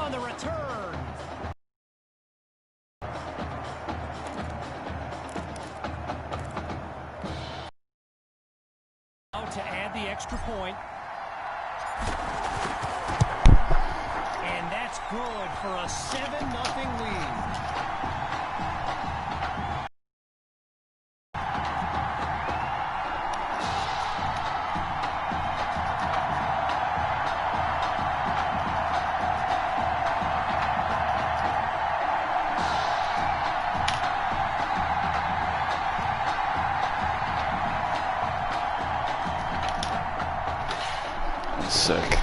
on the return. Now to add the extra point. And that's good for a 7-0 lead. Sick.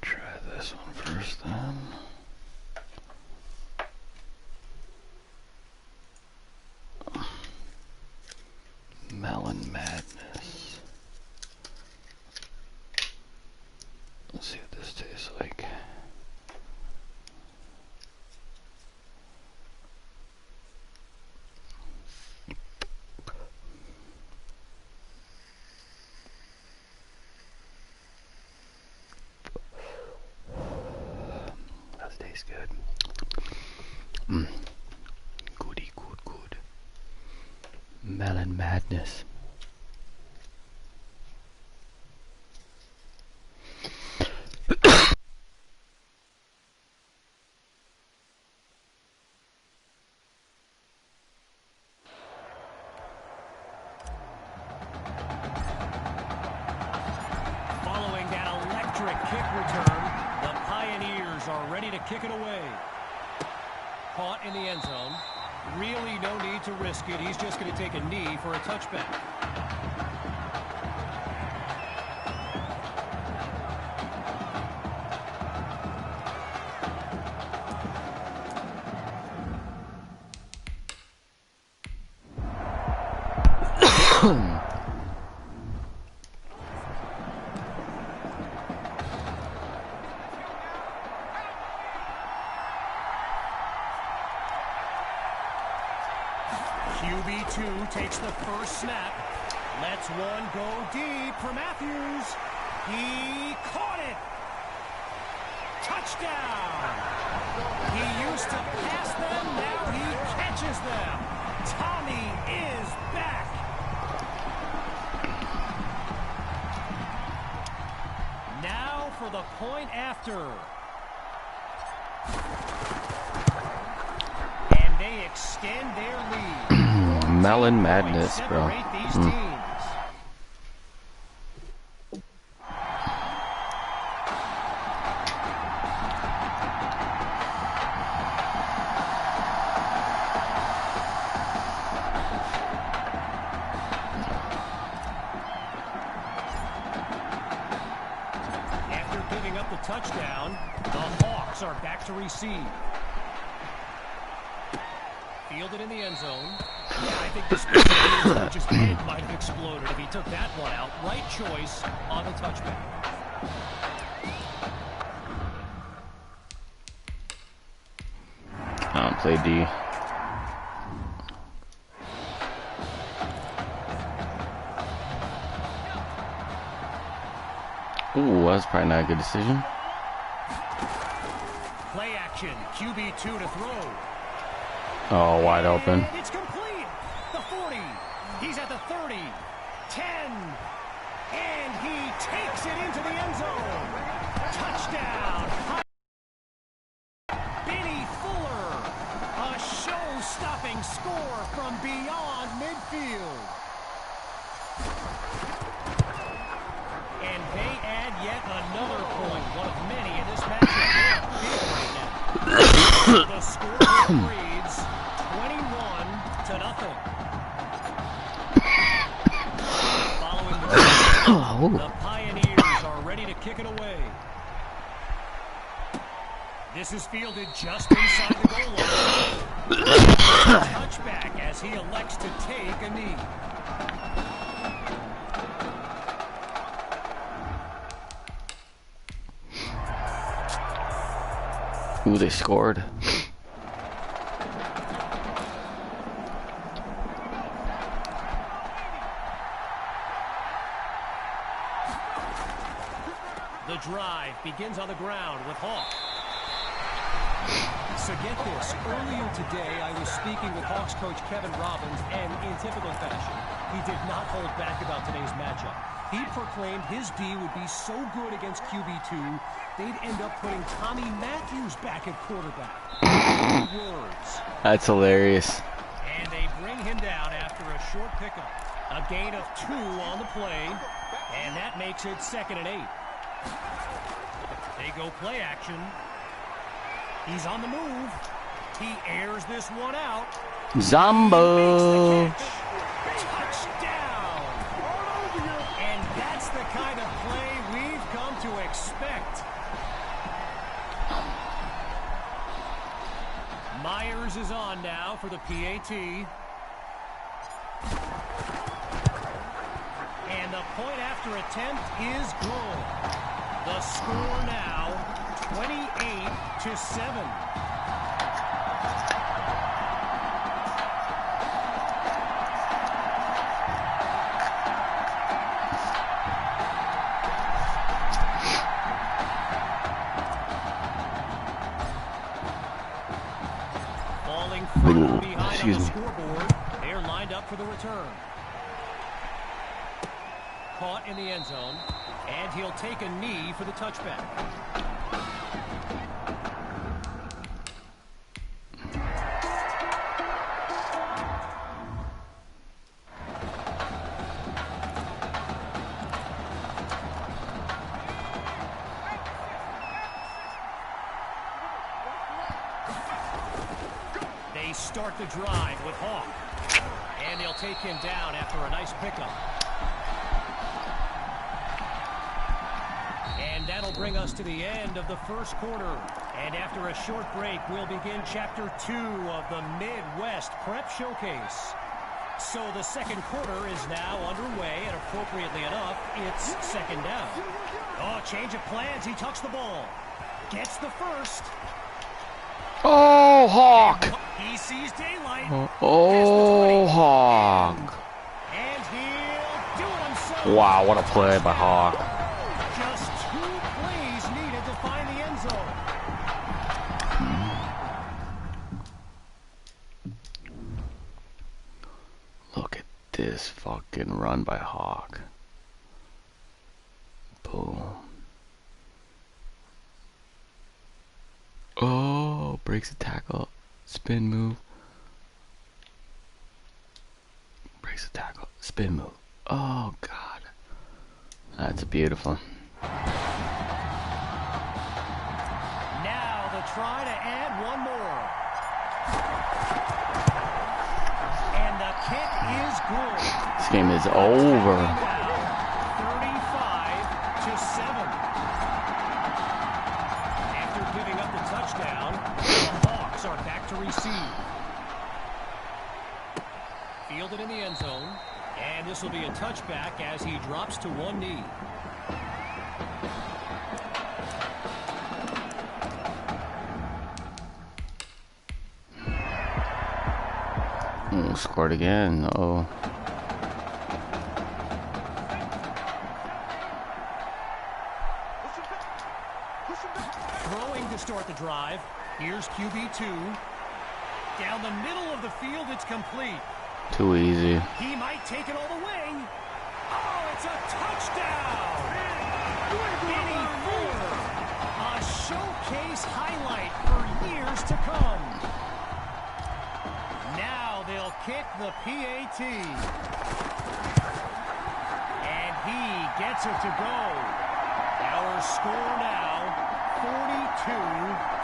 Try this one first then. Melon Madness. Let's see what this tastes like. That tastes good. Goody, good. Melon Madness. Following that electric kick return, the Pioneers are ready to kick it away. Caught in the end zone. Really no need to risk it. He's just going to take a knee for a touchback. QB2 takes the first snap. Lets one go deep for Matthews. He caught it. Touchdown. He used to pass them. Now he catches them. Tommy is back. Now for the point after. And they extend their lead. Melon Madness, bro. After giving up the touchdown, the Hawks are back to receive. Fielded in the end zone. Yeah, I think this coach's head might have exploded if he took that one out. Right choice on the touchback. I don't play D. Ooh, that's probably not a good decision. Play action. QB2 to throw. Oh, wide open. It's complete. The 40. He's at the 30. 10. And he takes it into the end zone. Touchdown. Benny Fuller. A show-stopping score from beyond midfield. And they add yet another point. One of many in this matchup. They're big right now. The score reads 21-0. Following the Pioneers are ready to kick it away. This is fielded just inside the goal line. Touchback as he elects to take a knee. Ooh, they scored. The drive begins on the ground with Hawk. So get this, earlier today I was speaking with Hawks coach Kevin Robbins, and in typical fashion, he did not hold back about today's matchup. He proclaimed his D would be so good against QB2, they'd end up putting Tommy Matthews back at quarterback. Words. That's hilarious. And they bring him down after a short pickup. A gain of 2 on the play, and that makes it 2nd and 8. They go play action. He's on the move. He airs this one out. Zombo. Touchdown. And that's the kind of play we've come to expect. Myers is on now for the PAT. And the point after attempt is good. The score now 28-7. Falling further behind on the scoreboard. They're lined up for the return. Caught in the end zone, and he'll take a knee for the touchback. They start the drive with Hawk, and they'll take him down after a nice pickup. And that'll bring us to the end of the first quarter. And after a short break, we'll begin Chapter 2 of the Midwest Prep Showcase. So the second quarter is now underway, and appropriately enough, it's 2nd down. Oh, change of plans. He tucks the ball. Gets the first. Oh, Hawk. He sees daylight. Oh, Hawk. And he'll do it himself. Wow, what a play by Hawk. Just 2 plays needed to find the end zone. Look at this fucking run by Hawk. Boom. Oh, breaks a tackle. Spin move. Breaks a tackle. Spin move. Oh, God. That's beautiful. Now they'll try to add one more. And the kick is good. This game is over. 35-7. After giving up the touchdown, the Hawks are back to receive. Fielded in the end zone. And this will be a touchback as he drops to one knee. Scored again. Oh. Throwing to start the drive. Here's QB2. Down the middle of the field, it's complete. Too easy. He might take it all the way. Oh, it's a touchdown! Benny Fuller, a showcase highlight for years to come. Now they'll kick the PAT. And he gets it to go. Our score now,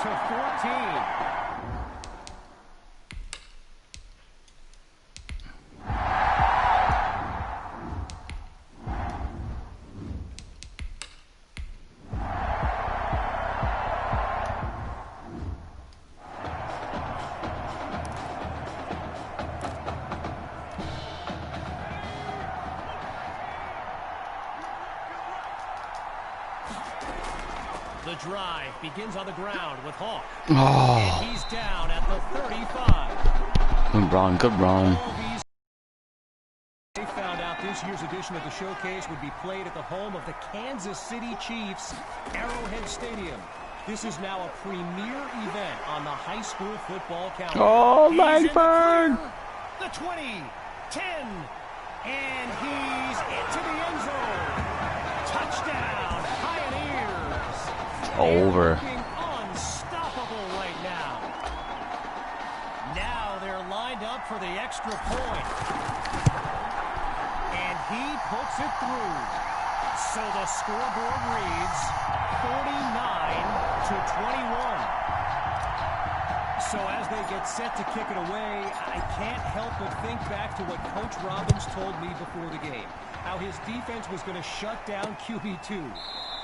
42-14. The drive begins on the ground with Hawk. Oh. And he's down at the 35. Good run, good run. They found out this year's edition of the showcase would be played at the home of the Kansas City Chiefs, Arrowhead Stadium. This is now a premier event on the high school football calendar. Oh, Langford! The 20, 10, and he's into the end zone. Touchdown, Pioneers. Over. They're unstoppable right now. Now they're lined up for the extra point. And he puts it through. So the scoreboard reads 49-21. So as they get set to kick it away, I can't help but think back to what Coach Robbins told me before the game. How his defense was going to shut down QB2.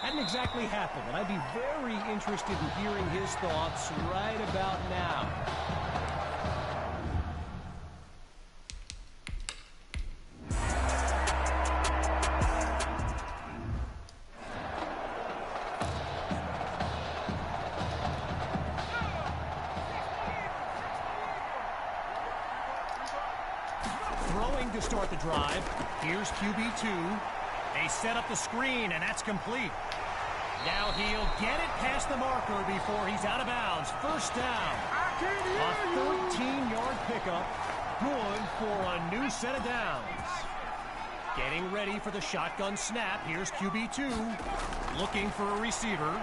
Hadn't exactly happened, and I'd be very interested in hearing his thoughts right about now. To start the drive. Here's QB2. They set up the screen, and that's complete. Now he'll get it past the marker before he's out of bounds. First down. A 13-yard pickup. Good for a new set of downs. Getting ready for the shotgun snap. Here's QB2. Looking for a receiver.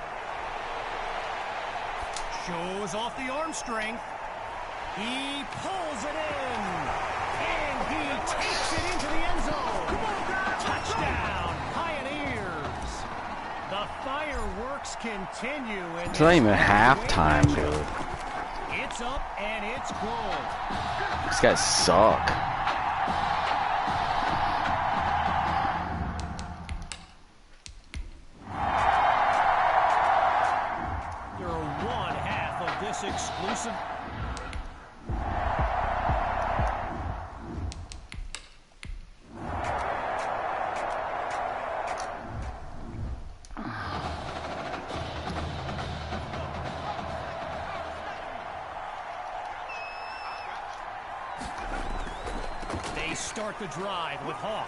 Shows off the arm strength. He pulls it in. And he takes it into the end zone. Touchdown, Pioneers. The fireworks continue. It's not even halftime, dude. It's up and it's good. These guys suck. You're one half of this exclusive. Start the drive with Hawk.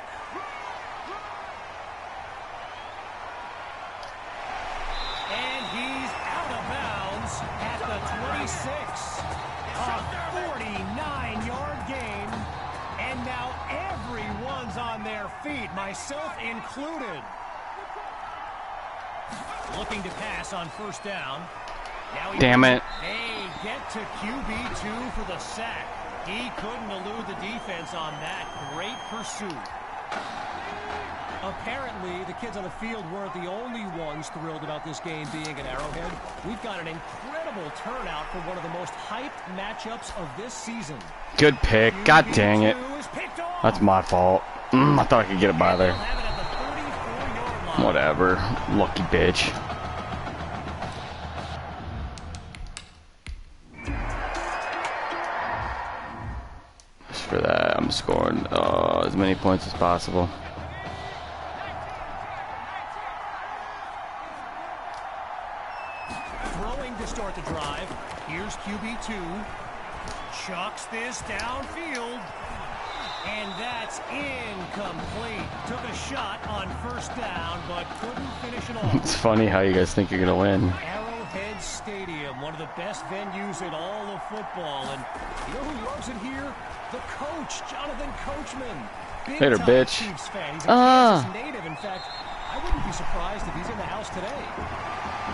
And he's out of bounds at the 26. A 49-yard gain. And now everyone's on their feet, myself included. Looking to pass on first down. Now Damn it. They get to QB2 for the sack. He couldn't elude the defense on that. Great pursuit. Apparently, the kids on the field weren't the only ones thrilled about this game being at Arrowhead. We've got an incredible turnout for one of the most hyped matchups of this season. Good pick. God dang it. That's my fault. I thought I could get it by there. Whatever. Lucky bitch. For that, I'm scoring as many points as possible. Throwing to start the drive. Here's QB2. Chucks this downfield. And that's incomplete. Took a shot on first down, but couldn't finish it off. It's funny how you guys think you're going to win. Arrowhead Stadium, one of the best venues in all of football. And you know who loves it here? The coach, Jonathan Coachman. Later, bitch. Chiefs fan. He's a Kansas native. In fact, I wouldn't be surprised if he's in the house today.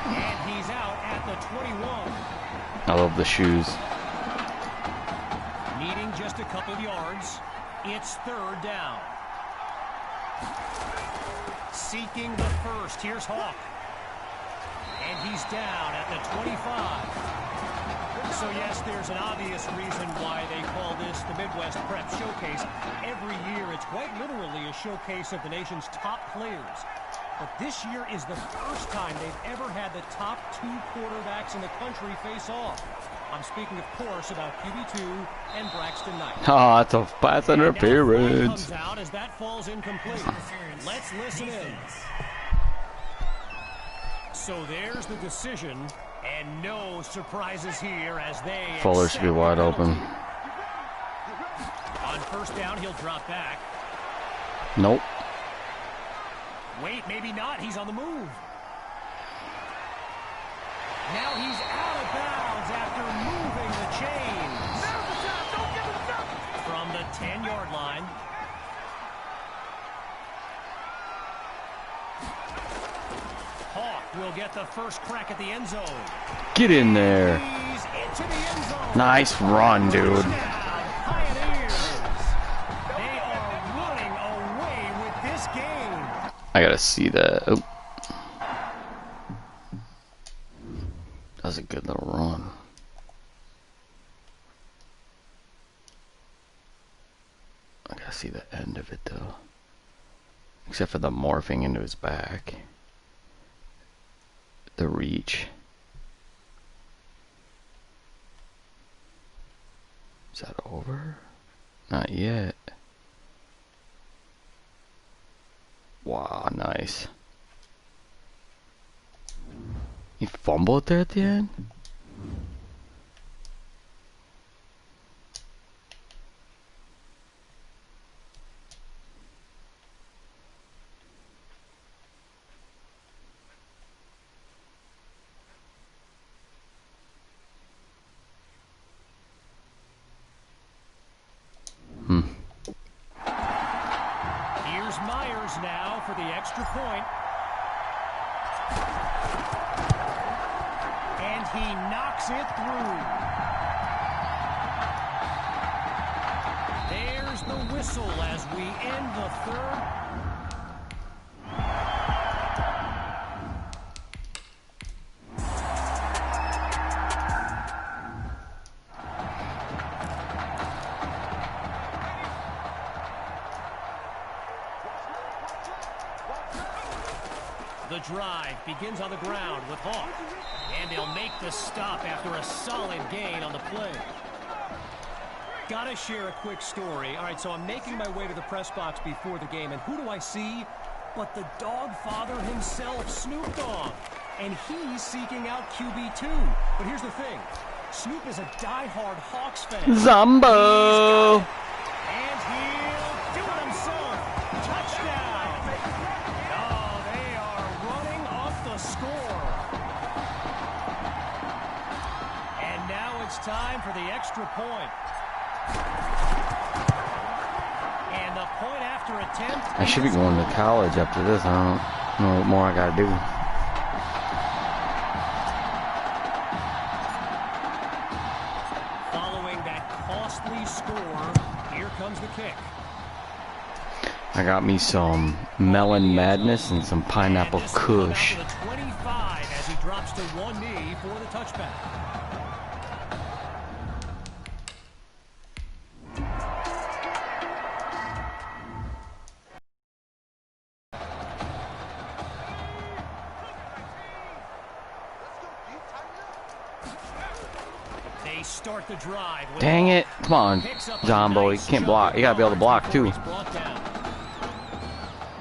And he's out at the 21. I love the shoes. Needing just a couple of yards. It's third down. Seeking the first. Here's Hawk. And he's down at the 25. So, yes, there's an obvious reason why they call this the Midwest Prep Showcase. Every year, it's quite literally a showcase of the nation's top players. But this year is the first time they've ever had the top two quarterbacks in the country face off. I'm speaking, of course, about QB2 and Braxton Knight. Oh, that's a pass interference. Comes out as that falls incomplete. Let's listen in. So there's the decision, and no surprises here as they Fuller should be wide open. On first down, he'll drop back. Nope. Wait, maybe not. He's on the move. Now he's out of bounds after moving the chains. From the 10-yard line. Hawk will get the first crack at the end zone. Get in there. He's into the end zone. Nice run, dude. Pioneers. They are running away with this game. I gotta see that. Oh. That was a good little run. I gotta see the end of it though. Except for the morphing into his back. The reach. Is that over? Not yet. Wow, nice. He fumbled there at the end? Here's Myers now for the extra point. And he knocks it through. There's the whistle as we end the third. The drive begins on the ground with Hawk. And they'll make the stop after a solid gain on the play. Gotta share a quick story. All right, so I'm making my way to the press box before the game, and who do I see but the dog father himself, Snoop Dogg. And he's seeking out QB2. But here's the thing. Snoop is a diehard Hawks fan. Zombo! And he'll do it himself. Touchdown! Oh, they are running off the score. And now it's time for the extra point. And the point after attempt. I should be going to college after this. I don't know what more I gotta do. Following that costly score, here comes the kick. I got me some melon madness and some pineapple kush. And this will come out to the 25 as he drops to one knee for the touchback. They start the drive. Dang it. Come on, Zombo. You can't block. You gotta be able to block, too.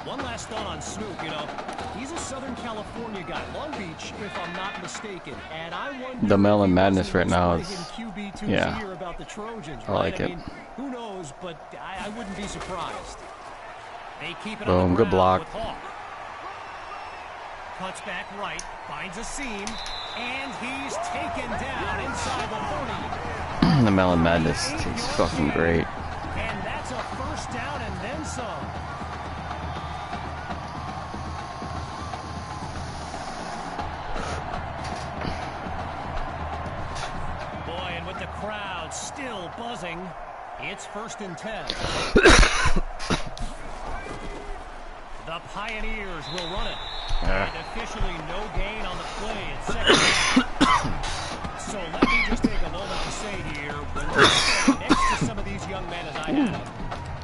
One last thought on Snoop, you know. He's a Southern California guy. Long Beach, if I'm not mistaken. And I wonder The melon if he madness wasn't right now just is... playing QB2's yeah. ear about the Trojans, I like right? it. mean, who knows, but I wouldn't be surprised. They keep it Boom, on the good ground block. with Hawk. Cuts back right, finds a seam, and he's taken down inside the 30. The melon madness tastes fucking great. And that's a first down and then some. Boy, and with the crowd still buzzing, it's 1st and 10. The Pioneers will run it. And officially no gain on the play at second down. So let me just take a moment to say here, when we stand next to some of these young men as I have,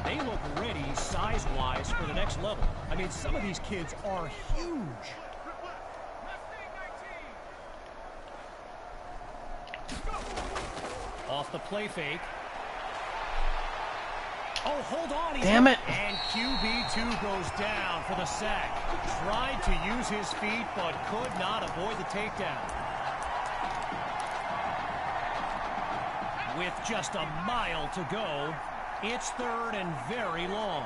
they look ready size-wise for the next level. I mean, some of these kids are huge. Off the play fake. Oh, hold on. Damn it. And QB2 goes down for the sack. Tried to use his feet, but could not avoid the takedown. With just a mile to go, it's 3rd and very long.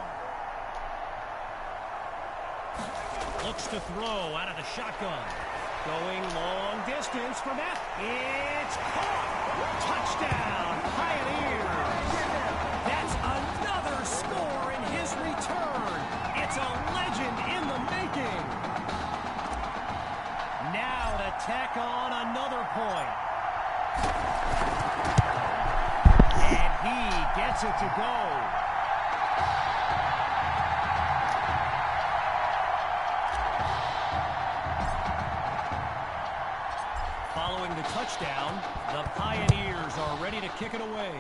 Looks to throw out of the shotgun. Going long distance from that. It's caught. Touchdown, Pioneers. That's another score in his return. It's a legend in the making. Now to tack on another point. And he gets it to go. Following the touchdown, the Pioneers are ready to kick it away.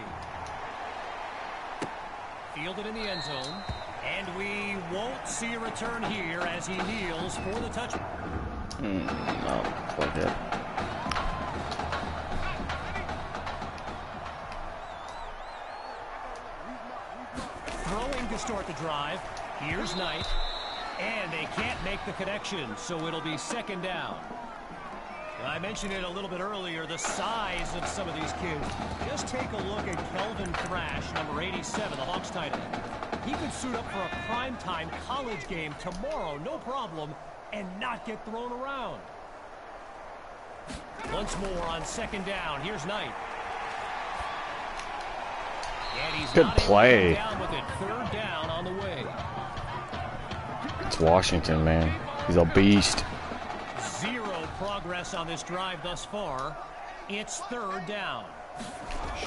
Fielded in the end zone, and we won't see a return here as he kneels for the touchdown. No, fuck it. Throwing to start the drive. Here's Knight, and they can't make the connection, so it'll be 2nd down. I mentioned it a little bit earlier, the size of some of these kids. Just take a look at Kelvin Thrash, number 87, the Hawks tight end. He could suit up for a primetime college game tomorrow, no problem, and not get thrown around. Once more on 2nd down. Here's Knight. And he's good play. Down with it. 3rd down on the way. It's Washington, man. He's a beast. Zero progress on this drive thus far. It's 3rd down.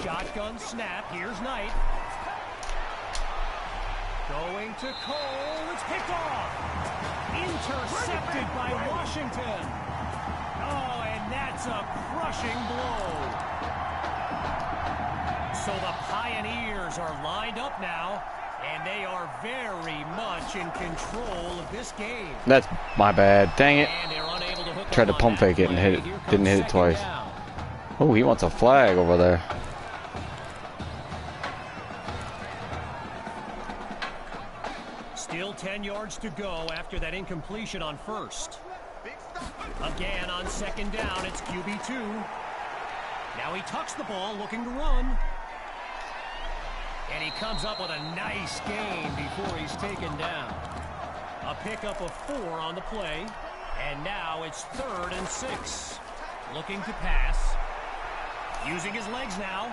Shotgun snap. Here's Knight. Going to Cole. It's picked off. Intercepted by Washington. Oh, and that's a crushing blow. So the Pioneers are lined up now, and they are very much in control of this game. That's my bad. Dang it. And they're unable to hook Tried to up on pump that fake it and play. hit it. Here Didn't comes hit it twice. 2nd down. Oh, he wants a flag over there. Still 10 yards to go after that incompletion on 1st. Again on 2nd down, it's QB2. Now he tucks the ball, looking to run. And he comes up with a nice gain before he's taken down. A pickup of 4 on the play. And now it's 3rd and 6. Looking to pass. Using his legs now.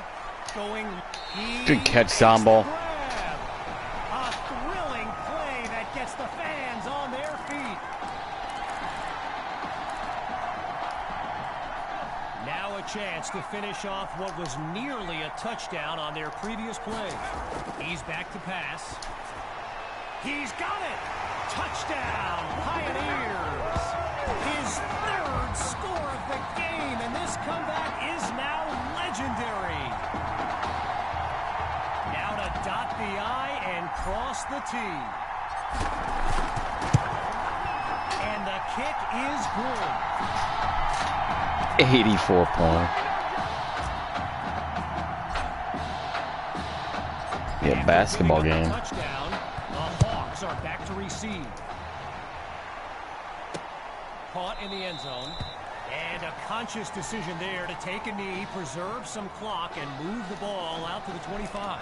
Going. Good catch, Zombo. A thrilling play that gets the fans on their feet. Now a chance to finish off what was nearly a touchdown on their previous play. He's back to pass. He's got it! Touchdown, Pioneers! His 3rd score of the game, and this comeback is now legendary. Now to dot the I and cross the T. And the kick is good. 84 point. Yeah, basketball game. Touchdown. The Hawks are back to receive. Caught in the end zone. And a conscious decision there to take a knee, preserve some clock, and move the ball out to the 25.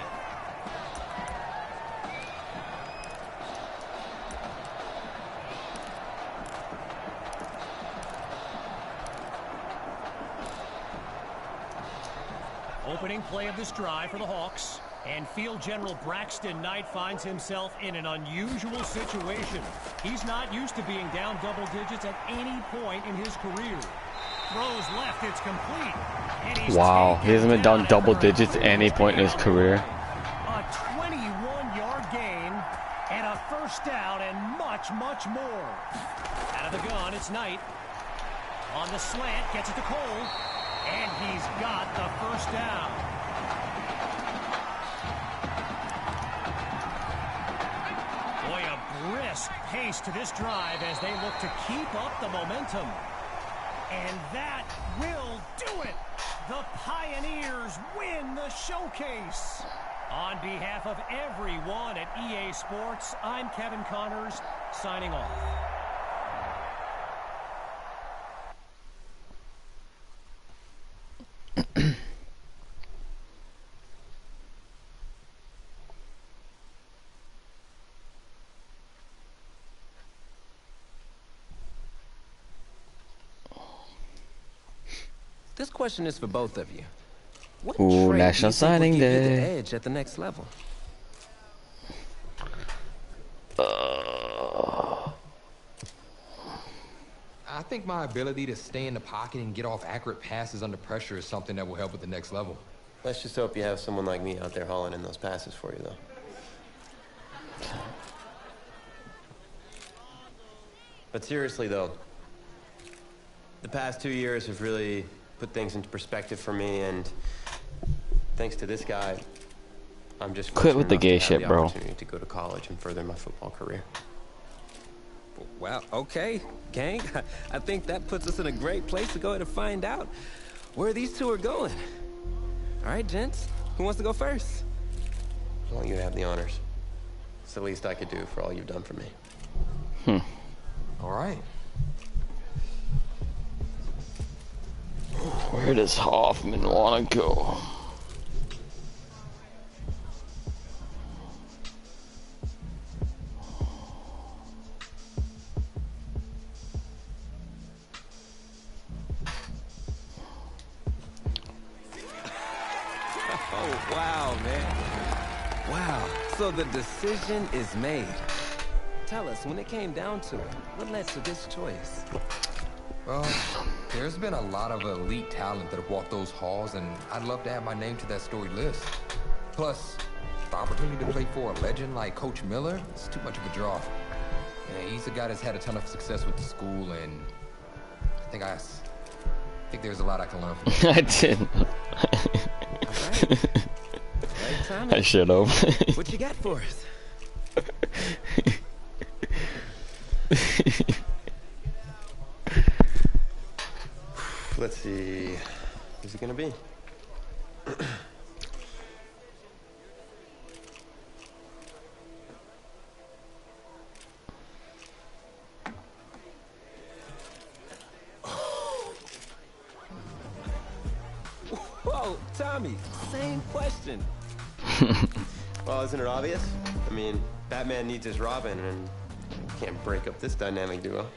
Opening play of this drive for the Hawks. And Field General Braxton Knight finds himself in an unusual situation. He's not used to being down double digits at any point in his career. Throws left, it's complete. And he's He hasn't been down double digits at any point in his career. A 21-yard gain and a 1st down and much, much more. Out of the gun, it's Knight. On the slant, gets it to Cole. And he's got the 1st down. Boy, a brisk pace to this drive as they look to keep up the momentum. And that will do it. The Pioneers win the showcase. On behalf of everyone at EA Sports, I'm Kevin Connors, signing off. This question is for both of you. What Ooh, trait National do you think will Signing give you the Day. edge at the next level? I think my ability to stay in the pocket and get off accurate passes under pressure is something that will help at the next level. Let's just hope you have someone like me out there hauling in those passes for you, though. But seriously, though, the past 2 years have really put things into perspective for me, and thanks to this guy, I'm just Quit with the fortunate gay enough to have shit, the bro. opportunity to go to college and further my football career. Well, okay, gang. I think that puts us in a great place to go ahead and find out where these two are going. All right, gents, who wants to go first? I want you to have the honors. It's the least I could do for all you've done for me. All right. Where does Hoffman want to go? Oh, wow, man. Wow. So the decision is made. Tell us, when it came down to it, what led to this choice? Well, there's been a lot of elite talent that have walked those halls, and I'd love to add my name to that storied list. Plus, the opportunity to play for a legend like Coach Miller is too much of a draw. Yeah, he's a guy that's had a ton of success with the school, and I think there's a lot I can learn from him. I didn't. Right, Tommy? I should have. What you got for us? Let's see. Who's it gonna be? Whoa, Tommy, same question. Well, isn't it obvious? I mean, Batman needs his Robin, and can't break up this dynamic duo.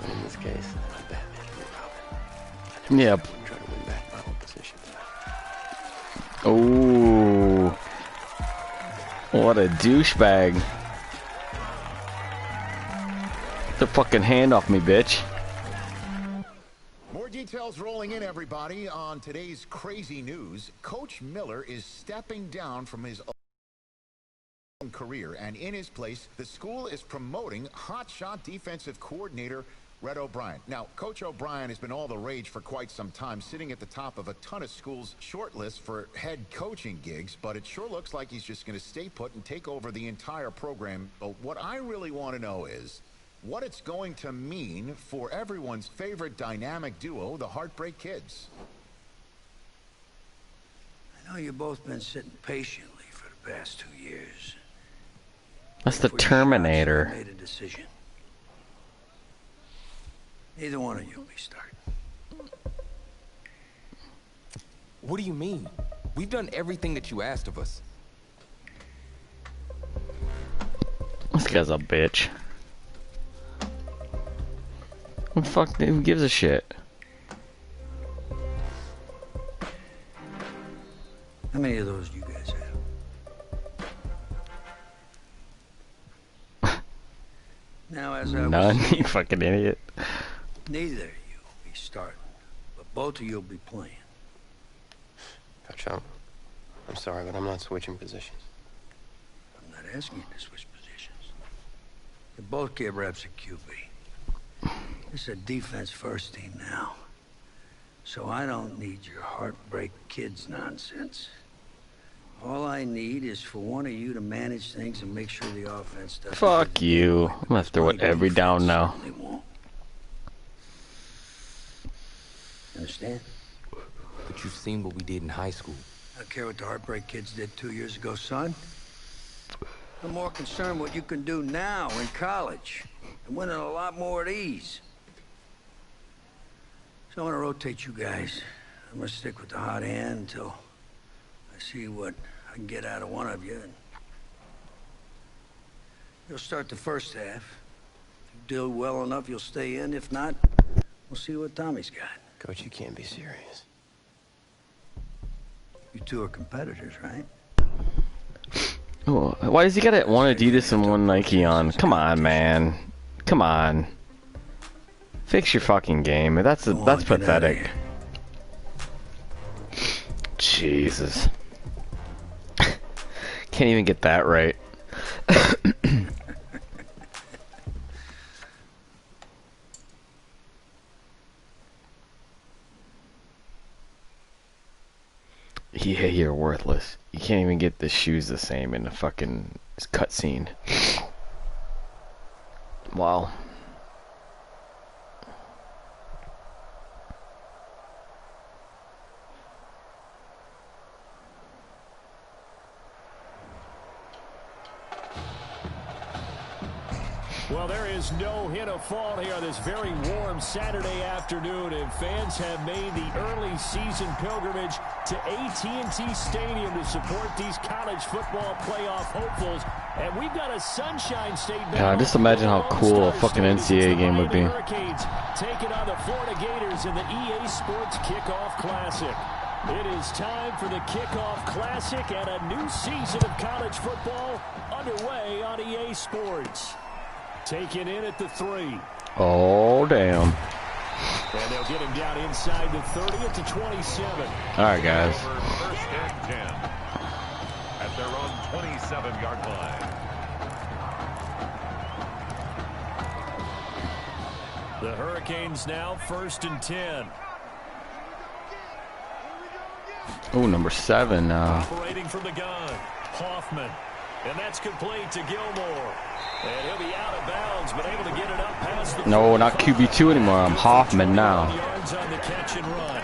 But in this case, Batman and Robin. Yep. Try to win back my whole position. Ooh. What a douchebag. Get the fucking hand off me, bitch. More details rolling in, everybody. On today's crazy news, Coach Miller is stepping down from his own career, and in his place, the school is promoting hotshot defensive coordinator Red O'Brien. Now, Coach O'Brien has been all the rage for quite some time, sitting at the top of a ton of schools' short lists for head coaching gigs, but it sure looks like he's just going to stay put and take over the entire program. But what I really want to know is what it's going to mean for everyone's favorite dynamic duo, the Heartbreak Kids. I know you've both been sitting patiently for the past 2 years. That's the Before you Terminator. shots, I made a decision. Neither one of you will be starting. What do you mean? We've done everything that you asked of us. This guy's a bitch. What the fuck? Who gives a shit? How many of those do you guys have? Now, as I was None. saying, You fucking idiot. neither of you will be starting, but both of you will be playing. Coach, I'm sorry, but I'm not switching positions. I'm not asking you to switch positions. You both get reps at QB. This is a defense-first team now. So I don't need your Heartbreak Kids nonsense. All I need is for one of you to manage things and make sure the offense doesn't... Fuck you. I'm gonna throw it every down now. Certainly won't. Understand? But you've seen what we did in high school. I don't care what the Heartbreak Kids did 2 years ago, son. I'm more concerned what you can do now in college and winning a lot more at ease. So I want to rotate you guys. I'm going to stick with the hot hand until I see what I can get out of one of you. And you'll start the first half. If you do well enough, you'll stay in. If not, we'll see what Tommy's got. Coach, you can't be serious. You two are competitors, right? Oh, why does he got one Adidas and one Nike on? Come on, man. Come on. Fix your fucking game. That's pathetic. Jesus. Can't even get that right. Yeah, you're worthless. You can't even get the shoes the same in the fucking cutscene. Wow. Well, there is no hint of fall here on this very warm Saturday afternoon, and fans have made the early season pilgrimage to AT&T Stadium to support these college football playoff hopefuls. And we've got a Sunshine State battle. Yeah, just imagine how cool a fucking NCAA game would be. Hurricanes taking on the Florida Gators in the EA Sports Kickoff Classic. It is time for the Kickoff Classic and a new season of college football underway on EA Sports. Taken in at the 3. Oh, damn. And they'll get him down inside the 30 at the 27. All right, guys. First and 10 at their own 27-yard line. The Hurricanes now 1st and 10. Oh, number 7. Operating from the gun, Hoffman. And that's complete to Gilmore. And he'll be out of bounds, but able to get it up past the... No, not QB2 anymore. I'm Hoffman now. Yards on the catch and run.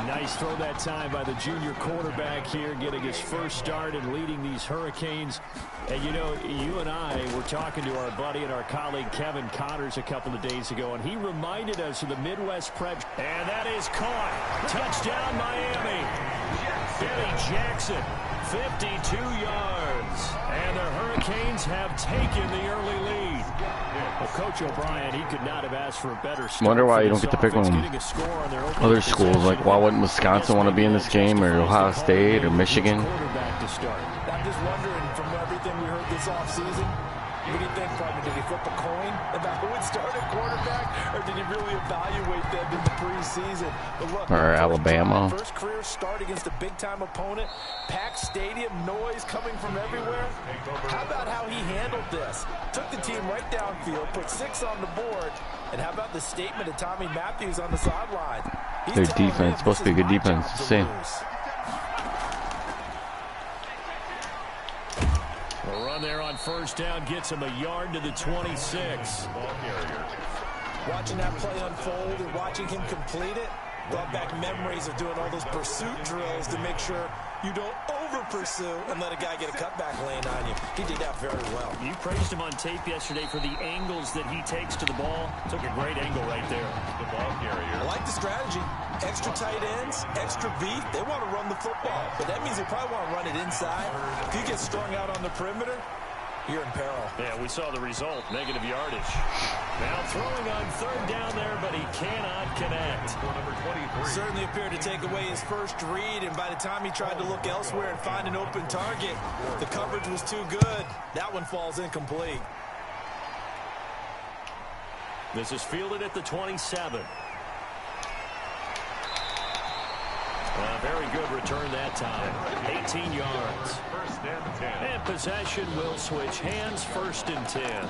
A nice throw that time by the junior quarterback here, getting his first start and leading these Hurricanes. And, you know, you and I were talking to our buddy and our colleague Kevin Connors a couple of days ago, and he reminded us of the Midwest Prep. And that is caught. Touchdown, Miami. Eddie Jackson, 52 yards. And the Hurricanes have taken the early lead. Well, Coach O'Brien, he could not have asked for a better start. Wonder why you don't get to pick one other schools. Like, why wouldn't Wisconsin want to be in this game, or Ohio State, or Michigan? I'm just wondering, from everything we heard this offseason, what do you think, Bobby? Did he flip a coin about who would start at quarterback, or did he really evaluate them in the preseason? But look, or Alabama. First career start against a big-time opponent, packed stadium, noise coming from everywhere. How about how he handled this? Took the team right downfield, put 6 on the board, and how about the statement of Tommy Matthews on the sideline? Their defense, supposed to be a good defense. Same. A run there on first down gets him a yard to the 26. Watching that play unfold and watching him complete it brought back memories of doing all those pursuit drills to make sure you don't over-pursue and let a guy get a cutback lane on you. He did that very well. You praised him on tape yesterday for the angles that he takes to the ball. Took a great angle right there. The ball carrier. I like the strategy. Extra tight ends, extra beef. They want to run the football, but that means they probably want to run it inside. If you get strung out on the perimeter, you're in peril. Yeah, we saw the result, negative yardage. Now throwing on third down there, but he cannot connect. Number 23. Certainly appeared to take away his first read, and by the time he tried to look elsewhere and find an open target, the coverage was too good. That one falls incomplete. This is fielded at the 27. Very good return that time. 18 yards. First and 10. And possession will switch hands, 1st and 10.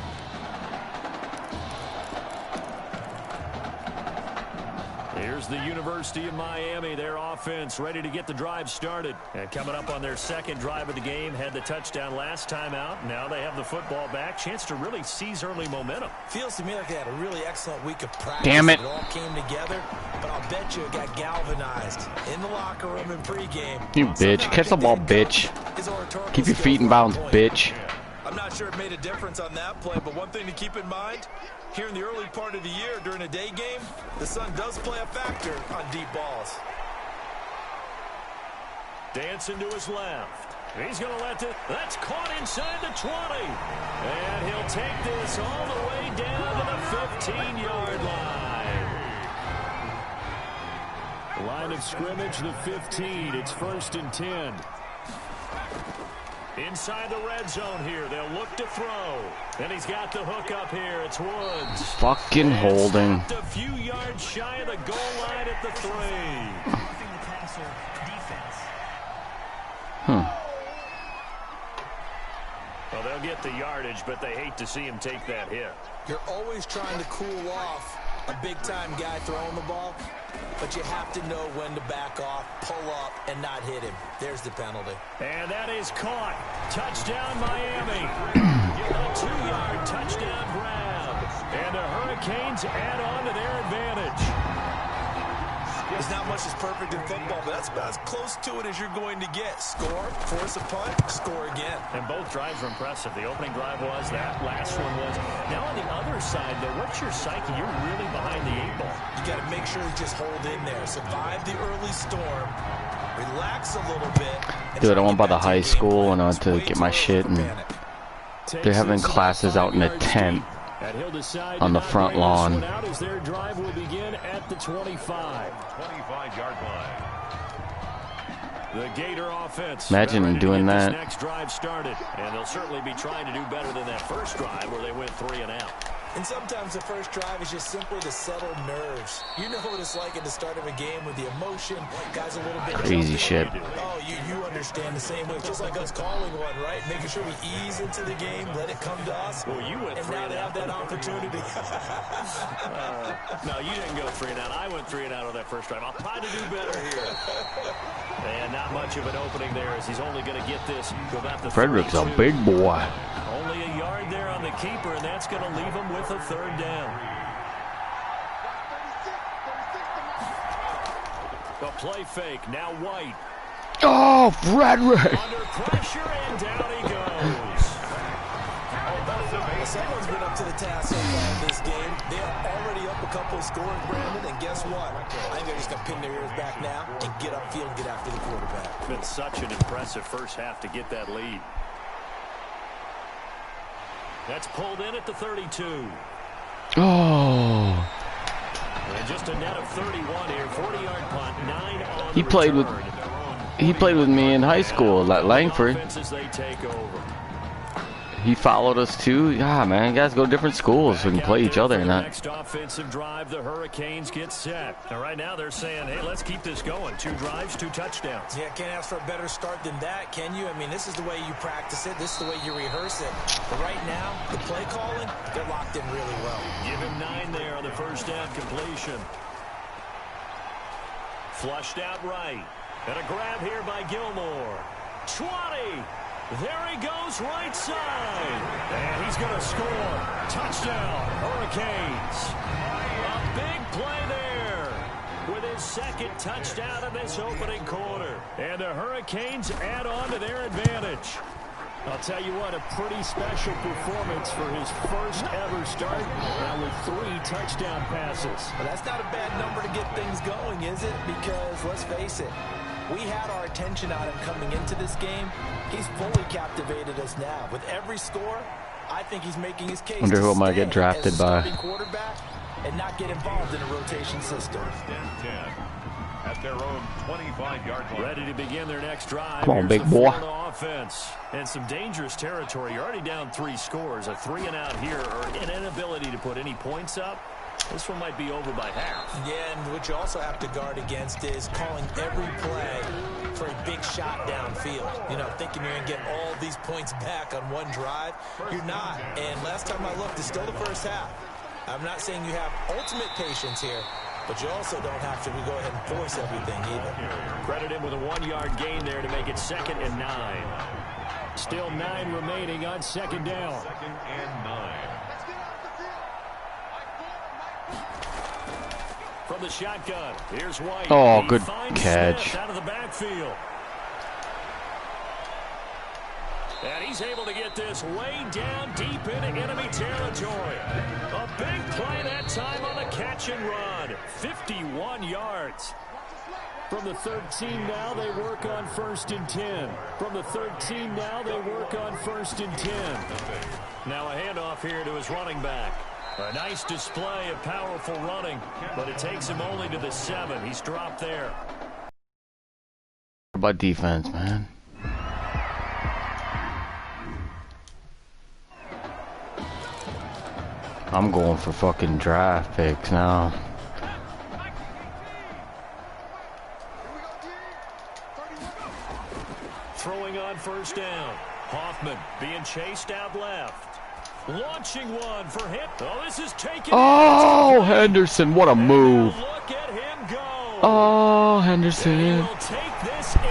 Here's the University of Miami, their offense ready to get the drive started. And coming up on their second drive of the game, had the touchdown last time out. Now they have the football back. Chance to really seize early momentum. Feels to me like they had a really excellent week of practice. Damn it. It all came together, but I'll bet you it got galvanized in the locker room in pregame. You bitch. Catch the ball, bitch. Keep your feet in bounds, bitch. I'm not sure it made a difference on that play, but one thing to keep in mind, here in the early part of the year during a day game, the sun does play a factor on deep balls. Dancing to his left. He's going to let it. That's caught inside the 20. And he'll take this all the way down to the 15-yard line. Line of scrimmage, the 15. It's 1st and 10. Inside the red zone here. They'll look to throw. And he's got the hook up here. It's Woods. Fucking holding. A few yards shy of the goal line at the 3. Well, they'll get the yardage, but they hate to see him take that hit. You're always trying to cool off a big-time guy throwing the ball, but you have to know when to back off, pull up, and not hit him. There's the penalty. And that is caught. Touchdown, Miami. A 2-yard touchdown grab. And the Hurricanes add on to their advantage. There's not much that's perfect in football, but that's about as close to it as you're going to get. Score, force a punt, score again. And both drives were impressive. The opening drive was, that last one was. Now on the other side, though, what's your psyche? You're really behind the 8 ball. You got to make sure you just hold in there. Survive the early storm. Relax a little bit. Dude, I went by the high school and I went to get my shit, and they're having classes out in a tent on the front lawn. Their drive will begin at the 25-yard line. The Gator offense. Imagine doing that. Next drive started, and they'll certainly be trying to do better than that first drive where they went 3 and out. And sometimes the first drive is just simply to settle nerves. You know what it's like at the start of a game with the emotion. Guys a little bit crazy shit. Oh, you understand the same way. Just like us calling one, right? Making sure we ease into the game, let it come to us. Well, you went and 3 now and they out. have that opportunity. No, you didn't go 3 and out. I went 3 and out on that first drive. I'll try to do better here. And not much of an opening there, as he's only going to get this to about the Frederick's 32. a big boy. Only a yard there on the keeper, and that's going to leave him with a 3rd down. A play fake, now White. Oh, Frederick! Under pressure, and down he goes. Someone's been up to the task so far in this game. They are already up a couple of scores, Brandon, and guess what? I think they're just going to pin their ears back now and get upfield and get after the quarterback. Been such an impressive first half to get that lead. That's pulled in at the 32. Oh. And just a net of 31 here. 40-yard punt, 9 on He played with me in high school at Langford. They take over. He followed us too. Yeah, man, you guys go to different schools. We can play each other and that. Next offensive drive, the Hurricanes get set. And right now they're saying, hey, let's keep this going. 2 drives, 2 touchdowns. Yeah, can't ask for a better start than that, can you? I mean, this is the way you practice it. This is the way you rehearse it. But right now, the play calling, they're locked in really well. Give him 9 there on the first down completion. Flushed out right. And a grab here by Gilmore. 20. There he goes, right side. And he's going to score. Touchdown, Hurricanes. A big play there with his 2nd touchdown of this opening quarter. And the Hurricanes add on to their advantage. I'll tell you what, a pretty special performance for his first ever start. Now with 3 touchdown passes. Well, that's not a bad number to get things going, is it? Because, let's face it, we had our attention on him coming into this game. He's fully captivated us now. With every score, I think he's making his case. Wonder who to am I get stay drafted as a by? starting quarterback and not get involved in a rotation system. At their own 25-yard line. Ready to begin their next drive. Come on, Here's big boy. Offense. And some dangerous territory. You're already down 3 scores. A 3 and out here, or an inability to put any points up. This one might be over by half. Yeah, and what you also have to guard against is calling every play for a big shot downfield. You know, thinking you're going to get all these points back on one drive. You're not. And last time I looked, it's still the first half. I'm not saying you have ultimate patience here, but you also don't have to go ahead and force everything either. Credit him with a 1-yard gain there to make it 2nd and 9. Still 9 remaining on 2nd down. 2nd and 9. From the shotgun, here's White. Oh, He good finds catch. Smith out of the backfield. And he's able to get this way down deep into enemy territory. A big play that time on the catch and run. 51 yards. From the 13 now, they work on 1st and 10. From the 13 now, they work on 1st and 10. Now a handoff here to his running back. A nice display of powerful running, but it takes him only to the 7. He's dropped there. What about defense, man? I'm going for fucking draft picks now. Throwing on 1st down. Hoffman being chased out left. Launching one for hit. Oh, this is taken. Oh, Henderson, what a move. Look at him go. Oh, Henderson. He will take this in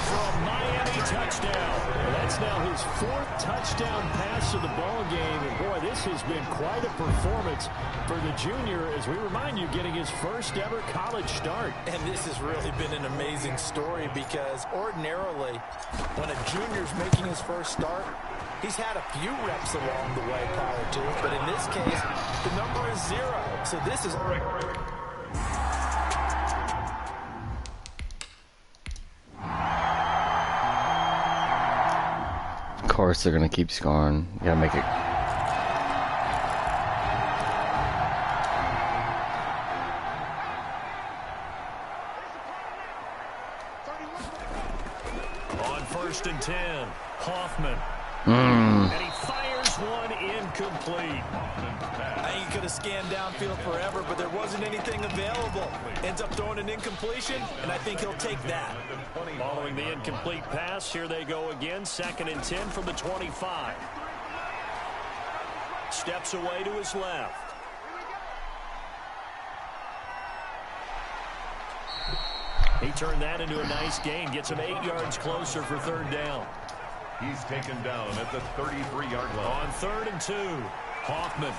for a Miami touchdown. That's now his 4th touchdown pass of the ball game. And boy, this has been quite a performance for the junior, as we remind you, getting his 1st ever college start. And this has really been an amazing story because ordinarily, when a junior's making his 1st start, he's had a few reps along the way prior to it, but in this case, the number is 0. So this is... Of course they're gonna keep scoring. You gotta make it. On 1st and 10, Hoffman. And he fires one incomplete. I think he could have scanned downfield forever, but there wasn't anything available. Ends up throwing an incompletion, and I think he'll take that. Following the incomplete pass, here they go again. 2nd and 10 from the 25. Steps away to his left. He turned that into a nice gain. Gets him 8 yards closer for 3rd down. He's taken down at the 33-yard line. On 3rd and 2, Hoffman.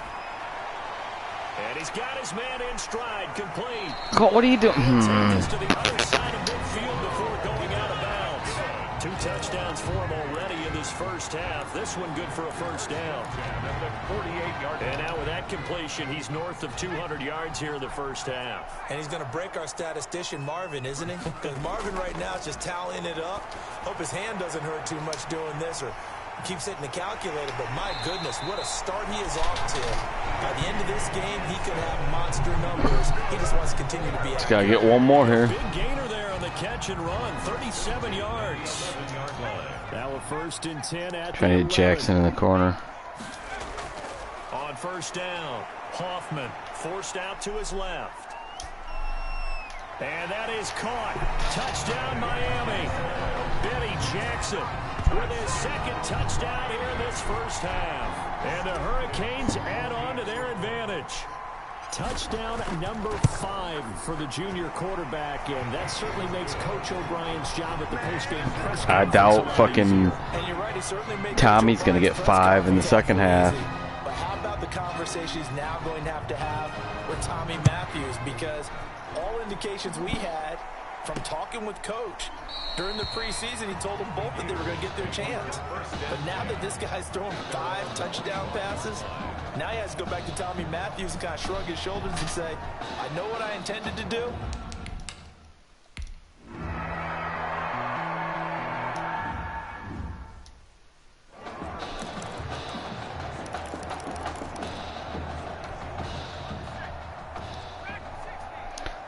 And he's got his man in stride, complete. God, what are you doing? Take this to the other side of midfield before going out of bounds. 2 touchdowns for him already in this 1st half. This one good for a 1st down. At the 48-yard line. And now with that completion, he's north of 200 yards here in the 1st half. And he's going to break our statistician, Marvin, isn't he? Because Marvin right now is just tallying it up. Hope his hand doesn't hurt too much doing this, or keeps hitting the calculator. But my goodness, what a start he is off to. By the end of this game, he could have monster numbers. He just wants to continue to be Just gotta get one more here. Big gainer there on the catch and run, 37 yards. Now a 1st and 10 at the 11. Jackson in the corner. On 1st down, Hoffman forced out to his left. And that is caught. Touchdown, Miami. Benny Jackson with his 2nd touchdown here in this 1st half. And the Hurricanes add on to their advantage. Touchdown number 5 for the junior quarterback, and that certainly makes Coach O'Brien's job at the postgame press conference. I doubt fucking Tommy's gonna get 5 in the 2nd half. But how about the conversation he's now going to have with Tommy Matthews? Because all indications we had from talking with Coach during the preseason, he told them both that they were going to get their chance. But now that this guy's throwing 5 touchdown passes, now he has to go back to Tommy Matthews and kind of shrug his shoulders and say, I know what I intended to do.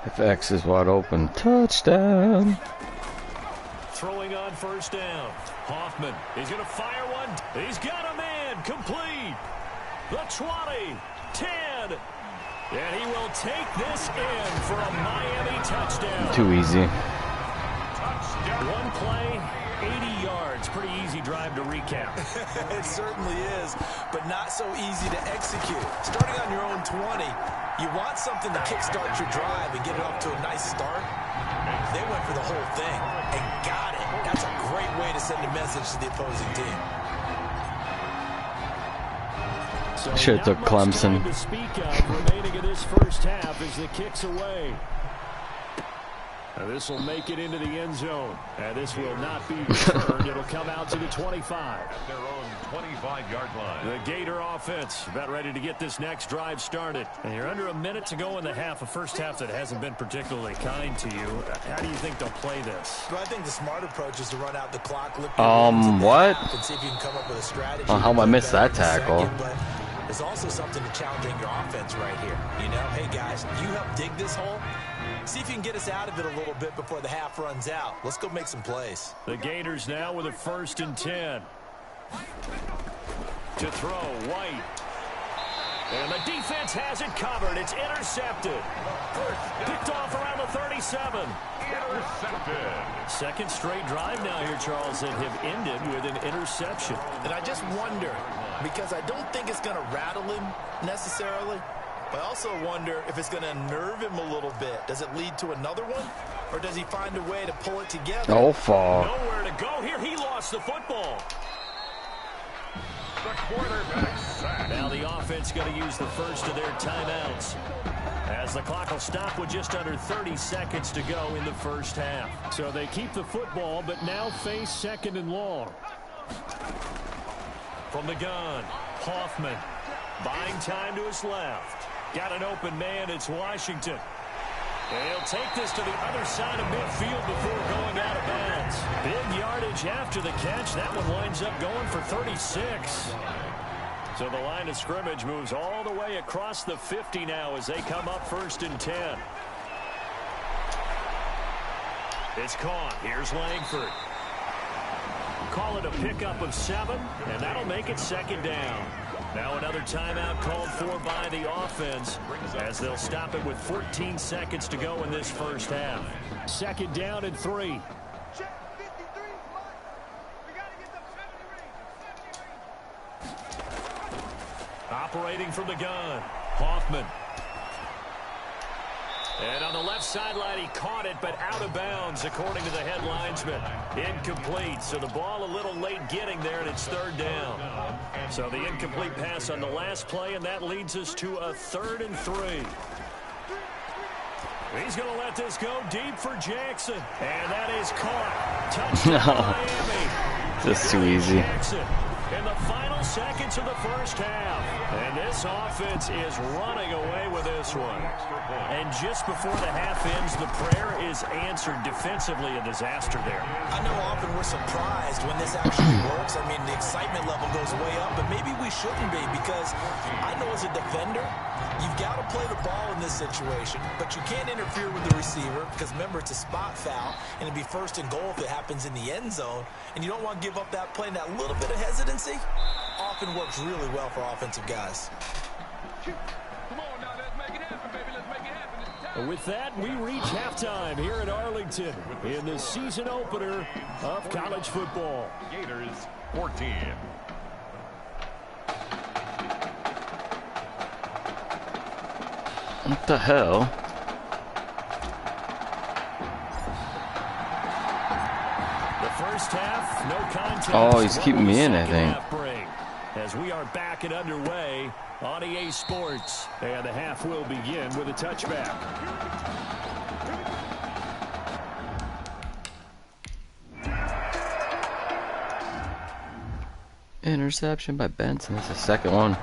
If X is wide open, touchdown. Throwing on 1st down. Hoffman, he's going to fire one. He's got a man, complete. The 20, 10. And he will take this in for a Miami touchdown. Too easy. One play, 80 yards. Pretty easy drive to recap. It certainly is, but not so easy to execute. Starting on your own 20, You want something to kickstart your drive and get it off to a nice start. They went for the whole thing and got it. That's a great way to send a message to the opposing team. So Should have took Clemson. To speak of remaining in this first half as the kick's away. This will make it into the end zone. And this will not be returned. It'll come out to the 25. At their own 25-yard line. The Gator offense about ready to get this next drive started. And you're under a minute to go in the half. A first half that hasn't been particularly kind to you. How do you think they'll play this? Well, I think the smart approach is to run out the clock. Look what? And see if you can come up with a strategy. How I missed that tackle? But there's also something to challenging your offense right here. You know, hey guys, you help dig this hole. See if you can get us out of it a little bit before the half runs out. Let's go make some plays. The Gators now with a 1st and 10. To throw, White. And the defense has it covered. It's intercepted. Picked off around the 37. Intercepted. Second straight drive now here, Charles, that have ended with an interception. And I just wonder, because I don't think it's going to rattle him necessarily. I also wonder if it's going to unnerve him a little bit. Does it lead to another one? Or does he find a way to pull it together? Oh, fuck. Nowhere to go here. He lost the football. The quarterback sack. Now the offense going to use the first of their timeouts, as the clock will stop with just under 30 seconds to go in the first half. So they keep the football, but now face 2nd and long. From the gun, Hoffman buying time to his left. Got an open man. It's Washington. And he'll take this to the other side of midfield before going out of bounds. Big yardage after the catch. That one winds up going for 36. So the line of scrimmage moves all the way across the 50 now as they come up 1st and 10. It's caught. Here's Langford. Call it a pickup of 7, and that'll make it 2nd down. Now another timeout called for by the offense as they'll stop it with 14 seconds to go in this first half. 2nd down and 3. Operating from the gun, Hoffman. And on the left sideline, he caught it, but out of bounds, according to the head linesman. Incomplete, so the ball a little late getting there, and it's 3rd down. So the incomplete pass on the last play, and that leads us to a 3rd and 3. He's going to let this go deep for Jackson. And that is caught. Touchdown, Miami. Just too easy. Jackson in the final seconds of the first half. And this offense is running away with this one. And just before the half ends, the prayer is answered defensively. A disaster there. I know often we're surprised when this actually works. I mean, the excitement level goes way up, but maybe we shouldn't be, because I know as a defender, you've got to play the ball in this situation, but you can't interfere with the receiver because, remember, it's a spot foul, and it'd be 1st and goal if it happens in the end zone, and you don't want to give up that play. And that little bit of hesitancy often works really well for offensive guys. With that, we reach halftime here at Arlington in the season opener of college football. Gators 14. What the hell? The first half, no contest. Oh, he's keeping me in, I think. As we are back and underway on EA Sports. And the half will begin with a touchback. Interception by Benson. That's the 2nd one.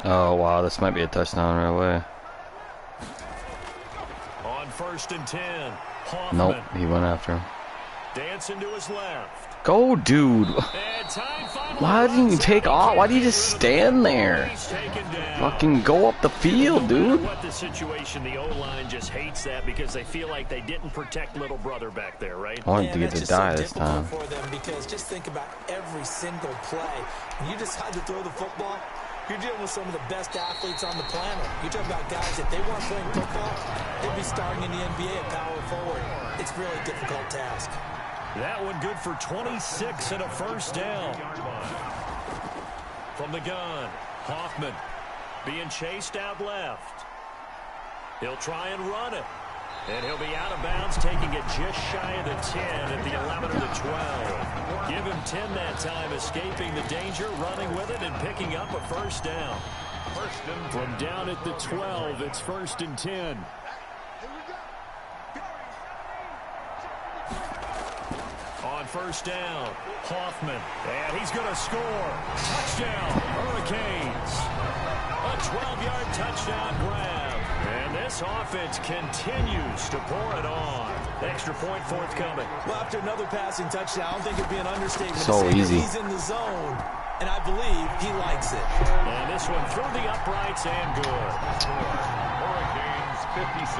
Oh, wow. This might be a touchdown right away. On 1st and 10. Hoffman. Nope. He went after him. Dancing to his left. Go, dude. Why didn't you take off? Why do you just stand there? Fucking go up the field, dude. What the situation, the O-line just hates that because they feel like they didn't protect little brother back there, right? I wanted to get to die this time. For them, because just think about every single play. When you decide to throw the football, you're dealing with some of the best athletes on the planet. You talk about guys, if they weren't playing football, they'd be starting in the NBA at power forward. It's a really difficult task. That one good for 26 and a 1st down. From the gun, Hoffman being chased out left. He'll try and run it. And he'll be out of bounds, taking it just shy of the 10 at the 11 or the 12. Give him 10 that time, escaping the danger, running with it, and picking up a first down. From down at the 12, it's 1st and 10. On first down, Hoffman, and he's going to score. Touchdown, Hurricanes. A 12-yard touchdown grab. And this offense continues to pour it on. Extra point forthcoming. Well, after another passing touchdown, I don't think it'd be an understatement So to say easy. he's in the zone, and I believe he likes it. And this one through the uprights and good. Hurricanes 56,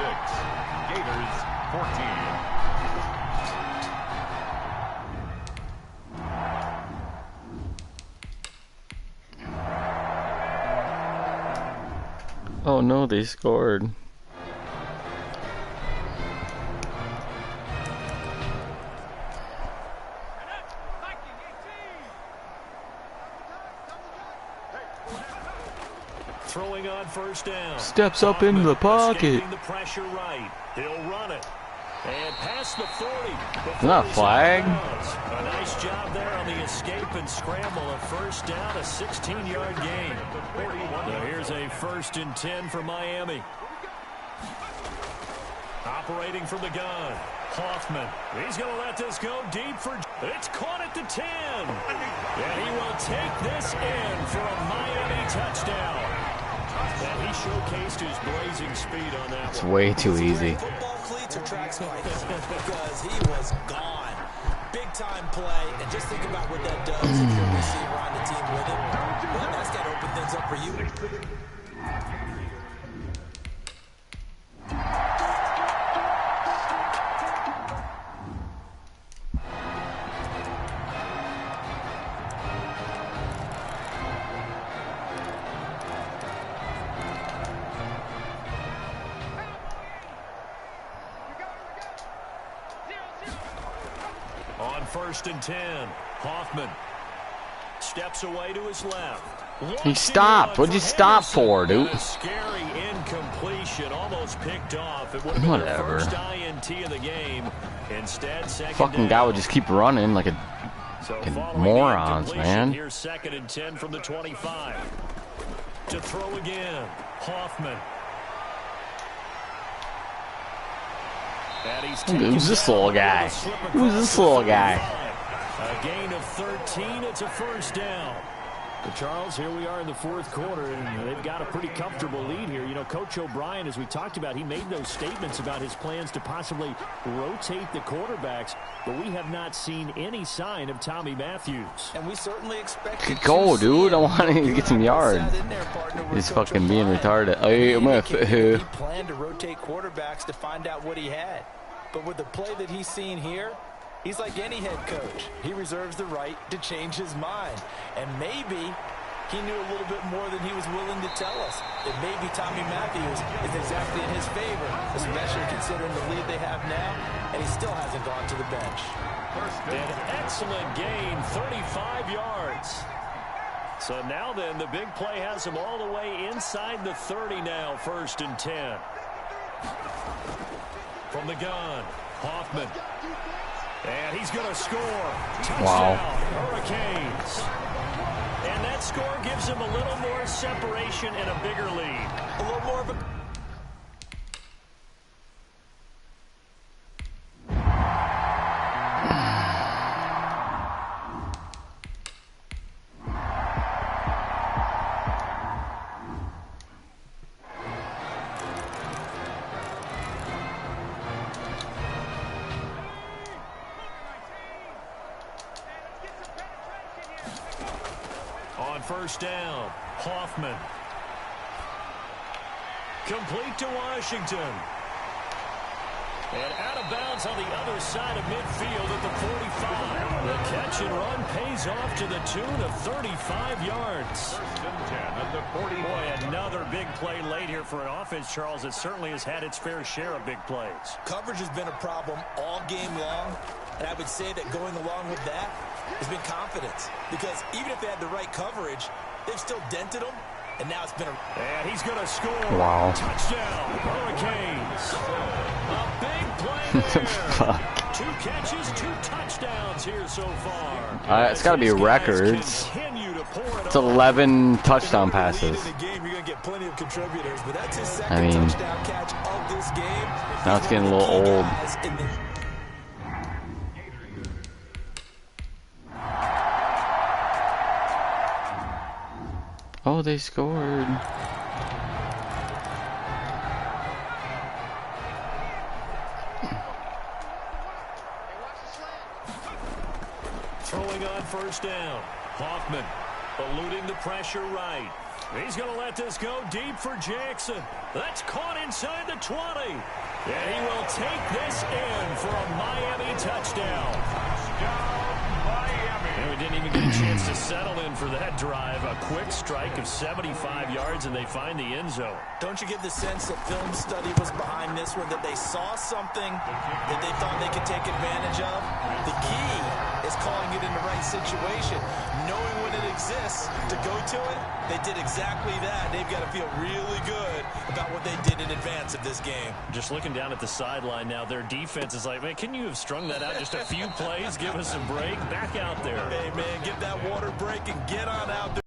Gators 14. Oh no, they scored. Throwing on first down. Steps up into the pocket. Escaping the pressure right. He'll run it. And past the 40. Isn't that a flag? A nice job there on the escape and scramble. A first down, a 16-yard gain. Now here's a 1st and 10 for Miami. Operating from the gun. Hoffman. He's going to let this go deep for... It's caught at the 10. And he will take this in for a Miami touchdown. And he showcased his blazing speed on that It's one. way too easy. Football cleats or track spikes? Because he was gone. Big time play, and just think about what that does if you're a receiver on the team with it. Well, that's got to open things up for you. On 1st and 10, Hoffman steps away to his left. He stopped. What'd you stop for, dude? A scary incompletion, almost picked off. It would have been Whatever. the first INT of the game. Instead, second Fucking down. guy would just keep running like a So fucking following the morons, incompletion, man. Here's 2nd and 10 from the 25. To throw again, Hoffman. And he's Who's this little guy? Who's this little guy? A gain of 13. It's a first down. But Charles, here we are in the 4th quarter, and they've got a pretty comfortable lead here. You know, Coach O'Brien, as we talked about, he made those statements about his plans to possibly rotate the quarterbacks, but we have not seen any sign of Tommy Matthews. And we certainly expect Good goal, dude. I want him to get some yards. He's fucking being retarded. Hey, I'm gonna He planned to rotate quarterbacks to find out what he had. But with the play that he's seen here, he's like any head coach. He reserves the right to change his mind. And maybe he knew a little bit more than he was willing to tell us. That maybe Tommy Matthews is exactly in his favor, especially considering the lead they have now, and he still hasn't gone to the bench. An excellent gain, 35 yards. So now then, the big play has him all the way inside the 30 now, 1st and 10. From the gun, Hoffman. And he's going to score. Touchdown, Wow. Hurricanes. And that score gives him a little more separation and a bigger lead. A little more of a... On first down, Hoffman. Complete to Washington. And out of bounds on the other side of midfield at the 45. The catch and run pays off to the tune of 35 yards. 1st and 10 at the 40. Boy, another big play late here for an offense, Charles, that certainly has had its fair share of big plays. Coverage has been a problem all game long, and I would say that going along with that has been confidence. Because even if they had the right coverage, they've still dented them, and now it's been a... And he's going to score. Wow. Touchdown, Hurricanes. A big play there. Fuck. 2 catches, 2 touchdowns here so far. It's got to be records. It's 11 touchdown passes. I mean, now it's getting a little old. Oh, they scored. Throwing on first down. Hoffman eluding the pressure right. He's going to let this go deep for Jackson. That's caught inside the 20. And he will take this in for a Miami touchdown. And we didn't even get a chance to settle in for that drive. A quick strike of 75 yards, and they find the end zone. Don't you get the sense that film study was behind this one, that they saw something that they thought they could take advantage of? The key is calling it in the right situation, knowing when it exists to go to it. They did exactly that. They've got to feel really good about what they did in advance of this game. Just looking down at the sideline now, their defense is like, man, can you have strung that out just a few plays? Give us a break. Back out there. Hey, man, give that water break and get on out there.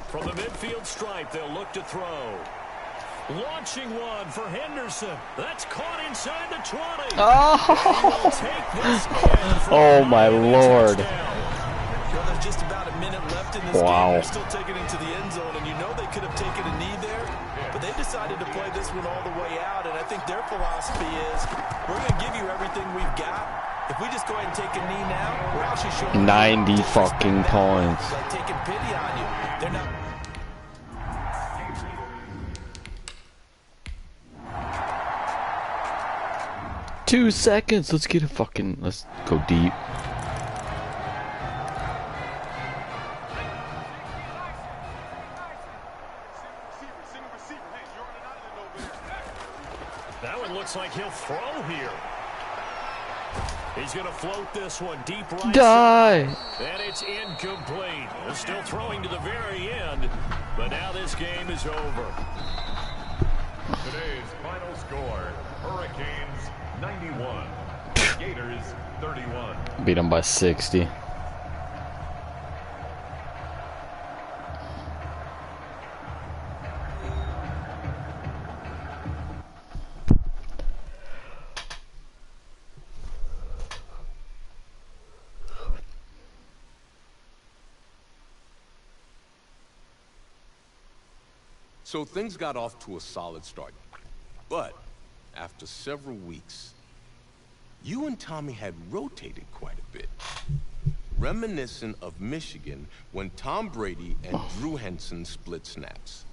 From the midfield stripe, they'll look to throw. Launching one for Henderson. That's caught inside the 20. Oh, oh my Lord. Well, there's just about a minute left in this game. They're still taking it to the end zone, and you know they could have taken a knee there, but they decided to play this one all the way out, and I think their philosophy is, we're going to give you everything we've got. If we just go ahead and take a knee now, we're actually showing 90 fucking points. like taking pity on you. They're not... 2 seconds. Let's get a fucking. Let's go deep. That one looks like he'll throw here. He's going to float this one deep right. Die. And it's incomplete. They're still throwing to the very end, but now this game is over. Today's final score: Hurricanes 91, Gators 31. Beat them by 60. So things got off to a solid start. But after several weeks, you and Tommy had rotated quite a bit. Reminiscent of Michigan when Tom Brady and Drew Henson split snaps.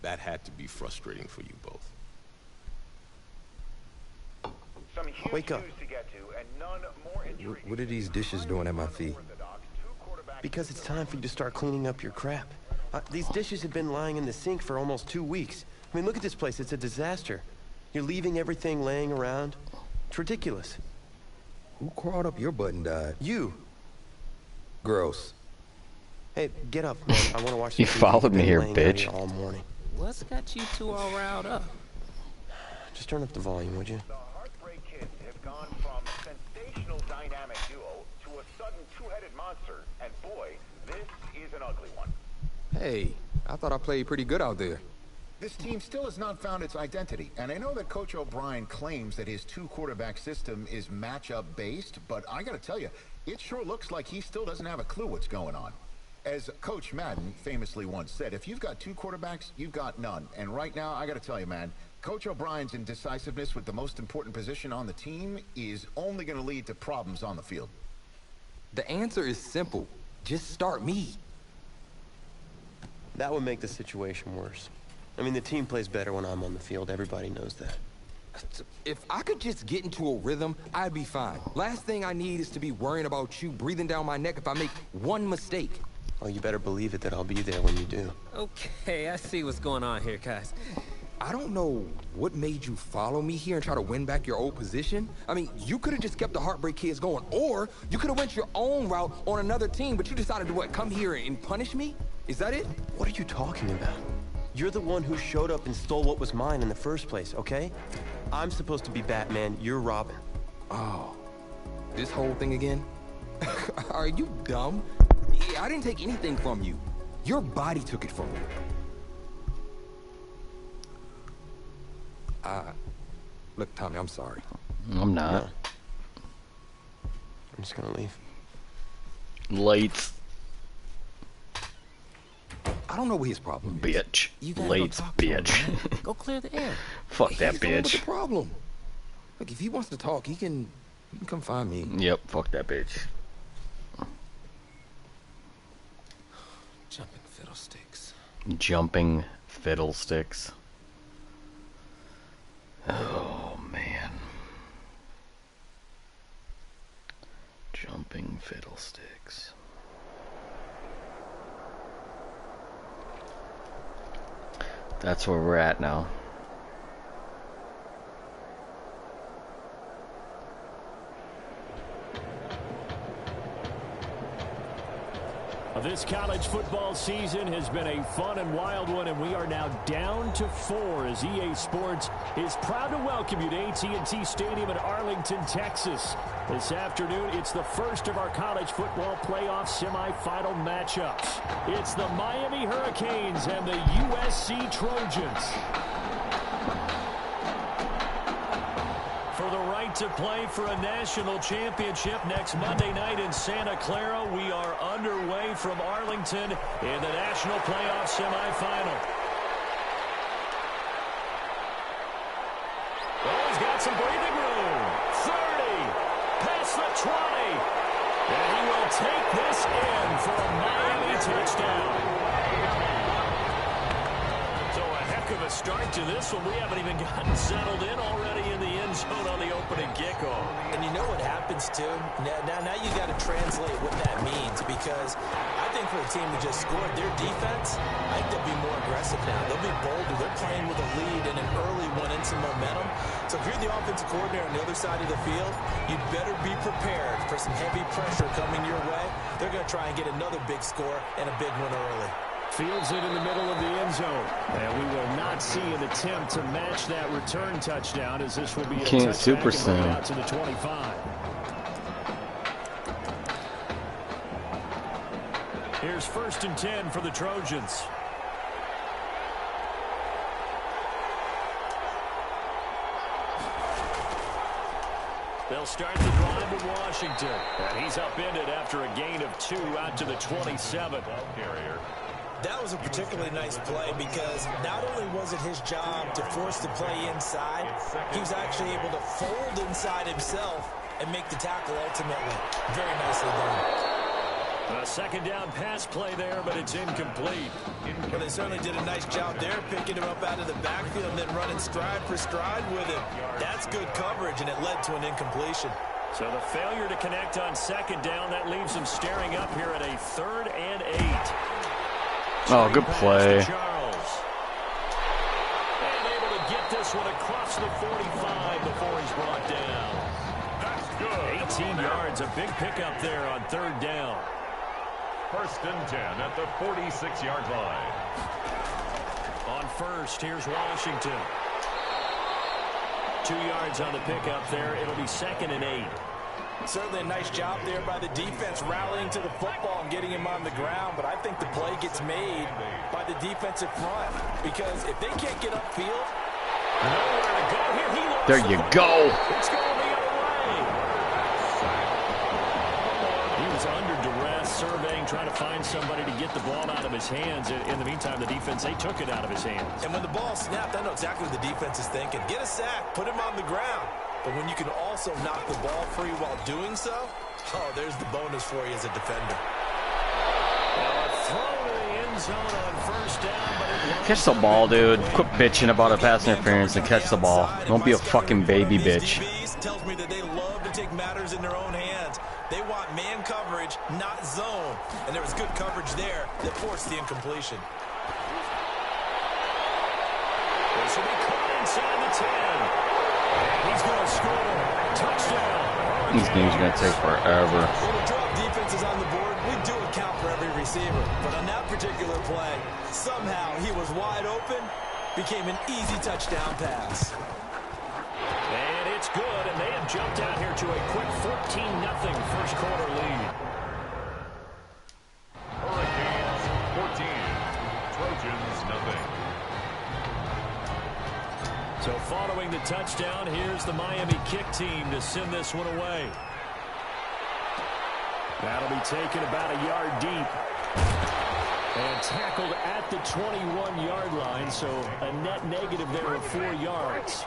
That had to be frustrating for you both. Wake up. What are these dishes doing at my feet? Because it's time for you to start cleaning up your crap. These dishes have been lying in the sink for almost 2 weeks. I mean, look at this place. It's a disaster. You're leaving everything laying around. It's ridiculous. Who crawled up your butt and died? You. Gross. Hey, get up, man. I want to watch. You followed me here, bitch. All morning. What's got you two all riled up? Just turn up the volume, would you? The Heartbreak Kids have gone from sensational dynamic duo to a sudden two-headed monster, and boy, this is an ugly one. Hey, I thought I played pretty good out there. This team still has not found its identity, and I know that Coach O'Brien claims that his two-quarterback system is matchup-based, but I gotta tell you, it sure looks like he still doesn't have a clue what's going on. As Coach Madden famously once said, if you've got two quarterbacks, you've got none. And right now, I gotta tell you, man, Coach O'Brien's indecisiveness with the most important position on the team is only gonna lead to problems on the field. The answer is simple. Just start me. That would make the situation worse. I mean, the team plays better when I'm on the field. Everybody knows that. If I could just get into a rhythm, I'd be fine. Last thing I need is to be worrying about you breathing down my neck if I make one mistake. Oh, you better believe it that I'll be there when you do. Okay, I see what's going on here, guys. I don't know what made you follow me here and try to win back your old position. I mean, you could have just kept the Heartbreak Kids going, or you could have went your own route on another team, but you decided to what, come here and punish me? Is that it? What are you talking about? You're the one who showed up and stole what was mine in the first place, okay? I'm supposed to be Batman, you're Robin. Oh, this whole thing again? Are you dumb? I didn't take anything from you. Your body took it from you. Look, Tommy, I'm sorry. I'm not. No. I'm just gonna leave. Late. I don't know what his problem is. Bitch. You gotta Late go talk to him, bitch. man. Go clear the air. Fuck that He's the one with bitch. the problem. Look, if he wants to talk, he can come find me. Yep, fuck that bitch. Jumping fiddlesticks. Jumping fiddlesticks. Oh, man. Jumping fiddlesticks. That's where we're at now. This college football season has been a fun and wild one, and we are now down to 4 as EA Sports is proud to welcome you to AT&T Stadium in Arlington, Texas. This afternoon, it's the first of our college football playoff semifinal matchups. It's the Miami Hurricanes and the USC Trojans. For the right to play for a national championship next Monday night in Santa Clara, we are underway from Arlington in the national playoff semifinal. Oh, he's got some breathing room. 30, past the 20, and he will take this in for a Miami touchdown. Of a start to this one. We haven't even gotten settled in already in the end zone on the opening kickoff. And you know what happens too? Now you got to translate what that means, because I think for a team that just scored, their defense, I think they'll be more aggressive now. They'll be bolder. They're playing with a lead and an early one and some momentum. So if you're the offensive coordinator on the other side of the field, you'd better be prepared for some heavy pressure coming your way. They're going to try and get another big score and a big one early. Fields it in the middle of the end zone. And we will not see an attempt to match that return touchdown, as this will be a King touchback Super and Sim. out to the 25. Here's 1st and 10 for the Trojans. They'll start the drive with Washington. And he's upended after a gain of 2 out to the 27. That was a particularly nice play, because not only was it his job to force the play inside, he was actually able to fold inside himself and make the tackle ultimately. Very nicely done. A 2nd down pass play there, but it's incomplete. Well, they certainly did a nice job there, picking him up out of the backfield and then running stride for stride with him. That's good coverage, and it led to an incompletion. So the failure to connect on 2nd down, that leaves him staring up here at a 3rd and 8. Oh, good play. Charles. And able to get this one across the 45 before he's brought down. That's good. 18 yards, a big pickup there on 3rd down. 1st and 10 at the 46-yard line. On 1st, here's Washington. 2 yards on the pickup there. It'll be 2nd and 8. Certainly a nice job there by the defense, rallying to the football and getting him on the ground. But I think the play gets made by the defensive front, because if they can't get upfield, nowhere to go here. He lost There you go. It's going the other way. He was under duress, surveying, trying to find somebody to get the ball out of his hands. In the meantime, the defense, they took it out of his hands. and when the ball snapped, I know exactly what the defense is thinking. Get a sack, put him on the ground. But when you can also knock the ball free while doing so, oh, there's the bonus for you as a defender. Thrown in the end end zone on first down, but it Catch the ball, dude. Quit bitching about a pass interference and catch the ball. Don't be a fucking baby bitch. Tells me that they love to take matters in their own hands. They want man coverage, not zone. And there was good coverage there that forced the incompletion. This will be caught inside the 10. And he's going to score. Touchdown. These games are going to take forever. When the drop defense is on the board, we do account for every receiver. But on that particular play, somehow he was wide open, became an easy touchdown pass. And it's good, and they have jumped out here to a quick 14-0 first quarter lead. Hurricanes 14, Trojans nothing. So following the touchdown, here's the Miami kick team to send this one away. That'll be taken about a yard deep. And tackled at the 21-yard line, so a net negative there of 4 yards.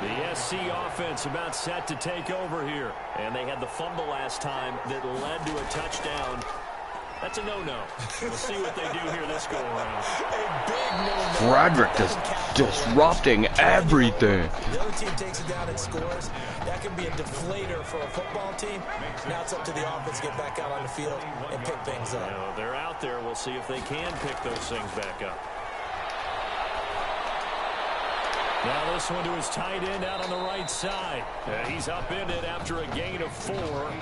The SC offense about set to take over here. And they had the fumble last time that led to a touchdown. That's a no-no. We'll see what they do here this go-around. A big no-no. Frederick is disrupting everything. The other team takes it down and scores. That can be a deflator for a football team. Now it's up to the offense to get back out on the field and pick things up. You know, they're out there. We'll see if they can pick those things back up. Now this one to his tight end out on the right side. He's upended after a gain of 4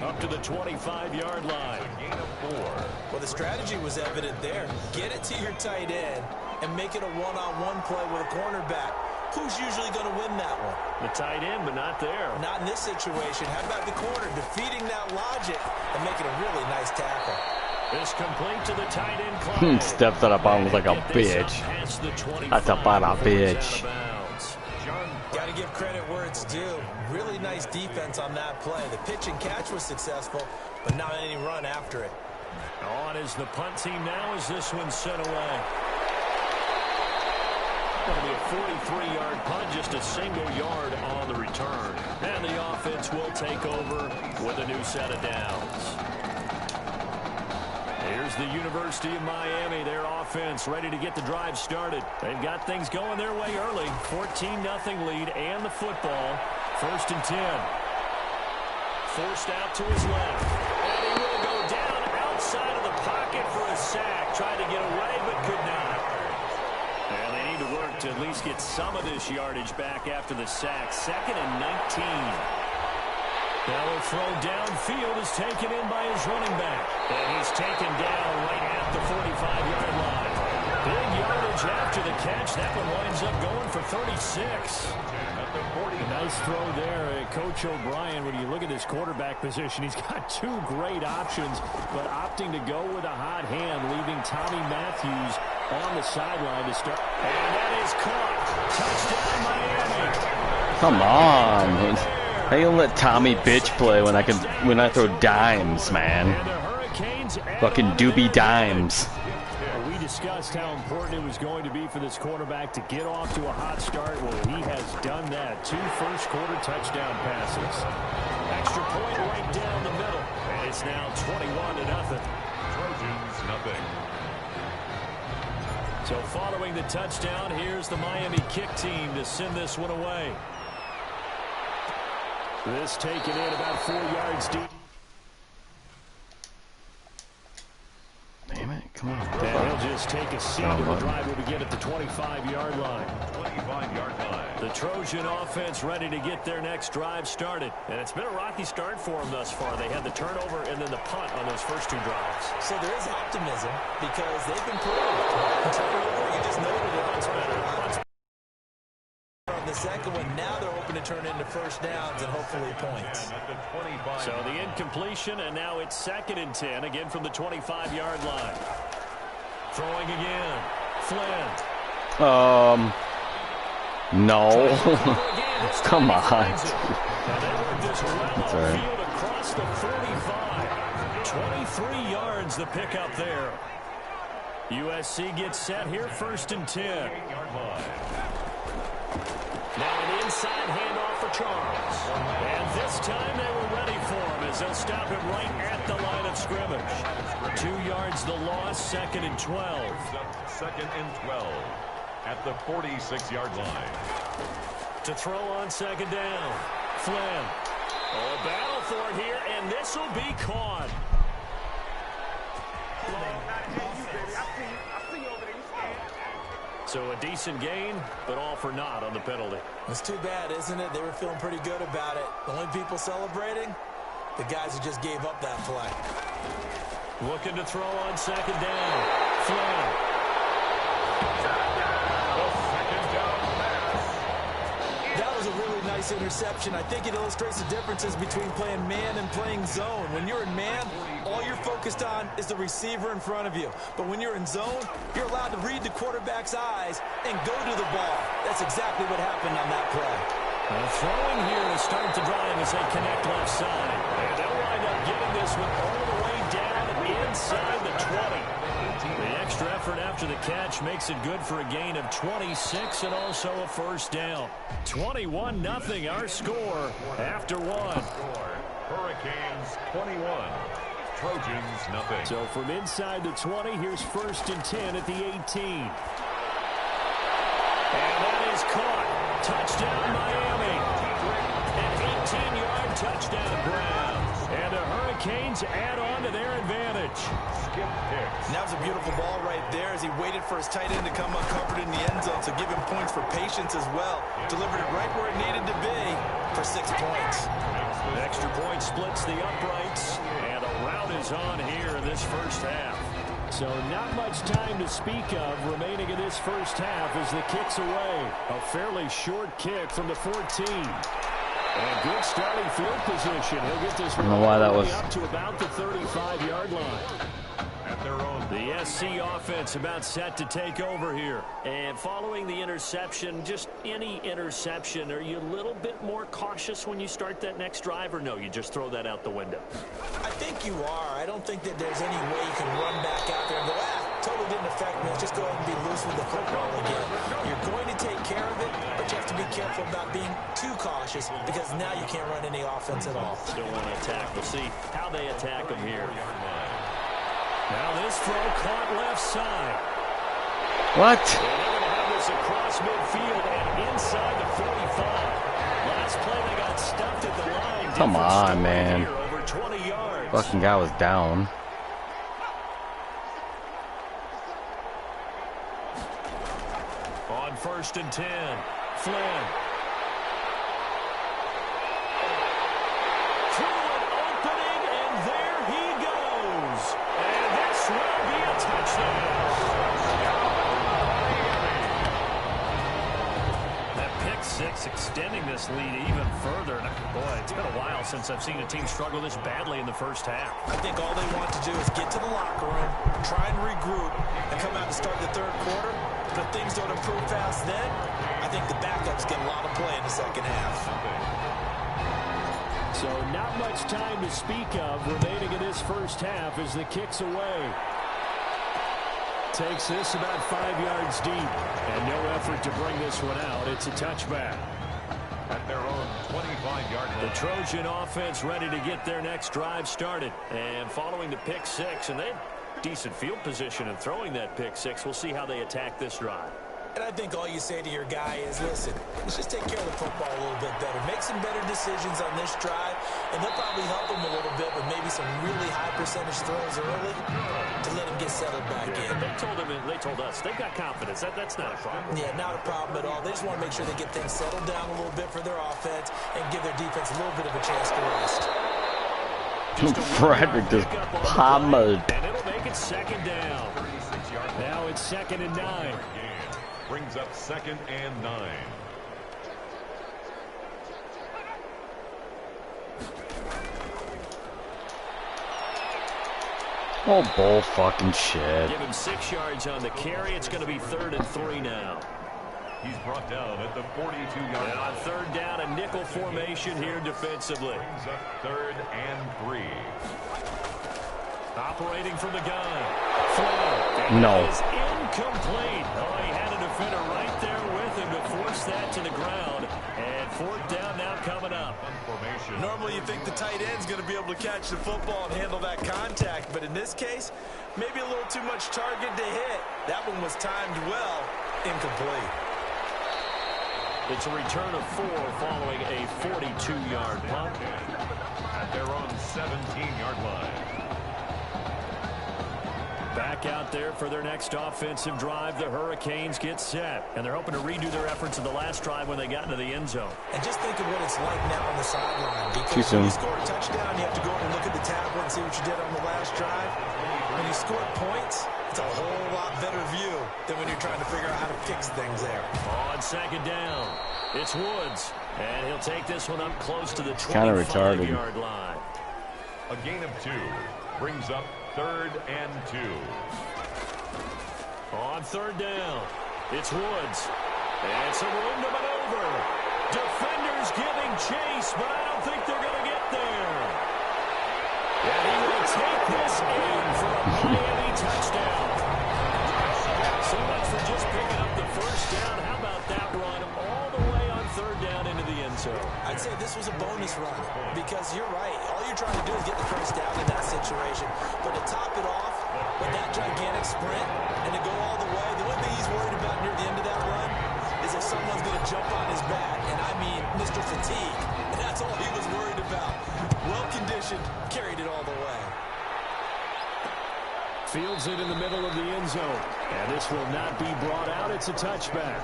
up to the 25-yard line. Gain of 4. Well, the strategy was evident there. Get it to your tight end and make it a one-on-one play with a cornerback. Who's usually going to win that one? The tight end, but not there. Not in this situation. How about the corner defeating that logic and making a really nice tackle? This complete to the tight end Clyde. Stepped out of bounds like a bitch. That's about a bitch. Got to give credit where it's due. Really nice defense on that play. The pitch and catch was successful, but not any run after it. On is the punt team now as this one's sent away. Going to be a 43-yard punt, just a single yard on the return. And the offense will take over with a new set of downs. Here's the University of Miami, their offense ready to get the drive started. They've got things going their way early. 14-0 lead and the football. 1st and 10. Forced out to his left. And he will go down outside of the pocket for a sack. Tried to get away but could not. And they need to work to at least get some of this yardage back after the sack. 2nd and 19. Now a throw downfield is taken in by his running back. And he's taken down right at the 45-yard line. Big yardage after the catch. That one winds up going for 36. A nice throw there. Coach O'Brien, when you look at his quarterback position, he's got 2 great options, but opting to go with a hot hand, leaving Tommy Matthews on the sideline to start. And that is caught. Touchdown, Miami. Come on. How you let Tommy bitch play when I throw dimes, man? Fucking doobie dimes. We discussed how important it was going to be for this quarterback to get off to a hot start. Well, he has done that. 2 first-quarter touchdown passes. Extra point right down the middle. And it's now 21-0. Trojans nothing. So following the touchdown, here's the Miami kick team to send this one away. This taken in about 4 yards deep. Damn it, come on. And he'll just take a seat. The drive will begin at the 25-yard line. 25-yard line. The Trojan offense ready to get their next drive started. And it's been a rocky start for them thus far. They had the turnover and then the punt on those first 2 drives. So there is optimism because they've been proved. Turnover, you just noted it. It's better. On the second one, now they're open to turn into first downs and hopefully points. So the incompletion, and now it's 2nd and 10, again from the 25-yard line. Throwing again. Flynn. No. Come on. Now they work this well Sorry. field across the 45. 23 yards the pickup there. USC gets set here, 1st and 10. Now an inside handoff for Charles. And this time they were ready for him as they'll stop him right at the line of scrimmage. 2 yards the loss, 2nd and 12. 2nd and 12 at the 46-yard line. To throw on 2nd down. Flynn. Oh, a battle for it here, and this will be caught. So a decent gain, but all for naught on the penalty. It's too bad, isn't it? They were feeling pretty good about it. The only people celebrating, the guys who just gave up that play. Looking to throw on 2nd down. Flynn. That was a really nice interception. I think it illustrates the differences between playing man and playing zone. When you're in man, all you're focused on is the receiver in front of you. But when you're in zone, you're allowed to read the quarterback's eyes and go to the ball. That's exactly what happened on that play. Throwing here to start the drive as they connect left side. And they'll wind up getting this one all the way down inside the 20. The extra effort after the catch makes it good for a gain of 26 and also a first down. 21-0 our score after one. Hurricanes 21. Trojans nothing. So from inside the 20, here's 1st and 10 at the 18. And that is caught. Touchdown Miami. An 18-yard touchdown ground. And the Hurricanes add on to their advantage. Skip Hicks. And that was a beautiful ball right there as he waited for his tight end to come uncovered in the end zone. So give him points for patience as well. Delivered it right where it needed to be for 6 points. An extra point splits the uprights. And a rout is on here in this first half. So not much time to speak of remaining in this first half as the kick's away. A fairly short kick from the 14. And good starting field position. He'll get this one up to about the 35-yard line. At their own. The SC offense about set to take over here. And following the interception, just any interception, are you a little bit more cautious when you start that next drive, or no, you just throw that out the window? I think you are. I don't think that there's any way you can run back out there and go, totally didn't affect me. Let's just go ahead and be loose with the football again. You're going to take care of it, but you have to be careful about being too cautious because now you can't run any offense at all. Still want to attack. We'll see how they attack them here. Now this throw caught left side. What? And they're going to have this across midfield and inside the 45. Last play they got stuffed at the line. Come on, man. Over 20 yards. Fucking guy was down. On 1st and 10, Flynn. Through an opening, and there he goes. And this will be a touchdown. That pick six extending this lead even further. Boy, it's been a while since I've seen a team struggle this badly in the first half. I think all they want to do is get to the locker room, try and regroup, and come out to start the third quarter. But if things don't improve fast then, I think the backups get a lot of play in the second half. So not much time to speak of remaining in this first half as the kick's away. Takes this about 5 yards deep. And no effort to bring this one out. It's a touchback. At their own 25-yard line. The Trojan offense ready to get their next drive started. And following the pick six, and they have decent field position in throwing that pick six. We'll see how they attack this drive. And I think all you say to your guy is, listen, let's just take care of the football a little bit better. Make some better decisions on this drive, and they'll probably help him a little bit with maybe some really high percentage throws early to let him get settled back in. They told us they've got confidence. That's not a problem. Yeah, not a problem at all. They just want to make sure they get things settled down a little bit for their offense and give their defense a little bit of a chance to rest. Frederick just pummeled. And it'll make it 2nd down. Now it's 2nd and 9. Brings up 2nd and 9. Oh, bull fucking shit. Give him 6 yards on the carry. It's going to be 3rd and 3 now. He's brought down at the 42-yard line. And on 3rd down, a nickel formation here defensively. Brings up 3rd and 3. Operating from the gun. Flynn. No. Is incomplete. Oh, he had a defender right there with him to force that to the ground. And 4th down now coming up. Normally you think the tight end's going to be able to catch the football and handle that contact, but in this case, maybe a little too much target to hit. That one was timed well, incomplete. It's a return of 4 following a 42-yard punt at their own 17-yard line. Back out there for their next offensive drive. The Hurricanes get set, and they're hoping to redo their efforts in the last drive when they got into the end zone. And just think of what it's like now on the sideline. Because when you score a touchdown, you have to go in and look at the tablet and see what you did on the last drive. When you score points, it's a whole lot better view than when you're trying to figure out how to fix things there. On second down, it's Woods, and he'll take this one up close to the 25-yard line. A gain of 2 brings up 3rd and 2. On third down, it's Woods. And some room to maneuver. Defenders giving chase, but I don't think they're going to get there. And he will take this in for a Miami touchdown. So much for just picking up the first down. How about that run all the way on third down into the end zone? I'd say this was a bonus run because you're right. All you're trying to do is get the first down in that situation. But to top it off with that gigantic sprint and to go all the way, the one thing he's worried about near the end of that run is if someone's going to jump on his back. And I mean Mr. Fatigue. And that's all he was worried about. Well-conditioned, carried it all the way. Fields it in the middle of the end zone. And this will not be brought out. It's a touchback.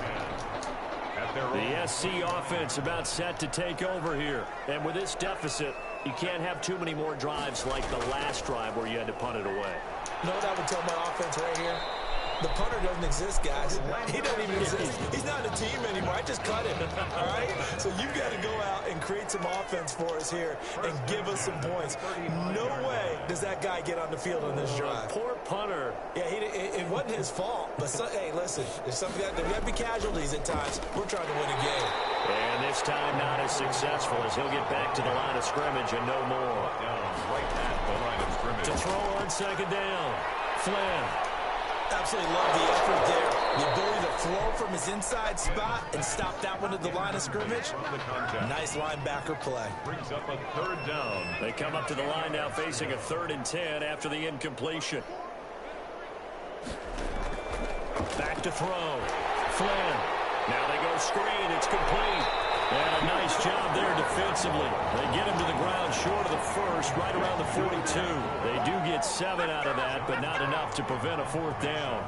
The SC offense about set to take over here. And with this deficit, you can't have too many more drives like the last drive where you had to punt it away. You know what I would tell my offense right here? The punter doesn't exist, guys. He doesn't even exist. He's not a team anymore. I just cut him, all right? So you've got to go out and create some offense for us here and give us some points. No way does that guy get on the field on this drive. Poor punter. Yeah, it wasn't his fault. But, hey, listen, there's something that we have to be casualties at times. We're trying to win a game. And this time not as successful as he'll get back to the line of scrimmage and no more. Right at the line of scrimmage. To throw on second down. Flynn. Absolutely love the effort there. The ability to flow from his inside spot and stop that one at the line of scrimmage. Nice linebacker play. Brings up a 3rd down. They come up to the line now facing a 3rd and 10 after the incompletion. Back to throw. Flynn. Now they go screen. It's complete. And a nice job there defensively. They get him to the ground short of the first, right around the 42. They do get 7 out of that, but not enough to prevent a 4th down.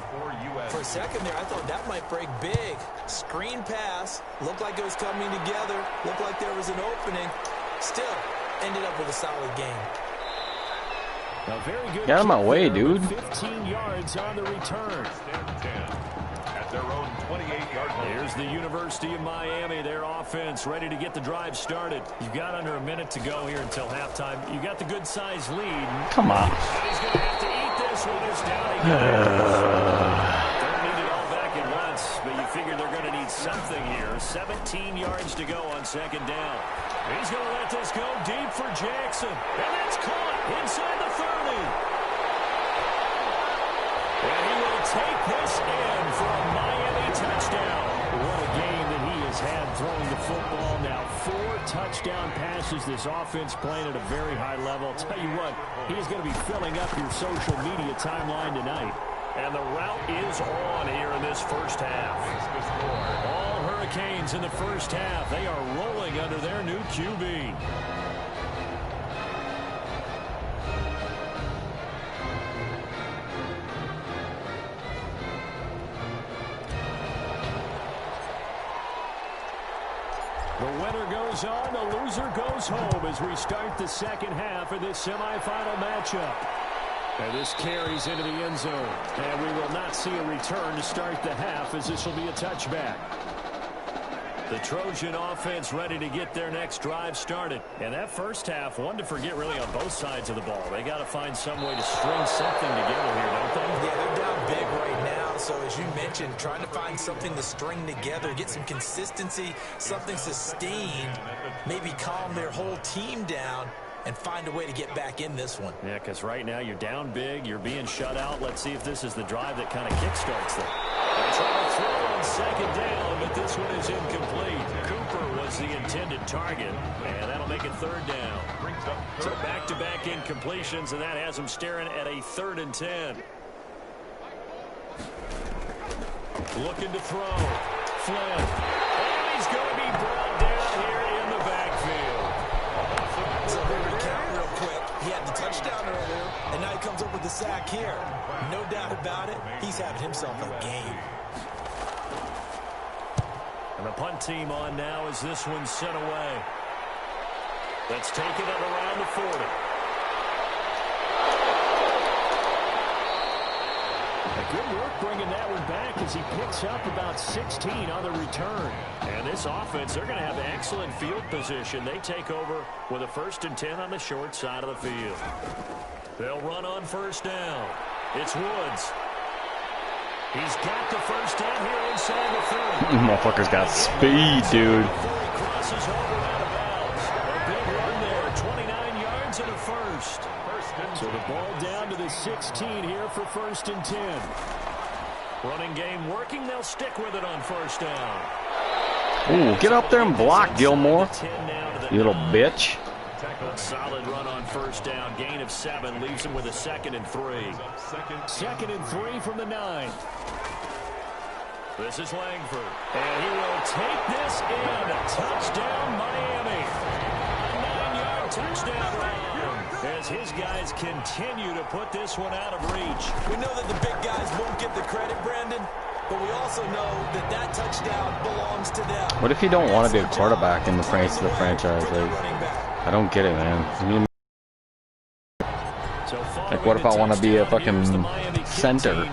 For a second there, I thought that might break big. Screen pass. Looked like it was coming together. Looked like there was an opening. Still, ended up with a solid game. A very good get out of my way, dude. 15 yards on the return. Their own 28-yard line. Here's the University of Miami, their offense ready to get the drive started. You've got under a minute to go here until halftime. You got the good-sized lead. Come on. He's going to have to eat this one. It's down. Don't need it all back at once, but you figure they're going to need something here. 17 yards to go on second down. He's going to let this go deep for Jackson. And that's caught inside the 30. And he will take this in for a Miami touchdown. What a game that he has had throwing the football now. 4 touchdown passes. This offense playing at a very high level. I'll tell you what, he's going to be filling up your social media timeline tonight. And the route is on here in this first half. All Hurricanes in the first half. They are rolling under their new QB. The winner goes on, the loser goes home as we start the second half of this semifinal matchup. And this carries into the end zone. And we will not see a return to start the half as this will be a touchback. The Trojan offense ready to get their next drive started. And that first half, one to forget really on both sides of the ball. They got to find some way to string something together here, don't they? Yeah, they're down big right now. So as you mentioned, trying to find something to string together, get some consistency, something sustained, maybe calm their whole team down and find a way to get back in this one. Yeah, because right now you're down big, you're being shut out. Let's see if this is the drive that kind of kickstarts them. They try to throw on second down, but this one is incomplete. Cooper keeper was the intended target, and that'll make it 3rd down. So back-to-back incompletions, and that has him staring at a 3rd and 10. Looking to throw. Flynn. And he's going to be brought down here in the backfield. So we recount real quick. He had the touchdown earlier, and now he comes up with the sack here. No doubt about it, he's having himself a game. And the punt team on now as this one's sent away. Let's take it at around the 40. Good work bringing that one back as he picks up about 16 on the return. And this offense, they're going to have excellent field position. They take over with a 1st and 10 on the short side of the field. They'll run on 1st down. It's Woods. He's got the 1st down here inside the 30. Motherfucker's got speed, dude. Before he crosses over out of bounds. A big run there, 29 yards and a 1st. So the ball down to the 16 here for 1st and 10. Running game working. They'll stick with it on 1st down. Ooh, get up there and block, Gilmore. You little bitch. A solid run on 1st down. Gain of 7 leaves him with a 2nd and 3. 2nd and 3 from the 9. This is Langford. And he will take this in. Touchdown, Miami. A 9-yard touchdown run. As his guys continue to put this one out of reach. We know that the big guys won't get the credit, Brandon, but we also know that that touchdown belongs to them. What if you don't want to be a quarterback in the franchise? Like, I don't get it, man. Like, what if I want to be a fucking center?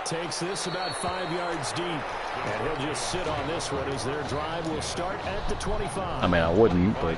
Takes this about 5 yards deep. And he'll just sit on this one as their drive will start at the 25. I mean, I wouldn't, but...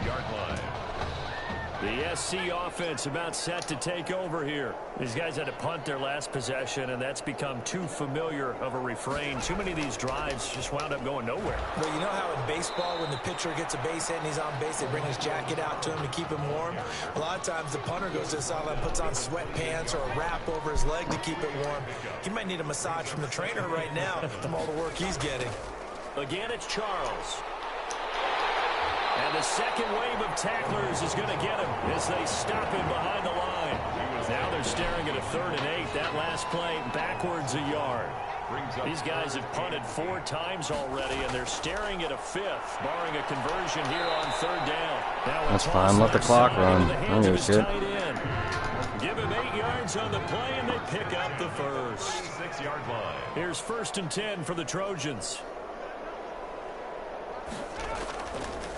The SC offense about set to take over here. These guys had to punt their last possession, and that's become too familiar of a refrain. Too many of these drives just wound up going nowhere. Well, you know how in baseball, when the pitcher gets a base hit and he's on base, they bring his jacket out to him to keep him warm? A lot of times the punter goes to the sideline, puts on sweatpants or a wrap over his leg to keep it warm. He might need a massage from the trainer right now from all the work he's getting. Again, it's Charles. And the second wave of tacklers is going to get him as they stop him behind the line. Now they're staring at a 3rd and 8. That last play backwards a yard. These guys have punted 4 times already, and they're staring at a 5th, barring a conversion here on 3rd down. That's fine. Let the clock run. I don't give a shit. Give him 8 yards on the play, and they pick up the 1st. 6-yard line. Here's 1st and 10 for the Trojans.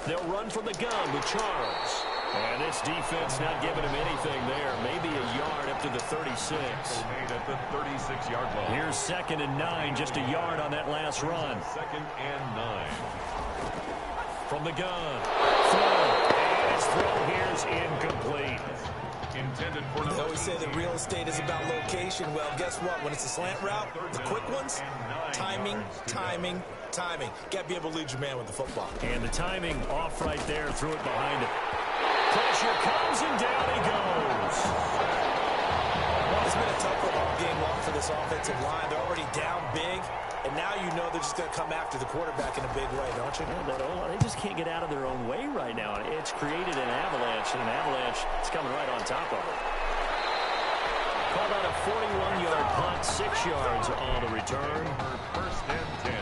They'll run from the gun with Charles. And this defense not giving him anything there. Maybe a yard up to the 36. Made at the 36-yard line. Here's 2nd and 9. Just a yard on that last run. 2nd and 9. From the gun. Throw. And his throw here's incomplete. Intended for They always say that real estate is about location. Well, guess what? When it's a slant route, the quick ones, timing, timing, timing. Got to be able to lead your man with the football. And the timing off right there. Threw it behind him. Pressure comes and down he goes. Well, it's been a tough football game long for this offensive line. They're already down big, and now you know they're just going to come after the quarterback in a big way, don't you? Yeah, they just can't get out of their own way right now. It's created an avalanche, and an avalanche is coming right on top of it. Called out a 41-yard punt, 6 yards on the return. 1st and 10.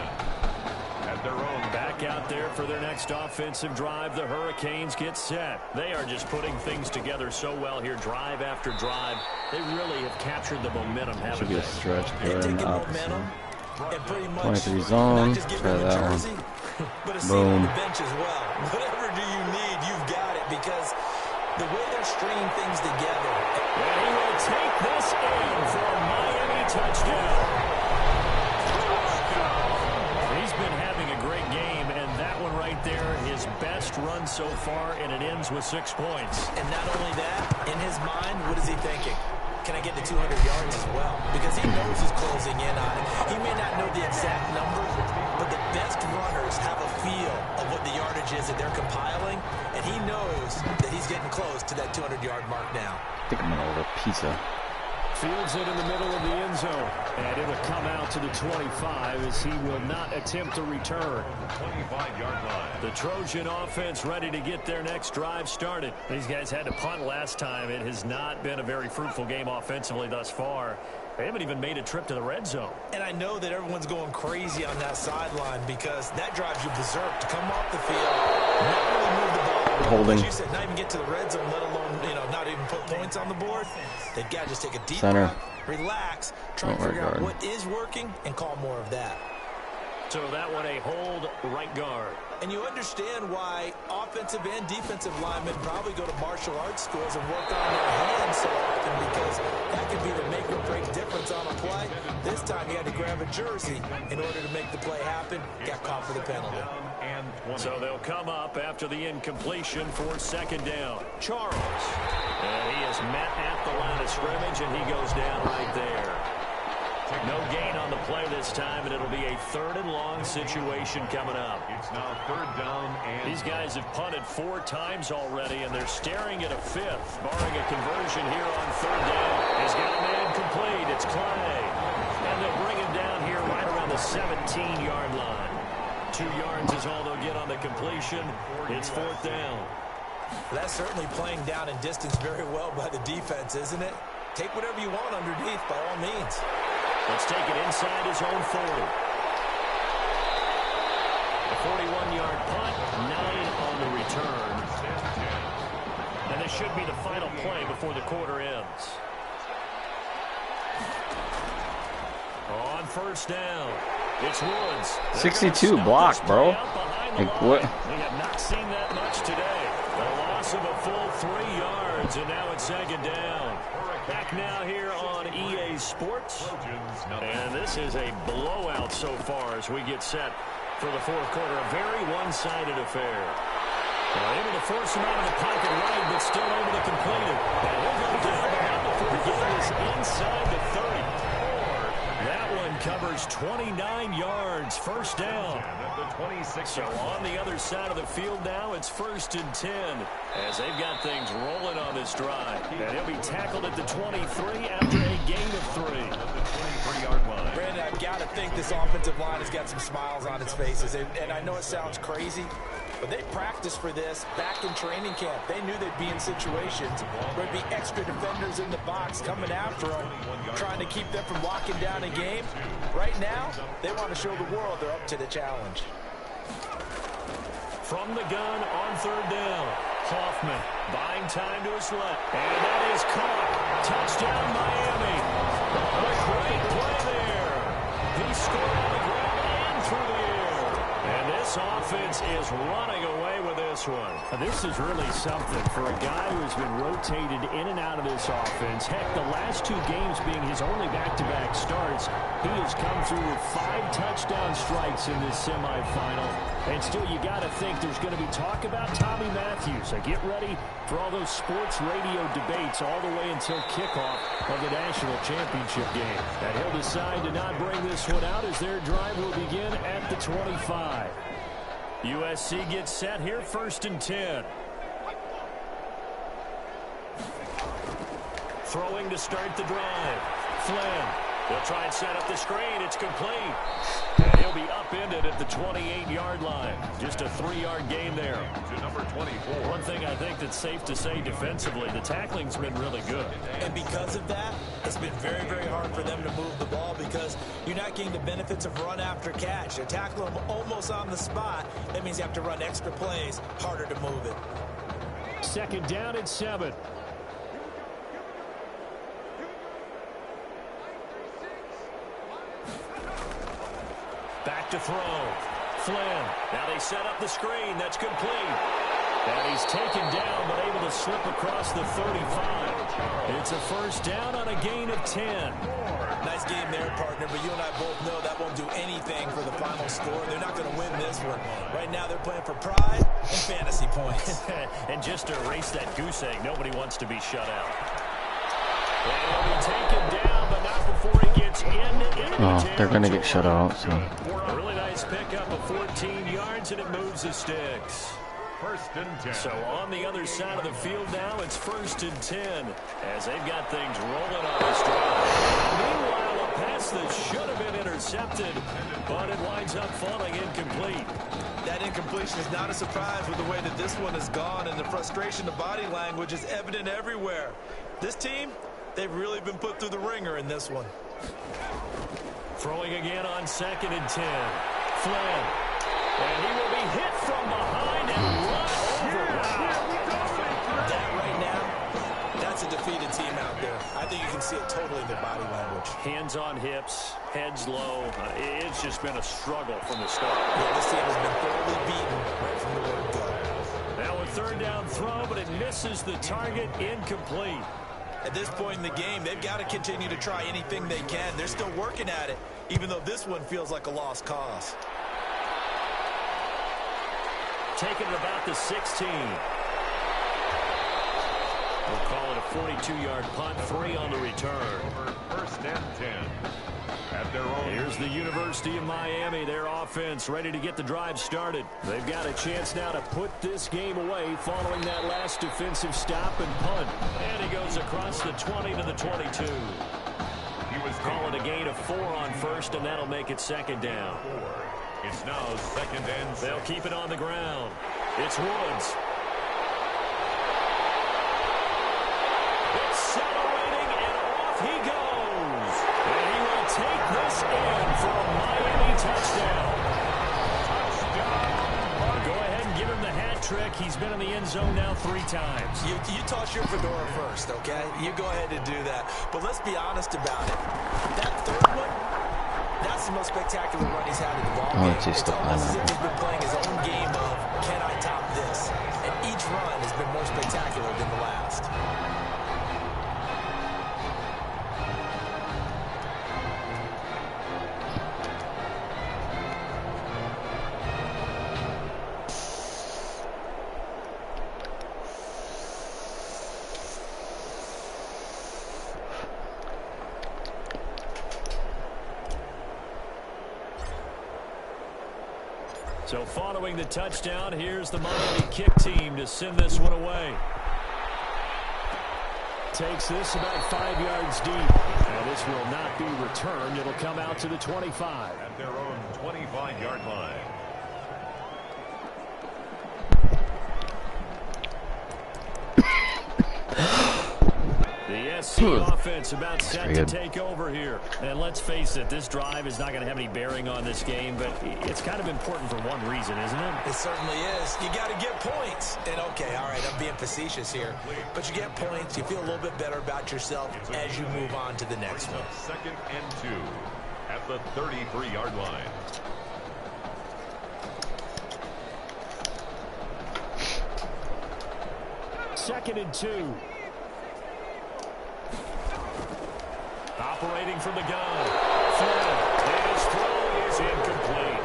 At their own. Back out there for their next offensive drive. The Hurricanes get set. They are just putting things together so well here, drive after drive. They really have captured the momentum, haven't Should be they? a stretch play in the opposite. And pretty much 23 zone. Try that one. But a seat Boom. on the bench as well. Whatever do you need, you've got it, because the way they're stringing things together. And he will take this in for a Miami touchdown. He's been having a great game, and that one right there, his best run so far, and it ends with 6 points. And not only that, in his mind, what is he thinking? Can I get to 200 yards as well? Because he knows he's closing in on it. He may not know the exact number, but the best runners have a feel of what the yardage is that they're compiling, and he knows that he's getting close to that 200-yard mark now. I think I'm gonna order pizza. Fields it in the middle of the end zone. And it'll come out to the 25 as he will not attempt a return. 25-yard line. The Trojan offense ready to get their next drive started. These guys had to punt last time. It has not been a very fruitful game offensively thus far. They haven't even made a trip to the red zone. And I know that everyone's going crazy on that sideline because that drives you berserk to come off the field, not really move the ball. Holding. As you said, not even get to the red zone, let alone, not even put points on the board. They've got to just take a deep Center. breath, relax, try and figure out what is working, and call more of that. So that one a hold right guard. And you understand why offensive and defensive linemen probably go to martial arts schools and work on their hands so often because that could be the make or break difference on a play. This time he had to grab a jersey in order to make the play happen. Got caught for the penalty. So they'll come up after the incompletion for second down. Charles. And he is met at the line of scrimmage, and he goes down right there. No gain on the play this time, and it'll be a 3rd and long situation coming up. It's now 3rd down and... These guys have punted 4 times already, and they're staring at a 5th, barring a conversion here on 3rd down. He's got a man complete. It's Clay. And they'll bring him down here right around the 17-yard line. 2 yards is all they'll get on the completion. It's 4th down. That's certainly playing down in distance very well by the defense, isn't it? Take whatever you want underneath by all means. Let's take it inside his own 40. A 41-yard punt, 9 on the return. And this should be the final play before the quarter ends. On 1st down, it's Woods. 62 block, bro. Like, what? We have not seen that much today. A loss of a full 3 yards, and now it's 2nd down. Back now here on EA Sports. And this is a blowout so far as we get set for the 4th quarter. A very one-sided affair. Able to force him out of the pocket right, but still able to complete it. And he'll go down behind before he gets inside the 30. That one covers 29 yards. 1st down. So on the other side of the field now, it's 1st and 10 as they've got things rolling on this drive. And he'll be tackled at the 23 after a gain of 3. Brandon, I've got to think this offensive line has got some smiles on its faces. And I know it sounds crazy, but they practiced for this back in training camp. They knew they'd be in situations where there'd be extra defenders in the box coming after them, trying to keep them from locking down a game. Right now, they want to show the world they're up to the challenge. From the gun on 3rd down, Hoffman buying time to his left. And that is caught. Touchdown, Miami. A great play there. He scored on the ground and through the air. And this offense is running away with this one. This is really something for a guy who has been rotated in and out of this offense. Heck, the last 2 games being his only back-to-back starts, he has come through with 5 touchdown strikes in this semifinal. And still, you got to think there's going to be talk about Tommy Matthews. So get ready for all those sports radio debates all the way until kickoff of the national championship game. And he'll decide to not bring this one out as their drive will begin at the 25. USC gets set here, 1st and 10. Throwing to start the drive. Flynn. They'll try and set up the screen. It's complete. And he'll be upended at the 28-yard line. Just a 3-yard gain there. To number 24. One thing I think that's safe to say defensively, the tackling's been really good. And because of that, it's been very, very hard for them to move the ball because you're not getting the benefits of run after catch. They're tackling them almost on the spot. That means you have to run extra plays, harder to move it. 2nd down and 7. Back to throw. Flynn. Now they set up the screen. That's complete. And he's taken down, but able to slip across the 35. It's a 1st down on a gain of 10. Nice game there, partner, but you and I both know that won't do anything for the final score. They're not going to win this one. Right now they're playing for pride and fantasy points. And just to erase that goose egg, nobody wants to be shut out. And he'll be taken down, but not before he gets into they're going to get shut out. So. A really nice pickup of 14 yards, and it moves the sticks. 1st and 10. So on the other side of the field now, it's 1st and 10 as they've got things rolling on this drive. intercepted, but it winds up falling incomplete. That incompletion is not a surprise with the way that this one has gone, and the frustration, the body language is evident everywhere. This team, they've really been put through the ringer in this one. Throwing again on 2nd and 10. Flynn. And he will be hit from behind and run over. Wow. That right now, that's a defeated team out there. I think you can see it totally in their body language. Hands on hips, heads low. It's just been a struggle from the start. Yeah, this team has been thoroughly beaten right from the word go. Now a 3rd down throw, but it misses the target, incomplete. At this point in the game, they've got to continue to try anything they can. They're still working at it, even though this one feels like a lost cause. Taken at about the 16. We'll call it a 42-yard punt, 3 on the return. 1st and 10. At their own. Here's the University of Miami, their offense ready to get the drive started. They've got a chance now to put this game away following that last defensive stop and punt. And he goes across the 20 to the 22. He was calling a gain of 4 on 1st, and that'll make it 2nd down. It's now 2nd and 6. They'll keep it on the ground. It's Woods. Accelerating, and off he goes. And he will take this in for a Miami touchdown. Go ahead and give him the hat trick. He's been in the end zone now 3 times. You toss your fedora first, okay? You go ahead and do that. But let's be honest about it. That 3rd one, that's the most spectacular run he's had in the ball game. It's almost as if he's been playing his own game of, can I top this? And each run has been more spectacular than the last. So following the touchdown, here's the Miami kick team to send this one away. Takes this about 5 yards deep. And this will not be returned. It'll come out to the 25. At their own 25-yard line. The SC offense about set to take over here. And let's face it, this drive is not going to have any bearing on this game, but it's kind of important for one reason, isn't it? It certainly is. You got to get points. And okay, all right, I'm being facetious here, but you get points, you feel a little bit better about yourself as you move on to the next one. 2nd and 2 at the 33-yard line. Second and 2. Operating from the gun. Flynn. His throw is incomplete.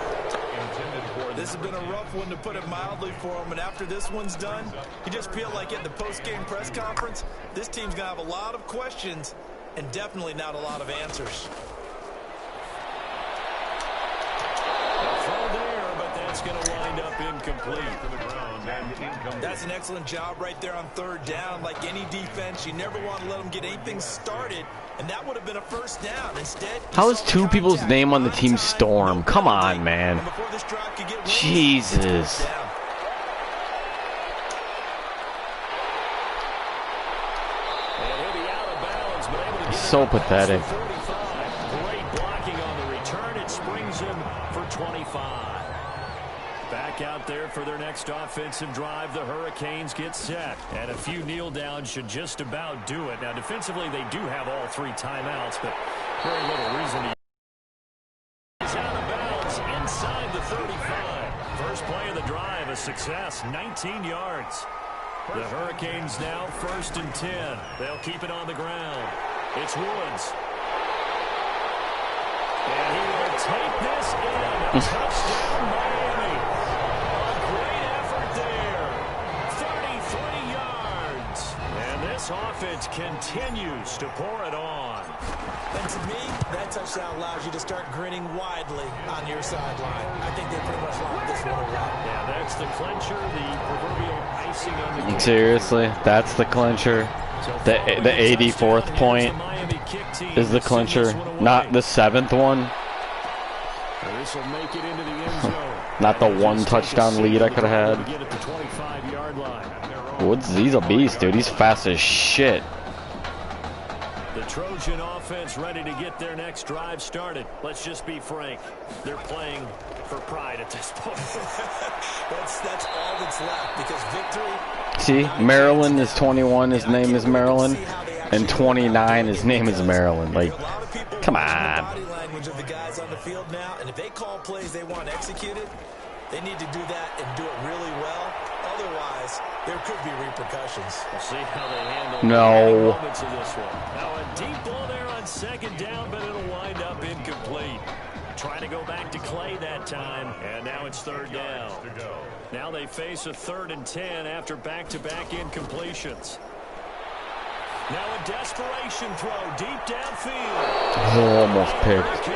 This has been a rough one, to put it mildly, for him. And after this one's done, you just feel like at the post-game press conference, this team's going to have a lot of questions and definitely not a lot of answers. A throw there, but that's going to wind up incomplete. That's an excellent job right there on 3rd down. Like any defense, you never want to let them get anything started, and that would have been a 1st down. Instead, how is 2 people's name on the team Storm? Come on, man. Jesus. So pathetic. Great blocking on the return. It springs him for 25. Back out there for their next offensive drive. The Hurricanes get set. And a few kneel downs should just about do it. Now, defensively, they do have all 3 timeouts, but very little reason to. He's out of bounds inside the 35. First play of the drive, a success, 19 yards. The Hurricanes now 1st and 10. They'll keep it on the ground. It's Woods. And he will take this in. Touchdown, Miami. A great effort there. 33 yards. And this offense continues to pour it on. And to me, that touchdown allows you to start grinning widely on your sideline. I think they pretty much locked this one away. Yeah, that's the clincher, the proverbial icing on the cake. Seriously, that's the clincher. The 84th point is the clincher, not the 7th one. This will make it into the end zone. Not the one touchdown lead I could have had. Get at the 25-yard line. Woods, he's a beast, dude. He's fast as shit. The Trojan offense ready to get their next drive started. Let's just be frank. They're playing for pride at this point. that's all that's left because victory. See, Maryland is 21. His name is Maryland. And 29, his name is Maryland. Like, come on. Body language of the guys on the field now, and if they call plays they want executed, they need to do that and do it really well. Otherwise, there could be repercussions. We'll see how they handle no. moments of this one. Now a deep ball there on second down, but it'll wind up incomplete. Trying to go back to Clay that time, and now it's third down. Now they face a 3rd and 10 after back-to-back incompletions. Now a desperation throw deep downfield. Oh, almost picked.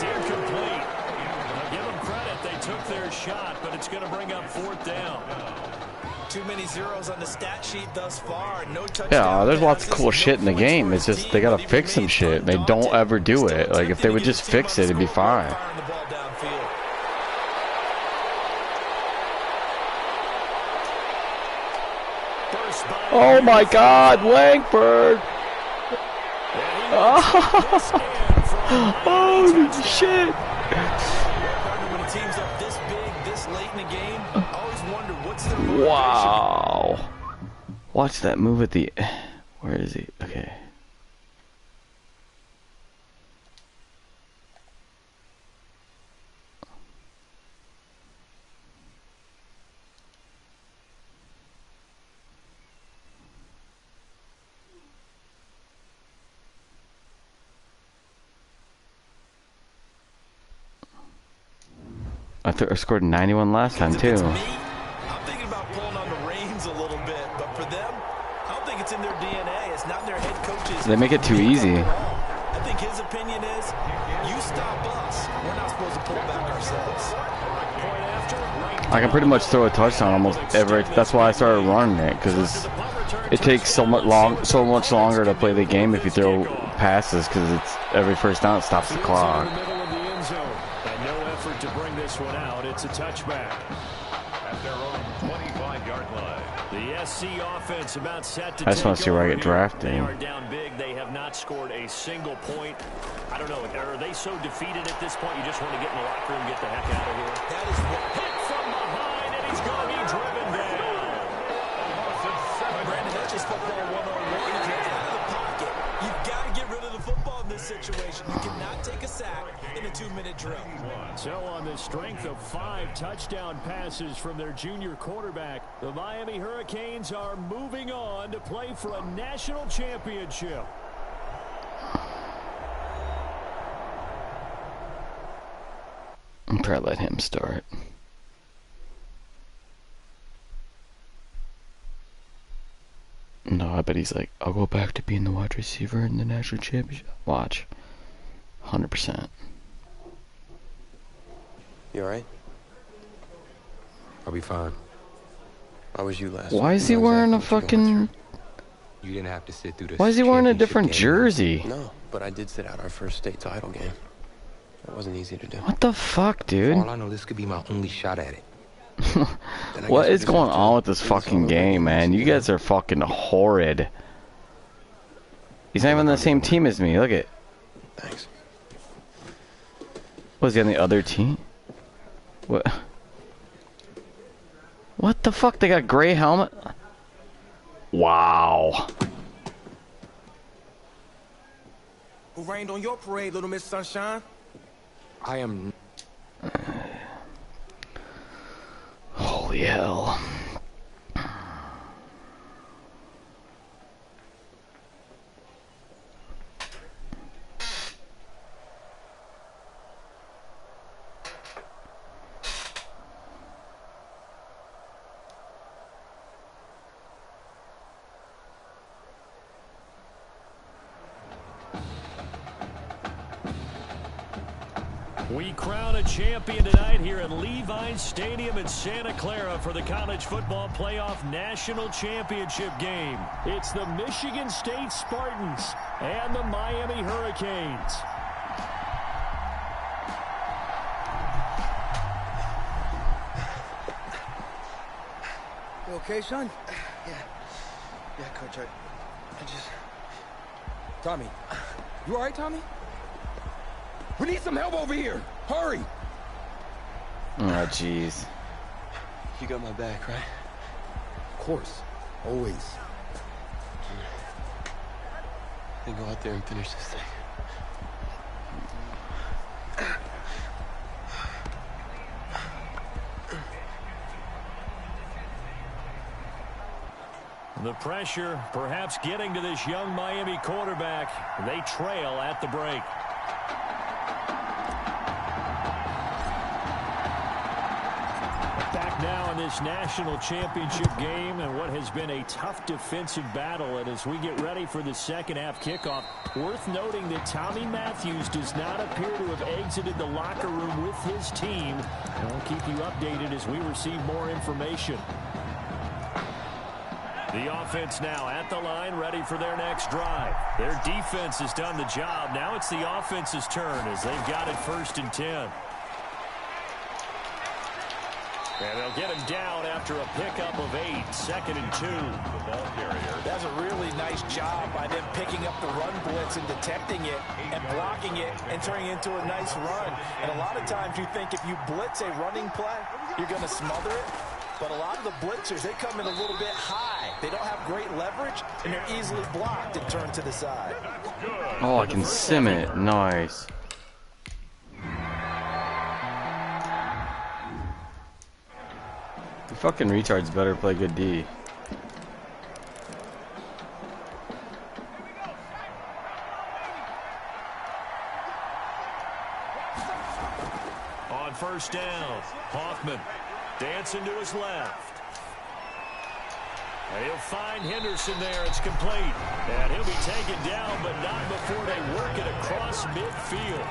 Incomplete. Now give them credit. They took their shot, but it's going to bring up 4th down. Too many zeros on the stat sheet thus far. No touchdown. Yeah, there's lots of cool shit in the game. It's just they gotta fix some shit. They don't ever do it. Like, if they would just fix it, it'd be fine. Oh my God, Langford! Oh shit! When a team's up this big, this late in the game, I always wonder what's their wow! Watch that move at the. Where is he? Okay. I scored 91 last time too. I'm thinking about pulling on the reins a little bit, but for them, I don't think it's in their DNA. It's not their head coaches. They make it too easy. I think his opinion is, you stop us. We're not supposed to pull back ourselves. I can pretty much throw a touchdown almost every. That's why I started running it, because it takes so much longer to play the game if you throw passes, because it's every first down it stops the clock. To bring this one out, it's a touchback at their own 25-yard line. The SC offense about set to I just want to see where I get drafted. They are down big. They have not scored a single point. I don't know. Are they so defeated at this point you just want to get in the locker room and get the heck out of here? That is what hit from behind, and he's going to be driven down. Brandon, that's just football 101. Get out of the pocket. You've got to get rid of the football in this situation. You cannot take a sack in a 2-minute drill. So on the strength of 5 touchdown passes from their junior quarterback, the Miami Hurricanes are moving on to play for a national championship. I'll probably let him start. No, I bet he's like, I'll go back to being the wide receiver in the national championship. Watch. 100%. You alright? I'll be fine. How was you last Why is he wearing a fucking... You didn't have to sit through this. Why is he wearing a different jersey? No, but I did sit out our first state title game. That wasn't easy to do. What the fuck, dude? For all I know, this could be my only shot at it. What is going on with this fucking game, man? You guys are fucking horrid. He's not even on the same team as me. Look at. Thanks. Was he on the other team? What? What the fuck? They got gray helmet? Wow. Who rained on your parade, Little Miss Sunshine? I am... Holy hell. We crown a champion tonight here at Levi's Stadium in Santa Clara for the College Football Playoff National Championship game. It's the Michigan State Spartans and the Miami Hurricanes. You okay, son? Yeah, Coach, I just... Tommy. You all right, Tommy? We need some help over here. Hurry. Oh, jeez. You got my back, right? Of course. Always. Then go out there and finish this thing. The pressure perhaps getting to this young Miami quarterback. They trail at the break. Back now in this national championship game and what has been a tough defensive battle. And as we get ready for the second half kickoff, worth noting that Tommy Matthews does not appear to have exited the locker room with his team. And we'll keep you updated as we receive more information. The offense now at the line, ready for their next drive. Their defense has done the job. Now it's the offense's turn as they've got it 1st and 10. And they'll get him down after a pickup of 8, 2nd and 2. The ball carrier. That's a really nice job by them picking up the run blitz and detecting it and blocking it and turning it into a nice run. And a lot of times you think if you blitz a running play, you're going to smother it. But a lot of the blitzers, they come in a little bit high. They don't have great leverage, and they're easily blocked and turned to the side. Oh, I can sim it. Nice. You fucking retards better play good D. On 1st down, Hoffman dancing to his left. And he'll find Henderson there. It's complete. And he'll be taken down, but not before they work it across midfield.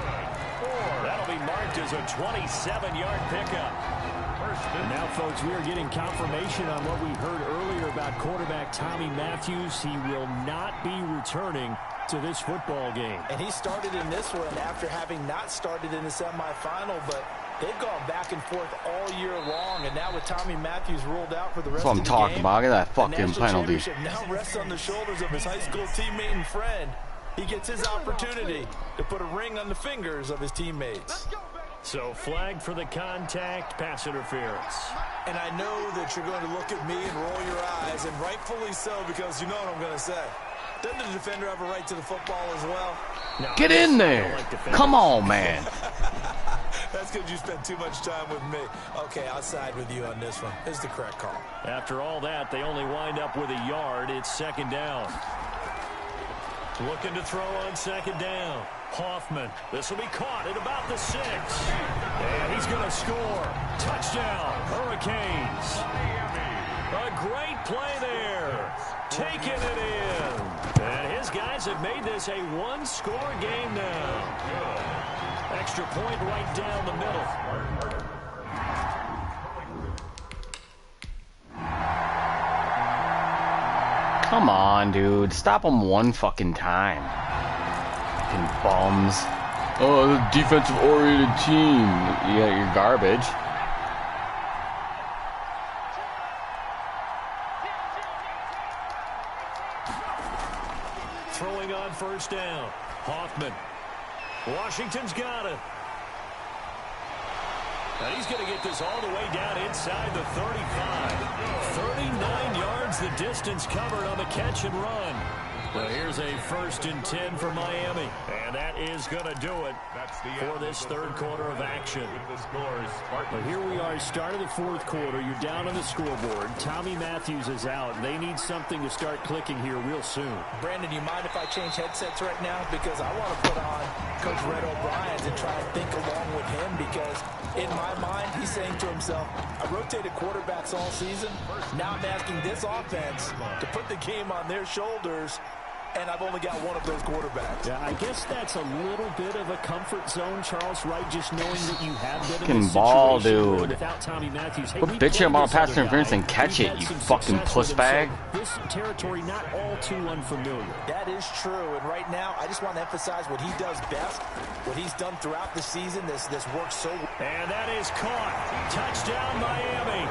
That'll be marked as a 27-yard pickup. And now, folks, we are getting confirmation on what we heard earlier about quarterback Tommy Matthews. He will not be returning to this football game. And he started in this one after having not started in the semifinal, but they've gone back and forth all year long, and now with Tommy Matthews ruled out for the rest of the game. That's what I'm talking about. Look at that fucking penalty. Now rests on the shoulders of his high school teammate and friend. He gets his opportunity to put a ring on the fingers of his teammates. So flagged for the contact, pass interference. And I know that you're going to look at me and roll your eyes, and rightfully so, because you know what I'm going to say. Doesn't the defender have a right to the football as well? No, get in there. Come on, man. That's because you spent too much time with me. Okay, I'll side with you on this one. It's the correct call. After all that, they only wind up with a yard. It's 2nd down. Looking to throw on 2nd down. Hoffman. This will be caught at about the 6. And he's going to score. Touchdown, Hurricanes. A great play there. Taking it in. And his guys have made this a one-score game now. Extra point right down the middle. Come on, dude. Stop them one fucking time. Fucking bums. Oh, the defensive-oriented team. Yeah, you're garbage. Throwing on 1st down. Hoffman. Washington's got it. And he's going to get this all the way down inside the 35. 39 yards the distance covered on the catch and run. Well, here's a 1st and 10 for Miami. And that is going to do it for this 3rd quarter of action. But here we are, start of the 4th quarter. You're down on the scoreboard. Tommy Matthews is out. They need something to start clicking here real soon. Brandon, you mind if I change headsets right now? Because I want to put on Coach Red O'Brien's and try and think along with him, because in my mind, he's saying to himself, I rotated quarterbacks all season. Now I'm asking this offense to put the game on their shoulders, and I've only got one of those quarterbacks. Yeah, I guess that's a little bit of a comfort zone, Charles, right? Just knowing that you have been in Fucking this ball, situation dude. without Tommy Matthews. Hey, Quit bitching about pass interference and catch it, you fucking puss bag. So this territory not all too unfamiliar. That is true, and right now, I just want to emphasize what he does best, what he's done throughout the season. This works so well. And that is caught. Touchdown, Miami.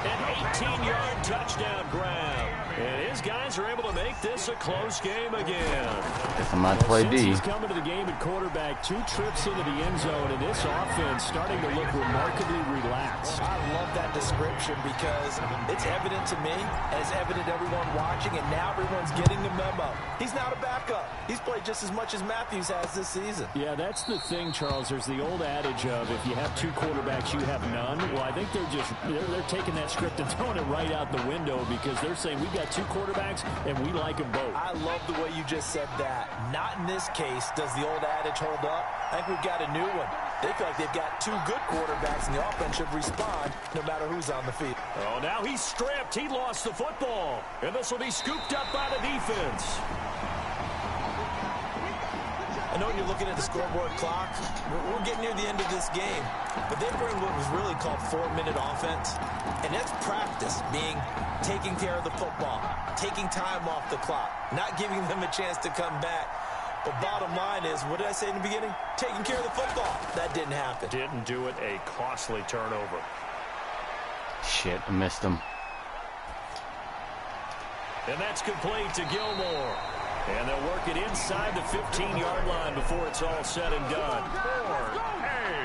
An 18-yard touchdown grab. And his guys are able to make this a close game again. Guess I might play D. He's coming to the game at quarterback, 2 trips into the end zone, and this offense starting to look remarkably relaxed. I love that description because it's evident to me, and it's evident to everyone watching, and now everyone's getting the memo. He's not a backup. He's played just as much as Matthews has this season. Yeah, that's the thing, Charles. There's the old adage of if you have 2 quarterbacks, you have none. Well, I think they're taking that script and throwing it right out the window because they're saying we've got 2 quarterbacks and we like them both. I love the way you just said that. Not in this case does the old adage hold up. I think we've got a new one. They feel like they've got 2 good quarterbacks and the offense should respond no matter who's on the field. Oh, now he's stripped. He lost the football. And this will be scooped up by the defense. I know you're looking at the scoreboard clock. We're getting near the end of this game. But they bring what was really called 4-minute offense. And that's practice, being taking care of the football, taking time off the clock, not giving them a chance to come back. But bottom line is, what did I say in the beginning? Taking care of the football. That didn't happen. Didn't do it. A costly turnover. Shit, I missed him. And that's complete to Gilmore. And they'll work it inside the 15-yard line before it's all said and done.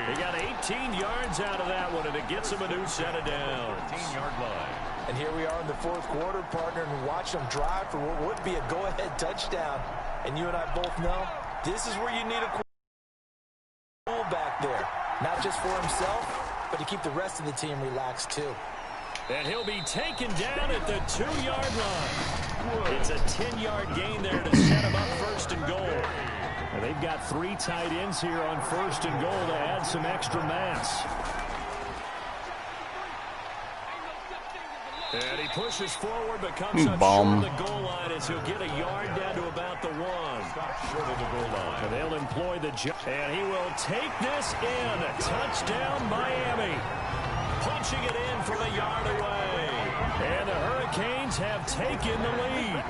They got 18 yards out of that one, and it gets them a new set of downs. 15-yard line. And here we are in the 4th quarter, partner, and watch them drive for what would be a go-ahead touchdown. And you and I both know this is where you need a quarterback there. Not just for himself, but to keep the rest of the team relaxed, too. And he'll be taken down at the 2-yard line. It's a 10-yard gain there to set him up 1st and goal. And they've got 3 tight ends here on 1st and goal to add some extra mass. And he pushes forward, but comes up short of the goal line as he'll get a yard down to about the 1. Short of the goal line. And they'll employ the jump. And he will take this in. Touchdown, Miami. Punching it in from a yard away. And the Hurricanes have taken the lead.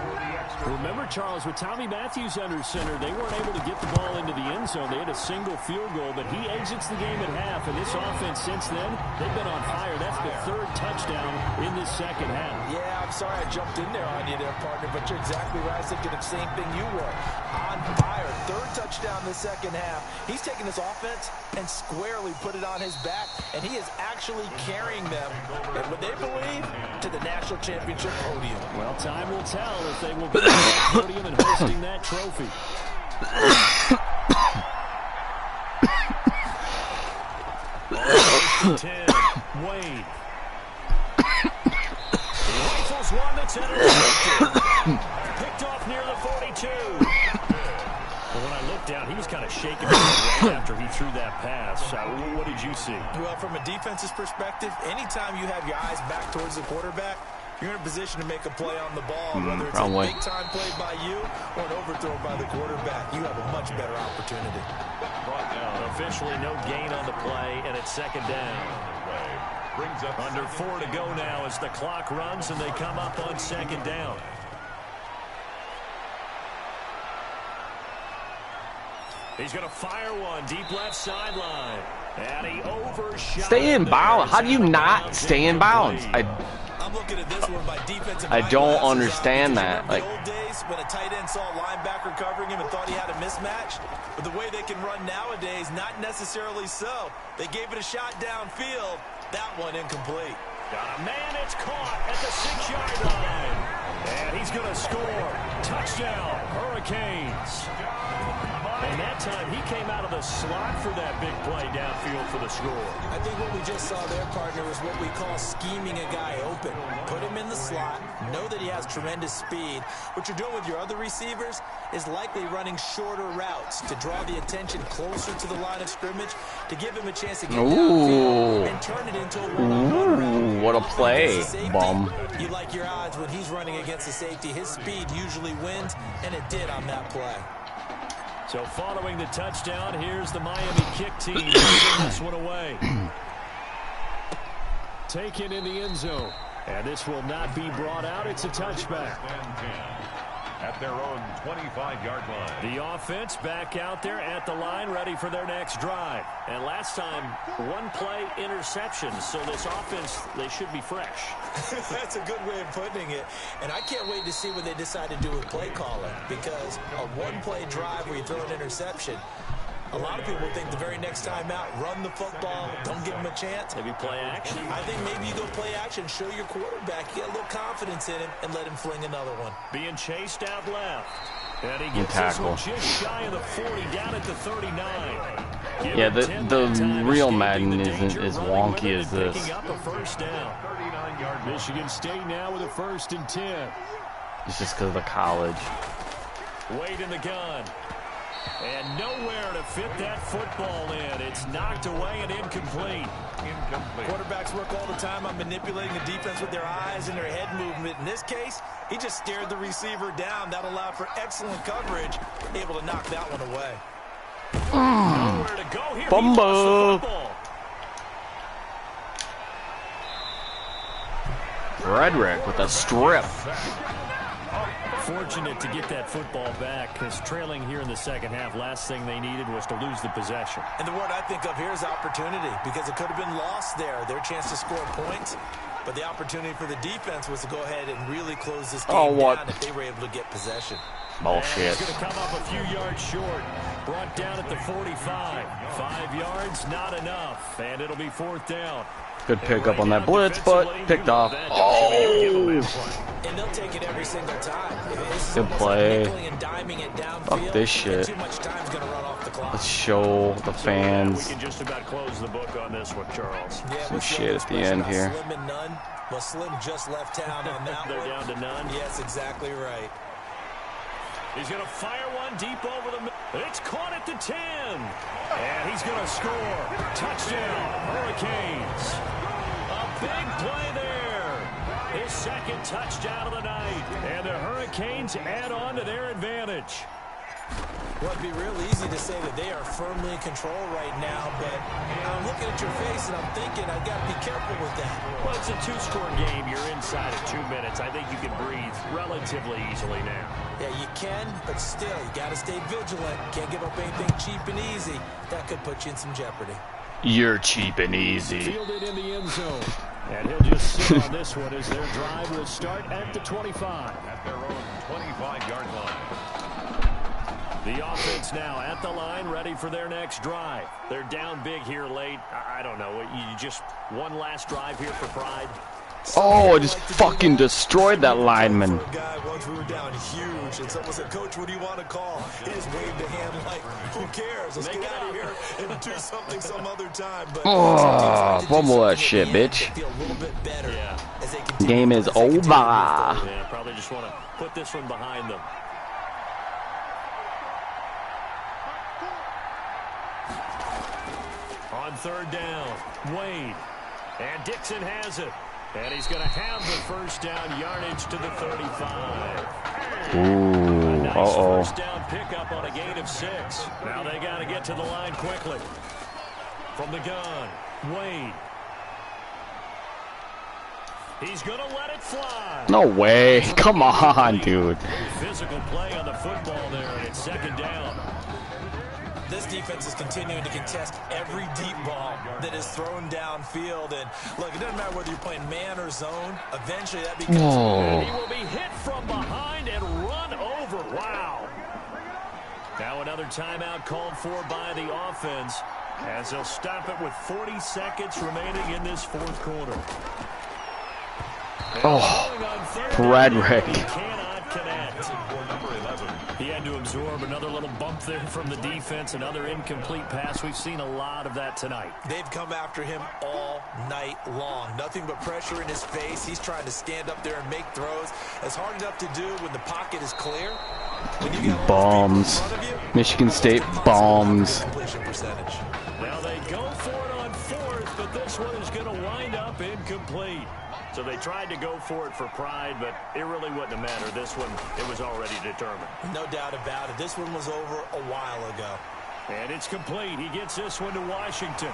Remember, Charles, with Tommy Matthews under center, they weren't able to get the ball into the end zone. They had a single field goal, but he exits the game at half. And this offense since then, they've been on fire. That's the 3rd touchdown in this second half. Yeah, I'm sorry I jumped in there on you there, partner, but you're exactly right. I was thinking the same thing you were. On fire. 3rd touchdown in the second half. He's taking this offense and squarely put it on his back, and he is actually carrying them, and what they believe, to the national championship podium. Well, time will tell if they will be on that podium and hosting that trophy. Wade. He rifles one that's intercepted. Picked off near the 42. Well, when I looked down, he was kind of shaking right after he threw that pass. What did you see? Well, from a defense's perspective, anytime you have your eyes back towards the quarterback, you're in a position to make a play on the ball, whether it's a big-time play by you or an overthrow by the quarterback. You have a much better opportunity. Brought down. Officially no gain on the play, and it's 2nd down. Brings up under 4 to go now as the clock runs, and they come up on 2nd down. He's going to fire one deep left sideline. And he overshot. Stay in bounds. How do you not stay in bounds? I'm looking at this one by defensive. I don't understand that. Like the old days when a tight end saw a linebacker covering him and thought he had a mismatch. But the way they can run nowadays, not necessarily so. They gave it a shot downfield. That one incomplete. Got a man. It's caught at the 6-yard line. And he's going to score. Touchdown, Hurricanes. And that time, he came out of the slot for that big play downfield for the score. I think what we just saw there, partner, was what we call scheming a guy open. Put him in the slot, know that he has tremendous speed. What you're doing with your other receivers is likely running shorter routes to draw the attention closer to the line of scrimmage, to give him a chance to get downfield and turn it into a one-on-one route. What a play, bum. You like your odds when he's running against the safety. His speed usually wins, and it did on that play. So following the touchdown, here's the Miami kick team taking this one away. Taken in the end zone. And this will not be brought out. It's a touchback. at their own 25-yard line. The offense back out there at the line, ready for their next drive. And last time, one play interception. So this offense, they should be fresh. That's a good way of putting it. And I can't wait to see what they decide to do with play calling, because a one-play drive where you throw an interception, a lot of people think the very next time out, run the football, don't give him a chance. Maybe play action. I think maybe you go play action, show your quarterback, get a little confidence in him, and let him fling another one. Being chased out left. And he gets this one just shy of the 40, down at the 39. Yeah, the real Madden isn't as wonky as this. Picking up a first down. Michigan State now with a 1st and 10. It's just because of the college. Wade in the gun. And nowhere to fit that football in. It's knocked away and incomplete. Quarterbacks work all the time on manipulating the defense with their eyes and their head movement. In this case, he just stared the receiver down. That allowed for excellent coverage. Able to knock that one away. Nowhere to go here. Bumbo. Frederick with a strip. Fortunate to get that football back, because trailing here in the second half, last thing they needed was to lose the possession. And the word I think of here is opportunity, because it could have been lost there. Their chance to score points, but the opportunity for the defense was to go ahead and really close this game down if they were able to get possession. Bullshit. He's going to come up a few yards short. Brought down at the 45. 5 yards, not enough, and it'll be 4th down. Good pickup on that blitz, but picked off. Oh! And they'll take it every single time. Good play. Fuck this shit. Let's show the fans. We can just about close the book on this one, Charles. Some shit at the end here. Slim and none. Well, Slim just left town on that They're down to none. Yes, exactly right. He's going to fire one deep over the middle. It's caught at the 10. And he's going to score. Touchdown, Hurricanes. A big play there. His 2nd touchdown of the night. And the Hurricanes add on to their advantage. Well, it'd be real easy to say that they are firmly in control right now, but I'm looking at your face and I'm thinking I've got to be careful with that. Well, it's a 2-score game. You're inside of 2 minutes. I think you can breathe relatively easily now. Yeah, you can, but still, you got to stay vigilant. Can't give up anything cheap and easy. That could put you in some jeopardy. You're cheap and easy. Fielded in the end zone. And he'll just sit on this one as their drive will start at the 25. At their own 25-yard line. The offense now at the line, ready for their next drive. They're down big here late. I don't know. You just one last drive here for pride. Oh, I just fucking destroyed that lineman. Once we were down huge, and someone said, "Coach, what do you want to call?" He just waved a hand like, "Who cares? Let's get out of here and do something some other time." But fumble that shit, bitch. Game is over. Yeah, probably just want to put this one behind them. On 3rd down, Wade. And Dixon has it. And he's going to have the 1st down, yardage to the 35. Ooh, nice 1st down pickup on a gain of 6. Now they got to get to the line quickly. From the gun, Wade. He's going to let it fly. No way. Come on, dude. Physical play on the football there, and it's 2nd down. This defense is continuing to contest every deep ball that is thrown downfield. And look, it doesn't matter whether you're playing man or zone. Eventually, that becomes... And he will be hit from behind and run over. Wow. Now another timeout called for by the offense, as they'll stop it with 40 seconds remaining in this 4th quarter. Oh, Frederick. He cannot connect. He had to absorb another little bump there from the defense, another incomplete pass. We've seen a lot of that tonight. They've come after him all night long. Nothing but pressure in his face. He's trying to stand up there and make throws. It's hard enough to do when the pocket is clear. Bombs. Michigan State bombs. Now they go for it on 4th, but this one is going to wind up incomplete. So they tried to go for it for pride, but it really wouldn't have mattered. This one, it was already determined. No doubt about it. This one was over a while ago. And it's complete. He gets this one to Washington.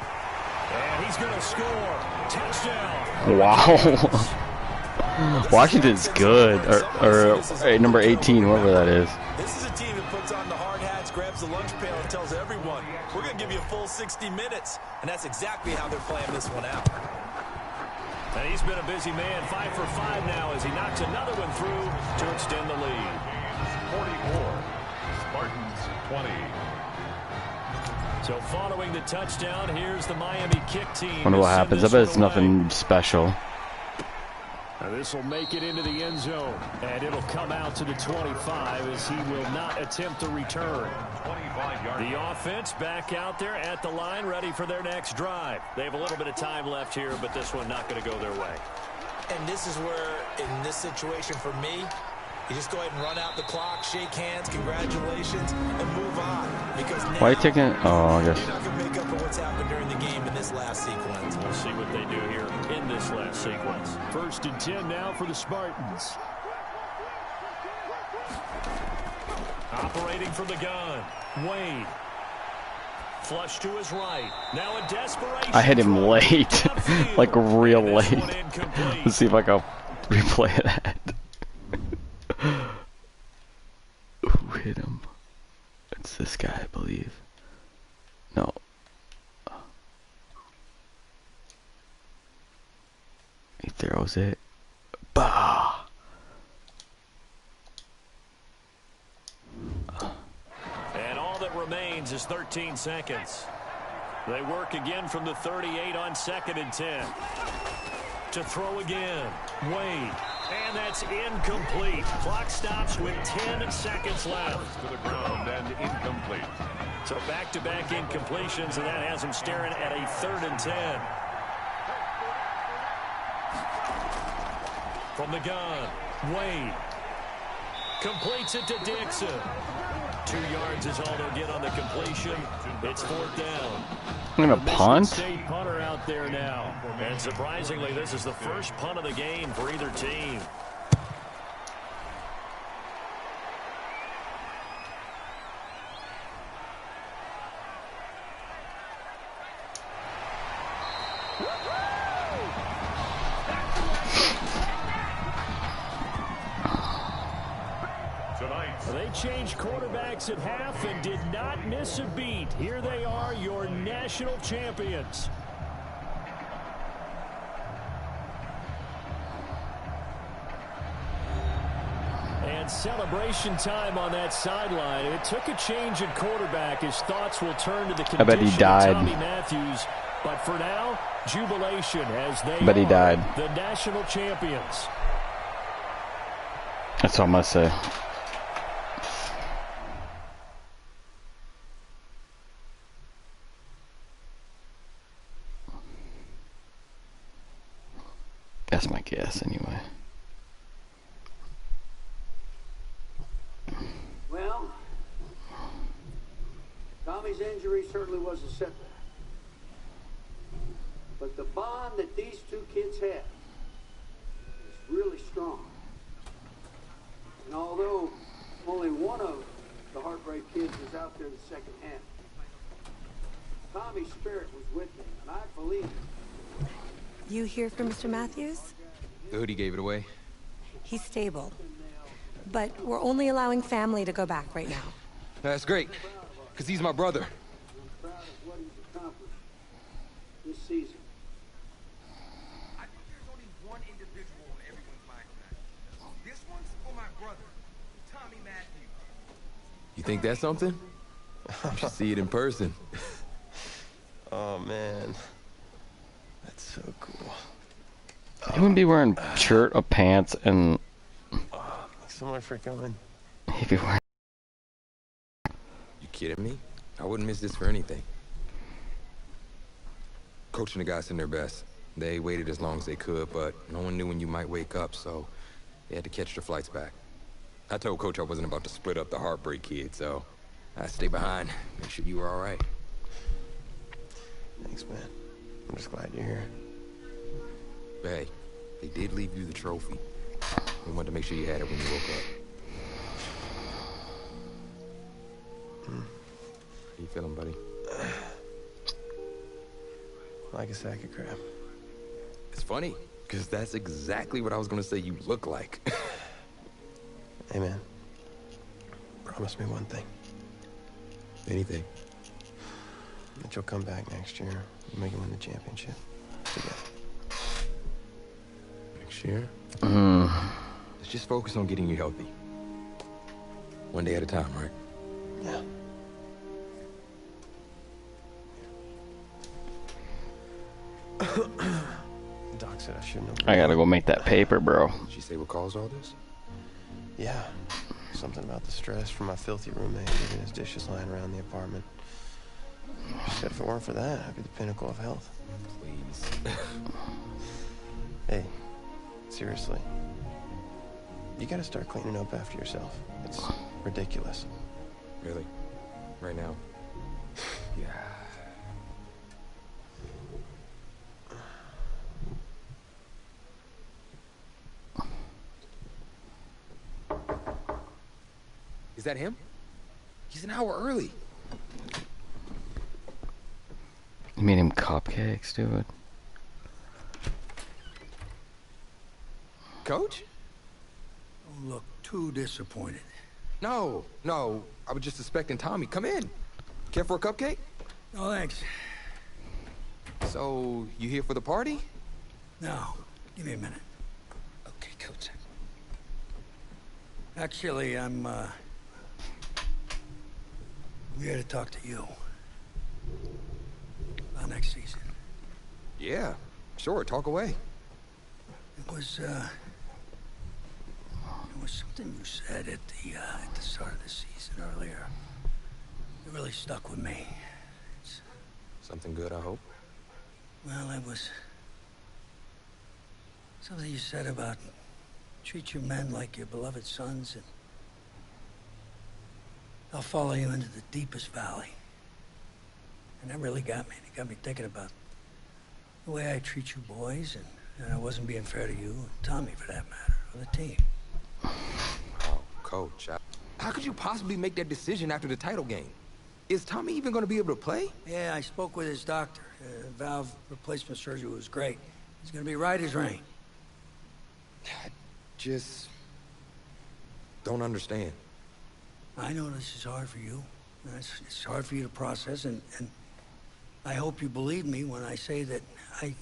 And he's going to score. Touchdown. Wow. Washington's good, or number 18, whoever that is. This is a team that puts on the hard hats, grabs the lunch pail, and tells everyone, we're going to give you a full 60 minutes. And that's exactly how they're playing this one out. And he's been a busy man, 5 for 5 now as he knocks another one through to extend the lead. 44, Spartans 20. So following the touchdown, here's the Miami kick team. Wonder what happens. I bet it's nothing special. Now this will make it into the end zone, and it'll come out to the 25 as he will not attempt to return. 25-yard. The offense back out there at the line, ready for their next drive. They have a little bit of time left here, but this one not going to go their way. And this is where, in this situation for me, you just go ahead and run out the clock, shake hands, congratulations, and move on. Because now, why are you taking it? Oh, I guess. you're not going to make up for what's happened during the game in this last sequence. We'll see what they do here in this last sequence. 1st and 10 now for the Spartans. Operating from the gun, Wade. Flush to his right. Now a desperation. I hit him late, like real late. Let's see if I can replay that. Who hit him? It's this guy, I believe. No. He throws it. Bah! And all that remains is 13 seconds. They work again from the 38 on 2nd and 10. To throw again. Wade. And that's incomplete. Clock stops with 10 seconds left. To the ground and incomplete. So back-to-back incompletions, and that has him staring at a 3rd and 10. From the gun, Wade. Completes it to Dixon. 2 yards is all they'll get on the completion. It's 4th down. I'm gonna punt? State punter out there now. And surprisingly, this is the first punt of the game for either team. They changed quarterbacks at half and did not miss a beat. Here they are, your national champions. And celebration time on that sideline. It took a change at quarterback. His thoughts will turn to the condition I bet he died. of Tommy Matthews. But for now, jubilation as they Bet he died. the national champions. That's all I'm gonna say. That's my guess, anyway. Well, Tommy's injury certainly was a setback. But the bond that these two kids have is really strong. And although only one of the Heartbreak kids was out there in the second half, Tommy's spirit was with him, and I believe. You hear from Mr. Matthews? The hoodie gave it away. He's stable. But we're only allowing family to go back right now. That's great, because he's my brother. I'm proud of what he's accomplished this season. I think there's only one individual on everyone's mind tonight. This one's for my brother, Tommy Matthews. You think that's something? You should see it in person. Oh, man. That's so cool. He wouldn't be wearing shirt or pants and... Thanks so much for coming. He'd be wearing... You kidding me? I wouldn't miss this for anything. Coach and the guys did their best. They waited as long as they could, but no one knew when you might wake up, so they had to catch their flights back. I told Coach I wasn't about to split up the Heartbreak Kid, so I stayed behind, make sure you were all right. Thanks, man. I'm just glad you're here. But hey, they did leave you the trophy. We wanted to make sure you had it when you woke up. How you feeling, buddy? Like a sack of crap. It's funny. Because that's exactly what I was going to say you look like. Hey, man. Promise me one thing. Anything. That you'll come back next year and make it win the championship together. Next year? Let's just focus on getting you healthy. One day at a time, right? Yeah. Doc said I shouldn't have. I gotta go make that paper, bro. Did she say what caused all this? Yeah. Something about the stress from my filthy roommate leaving his dishes lying around the apartment. She said if it weren't for that, I'd be the pinnacle of health. Please. Hey, seriously. You gotta start cleaning up after yourself. It's ridiculous. Really? Right now? Yeah. Is that him? He's an hour early. You made him cupcakes, dude. Coach? Don't look too disappointed. No. I was just expecting Tommy. Come in. Care for a cupcake? No, thanks. So, you here for the party? No. Give me a minute. Okay, Coach. Actually, I'm here to talk to you. About next season. Yeah, sure. Talk away. It was something you said at the start of the season earlier. It really stuck with me. It's, Something good, I hope. well, it was something you said about treat your men like your beloved sons, and I'll follow you into the deepest valley. And that really got me. It got me thinking about the way I treat you boys, and I wasn't being fair to you, and Tommy for that matter, or the team. Oh, Coach. How could you possibly make that decision after the title game? Is Tommy even going to be able to play? Yeah, I spoke with his doctor. Valve replacement surgery was great. He's going to be right as rain. I just don't understand. I know this is hard for you. It's hard for you to process, and I hope you believe me when I say that I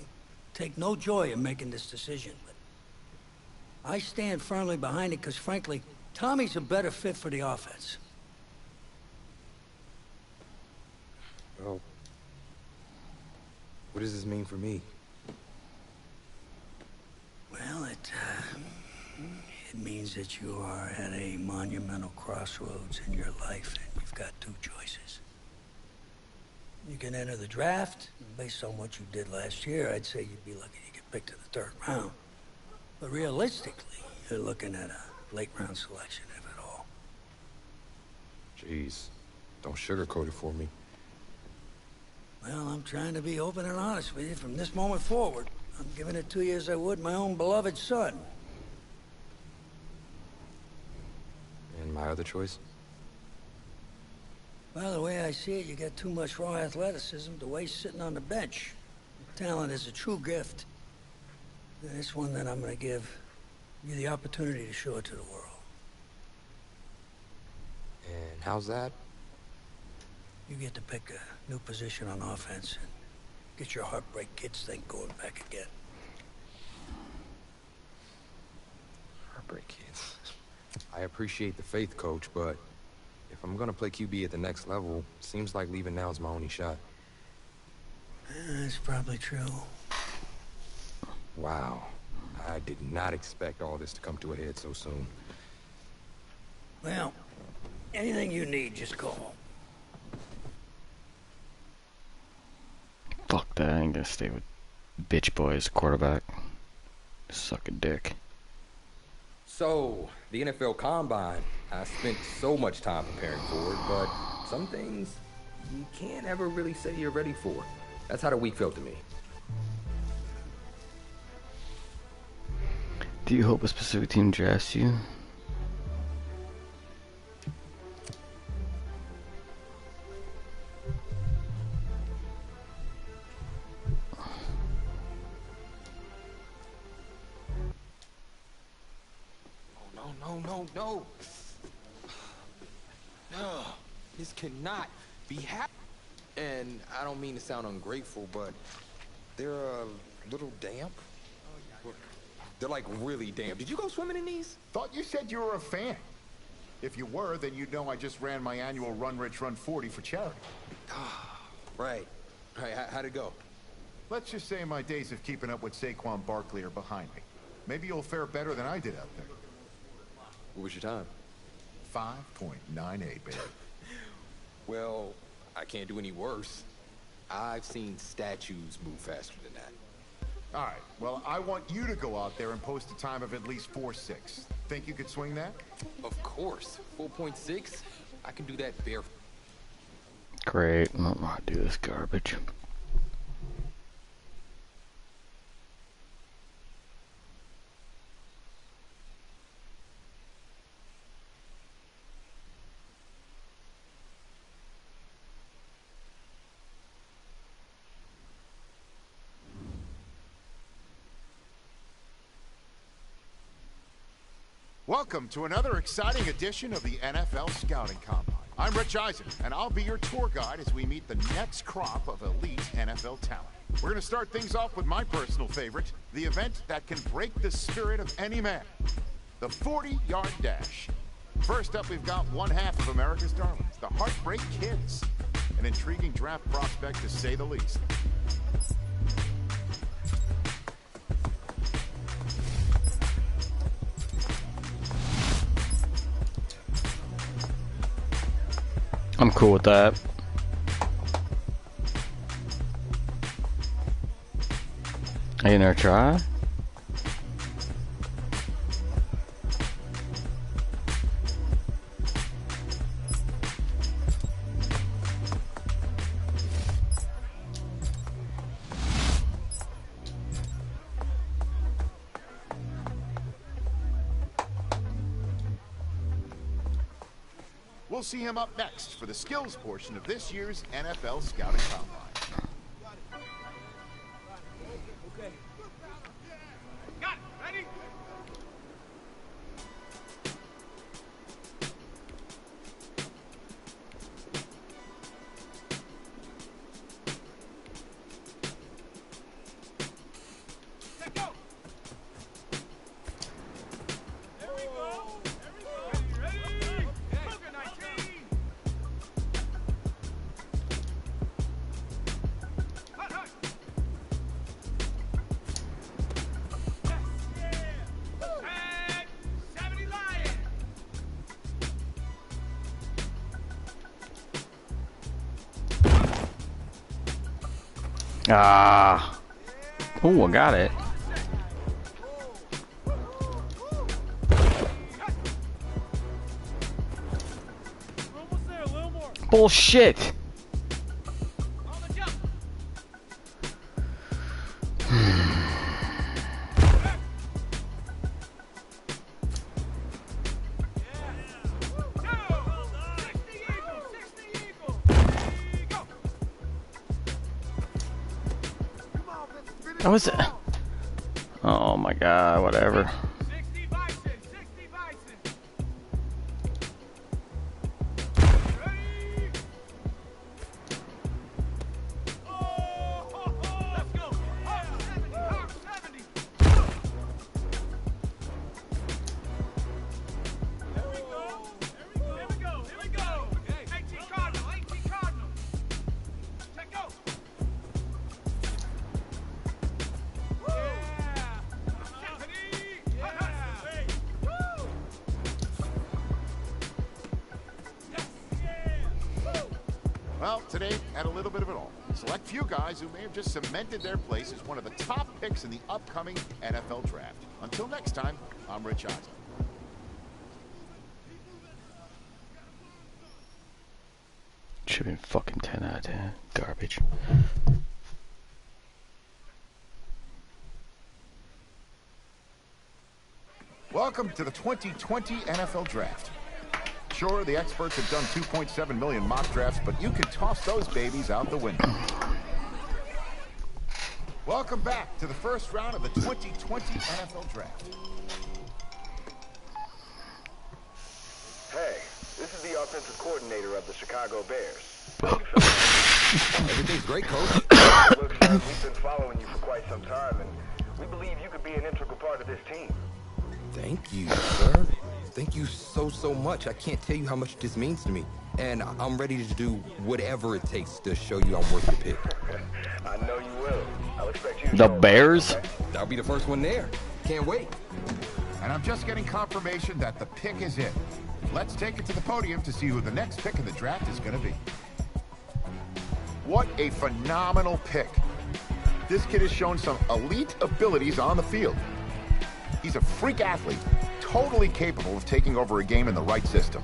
take no joy in making this decision. But I stand firmly behind it because, frankly, Tommy's a better fit for the offense. Well, what does this mean for me? Well, it means that you are at a monumental crossroads in your life, and you've got two choices. You can enter the draft, and based on what you did last year, I'd say you'd be lucky to get picked in the 3rd round. But realistically, you're looking at a late round selection, if at all. Jeez, don't sugarcoat it for me. Well, I'm trying to be open and honest with you from this moment forward. I'm giving it to you as I would my own beloved son. And my other choice? Well, the way I see it, you got too much raw athleticism to waste sitting on the bench. Talent is a true gift. And it's one that I'm going to give you the opportunity to show it to the world. And how's that? You get to pick a new position on offense and get your Heartbreak Kids thing going back again. Heartbreak Kids. I appreciate the faith, Coach, but if I'm gonna play QB at the next level, seems like leaving now is my only shot. That's probably true. Wow. I did not expect all this to come to a head so soon. Well, anything you need, just call. Fuck that, I ain't gonna stay with bitch boy as quarterback. Suck a dick. So, the NFL Combine, I spent so much time preparing for it, but some things you can't ever really say you're ready for. That's how the week felt to me. Do you hope a specific team drafts you? no. No, this cannot be happening. And I don't mean to sound ungrateful, but they're a little damp. They're like really damp. Did you go swimming in these? Thought you said you were a fan. If you were, then you'd know I just ran my annual Run Rich Run 40 for charity. Right. How'd it go? Let's just say my days of keeping up with Saquon Barkley are behind me. Maybe you'll fare better than I did out there. What was your time? 5.98, baby. Well, I can't do any worse. I've seen statues move faster than that. All right, well, I want you to go out there and post a time of at least 4.6. Think you could swing that? Of course. 4.6? I can do that barefoot. Great. I'm not gonna do this garbage. Welcome to another exciting edition of the NFL Scouting Combine. I'm Rich Eisen, and I'll be your tour guide as we meet the next crop of elite NFL talent. We're going to start things off with my personal favorite, the event that can break the spirit of any man, the 40-yard dash. First up, we've got one half of America's darlings, the Heartbreak Kids. An intriguing draft prospect, to say the least. I'm cool with that. Are you gonna try? We'll see him up next for the skills portion of this year's NFL Scouting Combine. Okay. Got it. Ready? Let go. There we go. Ready? Poker 19. Hut, hut. Yes, yeah. And 70 Lion. Ah. Oh, I got it. Almost there, a little more. Bullshit. On the jump. That was it. Oh my god, whatever. 60 Bison, 60 Bison. Ready? Oh, let's go. Hard 70, hard 70. There we go. Here we go. Here we go. 18 Cardinal, 18 Cardinal. Let go. Well, today had a little bit of it all. Select few guys who may have just cemented their place as one of the top picks in the upcoming NFL Draft. Until next time, I'm Rich Eisen. Should be fucking 10 out of 10. Garbage. Welcome to the 2020 NFL Draft. Sure, the experts have done 2.7 million mock drafts, but you can toss those babies out the window. Welcome back to the first round of the 2020 NFL Draft. Hey, this is the offensive coordinator of the Chicago Bears. Everything's great, Coach. Look, son, we've been following you for quite some time, and we believe you could be an integral part of this team. Thank you, sir. Thank you so much. I can't tell you how much this means to me. And I'm ready to do whatever it takes to show you I'm worth the pick. I know you will. I'll expect you to The Bears? I'll be the first one there. Can't wait. And I'm just getting confirmation that the pick is in. Let's take it to the podium to see who the next pick in the draft is going to be. What a phenomenal pick. This kid has shown some elite abilities on the field. He's a freak athlete, totally capable of taking over a game in the right system.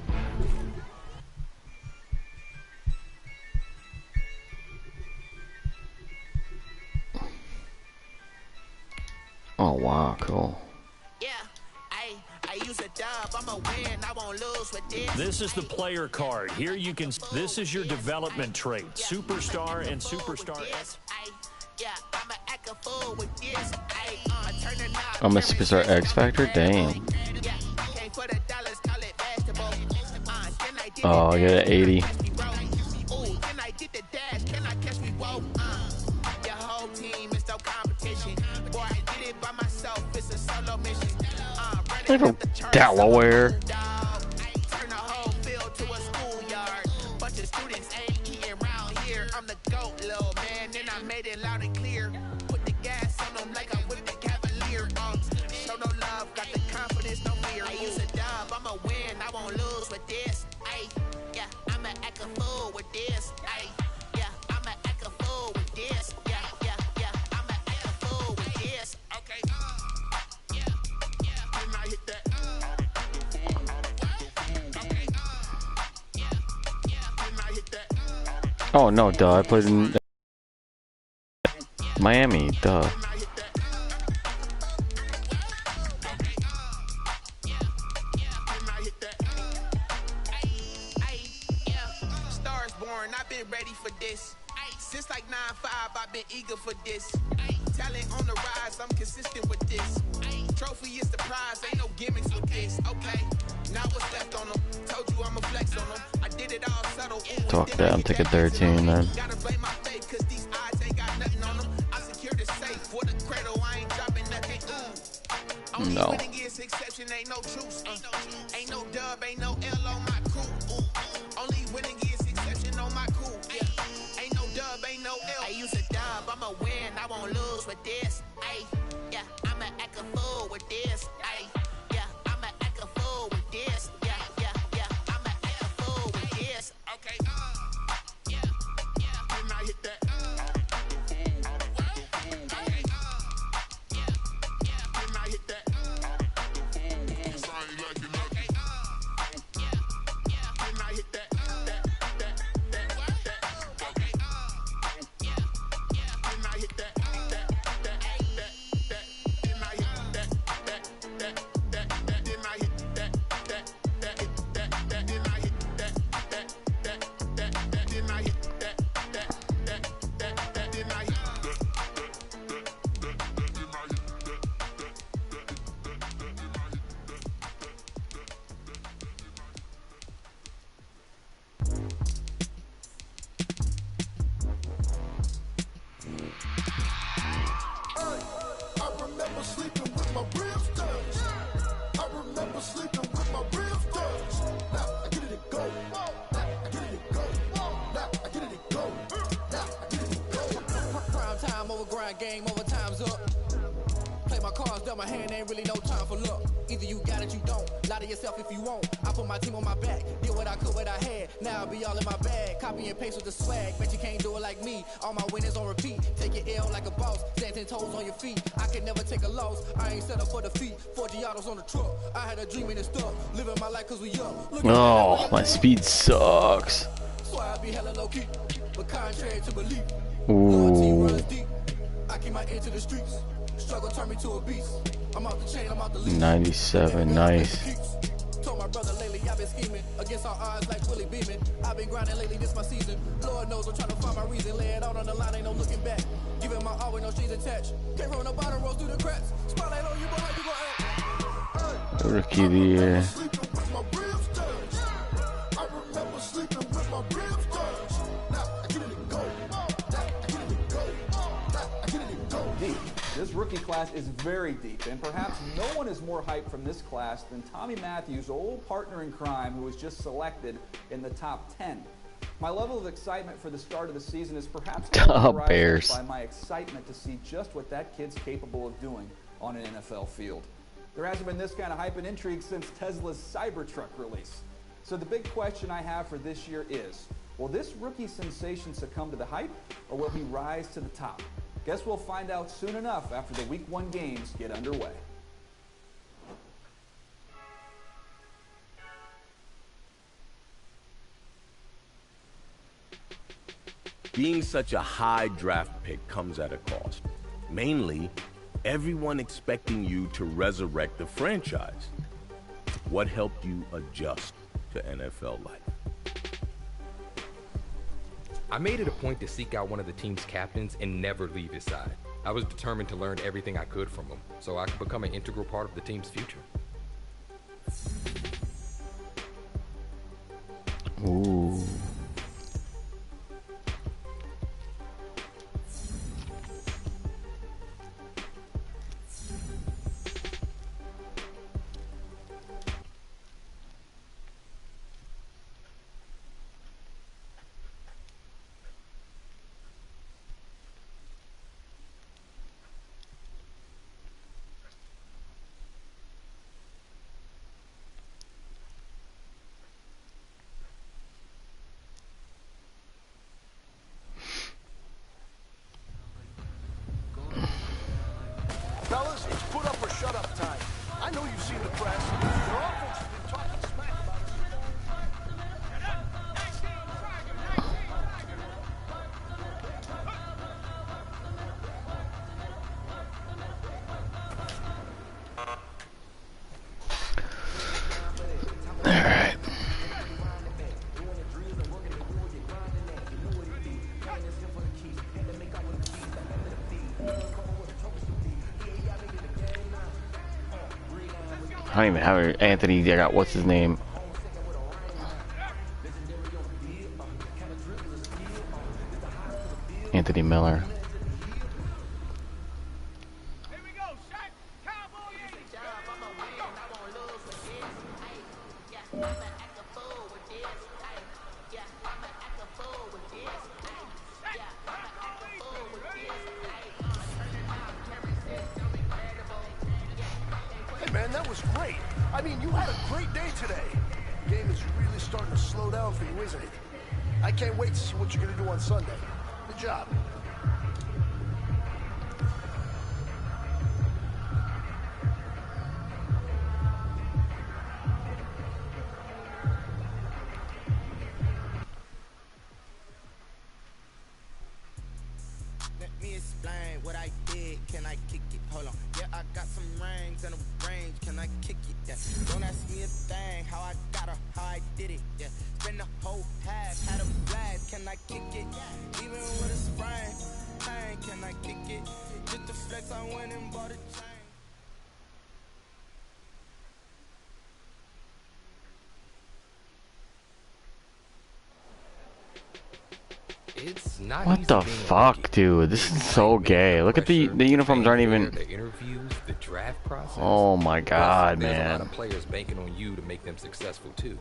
Oh wow, cool. This is the player card. Here you can. This is your development trait. Superstar and superstar. I'm a superstar X Factor? Dang. Oh, I got an 80. I'm from Delaware. Oh no, duh. I played in Miami, duh. Stars born, I've been ready for this. Since like 9-5, I've been eager for this. Talent on the rise, I'm consistent with this. Trophy is the prize, ain't no gimmicks with this. Okay, now what's left on them? Told you I'm a flex on them. I did it all subtle. Talk that. I'm taking 13 then. Gotta blame my faith, cause these odds ain't got nothing on them. I secure the safe for the cradle, I ain't dropping nothing. Only No. winning is exception, ain't no truce. Ain't no dub, ain't no L on my crew. Only winning is exception on my crew. Yeah. Ain't no dub, ain't no L. I use a dub, I'ma win, I won't lose with this. Ay, yeah, I'ma act a fool with this. Ay, yeah, I'ma act a fool with this. Yeah, yeah, yeah, I'ma act a fool with this. Okay, yeah, yeah, when I hit that. Game over, time's up. Play my cards, dealt my hand, ain't really no time for luck. Either you got it, you don't. Lie to yourself if you won't. I put my team on my back, did what I could, what I had. Now I'll be all in my bag. Copy and paste with the swag, bet you can't do it like me. All my winners on repeat. Take your L like a boss, stand 10 toes on your feet. I can never take a loss, I ain't set up for defeat. 4 Giottos on the truck, I had a dream and it's stuck. Living my life cause we up. Oh, my speed sucks. So I be hella low key, but contrary to belief. Ooh. I keep my ear to the streets. Struggle turn me to a beast. I'm out the chain, I'm out the leash. 97, nice. Told my brother lately I've been scheming against all odds like Willie Beeman. I've been grinding lately, this my season. Lord knows I'm trying to find my reason. Lay it out on the line, ain't no looking back. Giving my all with no strings attached. Came from the bottom, rose through the cracks. Spotlight on you, but how you gon' act? Rookie of the year. This rookie class is very deep, and perhaps no one is more hyped from this class than Tommy Matthews' old partner in crime, who was just selected in the top 10. My level of excitement for the start of the season is perhaps characterized by my excitement to see just what that kid's capable of doing on an NFL field. There hasn't been this kind of hype and intrigue since Tesla's Cybertruck release. So the big question I have for this year is, will this rookie sensation succumb to the hype, or will he rise to the top? Guess we'll find out soon enough after the Week 1 games get underway. Being such a high draft pick comes at a cost. Mainly, everyone expecting you to resurrect the franchise. What helped you adjust to NFL life? I made it a point to seek out one of the team's captains and never leave his side. I was determined to learn everything I could from him, so I could become an integral part of the team's future. Ooh. Fellas, it's put up or shut up time. I know you've seen the press. There are folks who've been talking smack about us. Alright. I don't even have Anthony. I got what's his name? Anthony Miller. Hey, man, that was great. I mean, you had a great day today. The game is really starting to slow down for you, isn't it? I can't wait to see what you're going to do on Sunday. Good job. Let me explain what I did. Can I kick it? Hold on. Yeah, I got some rings and a range. Can I kick it? Yeah. Don't ask me a thing. How I got her, how I did it. Yeah. Spend the whole half, had a blast. Can I kick it? Even with a sprain. Hey, can I kick it? Just the flex, I went and bought a chain. It's not What the fuck, dude? This is so gay. Look at the uniforms aren't even. The interviews, the draft process. Oh my god, There's a lot man. of players banking on you to make them successful too.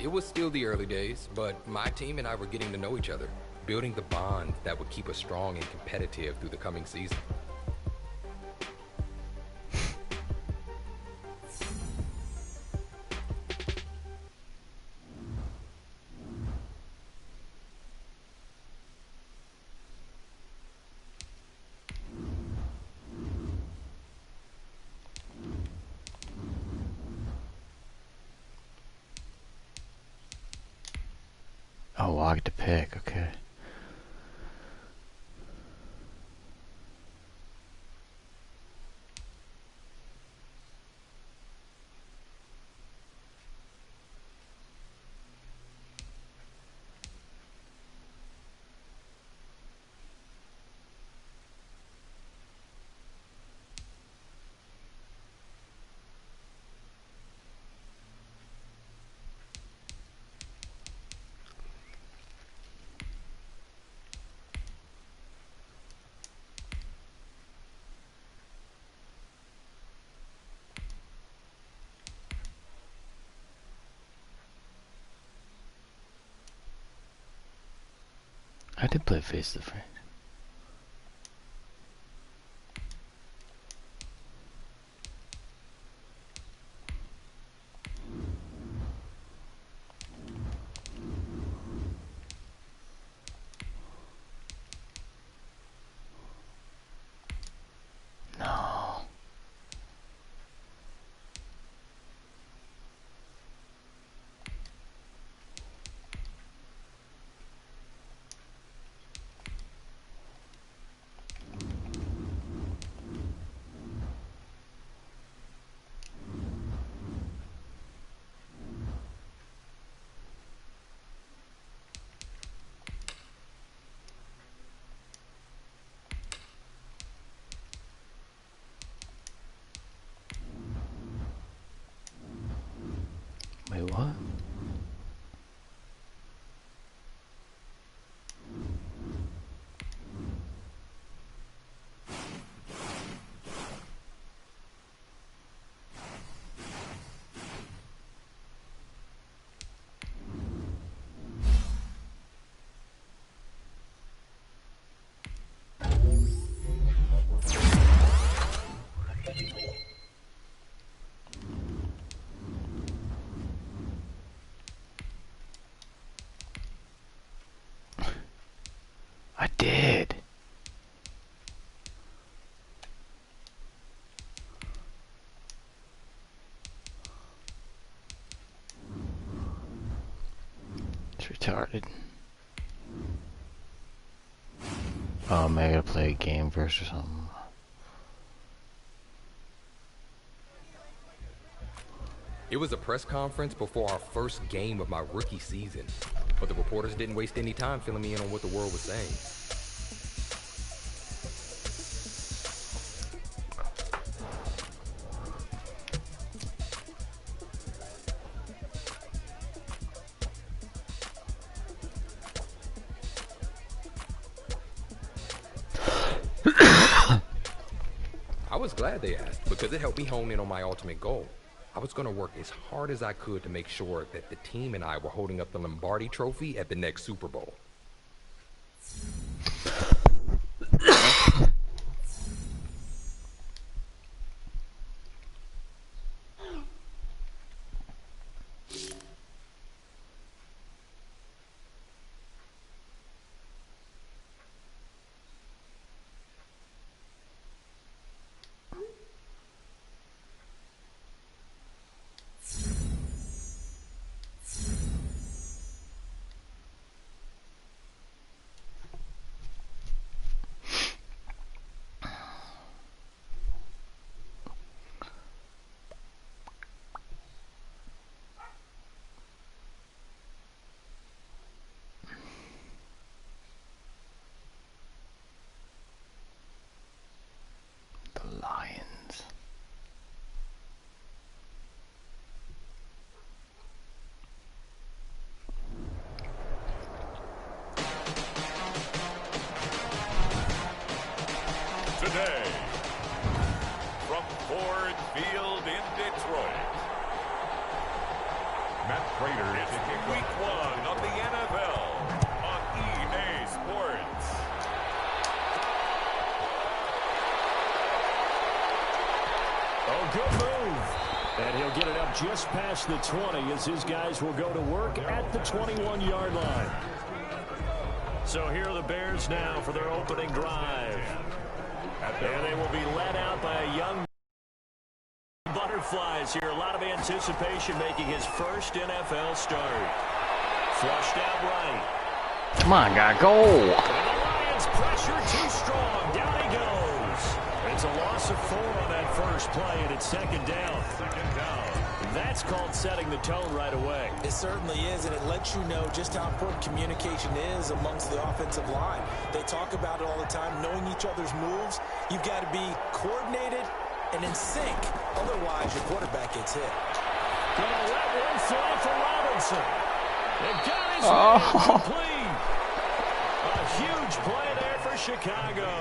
It was still the early days, but my team and I were getting to know each other, building the bond that would keep us strong and competitive through the coming season. Oh, I get to pick. Okay. I did play Face the Fringe. No. Wait, what? I did. It's retarded. Oh, maybe I gotta play a game first or something. It was a press conference before our first game of my rookie season, but the reporters didn't waste any time filling me in on what the world was saying. I was glad they asked because it helped me hone in on my ultimate goal. I was going to work as hard as I could to make sure that the team and I were holding up the Lombardi Trophy at the next Super Bowl. Lions. Today, from Ford Field in Detroit, Matt Prater. It's week 1 of the NFL on EA Sports. Oh, good move. And he'll get it up just past the 20 as his guys will go to work at the 21-yard line. So here are the Bears now for their opening drive. And they will be led out by a young Butterflies here. A lot of anticipation making his first NFL start. Flushed out right. Come on, guy, go! And the Lions pressure too strong. Down he goes. It's a loss of 4 on that first play, and it's second down. That's called setting the tone right away. It certainly is, and it lets you know just how important communication is amongst the offensive line. They talk about it all the time, knowing each other's moves. You've got to be coordinated and in sync. Otherwise, your quarterback gets hit. Gonna let one fly for Robinson. They got his man complete. A huge play there for Chicago.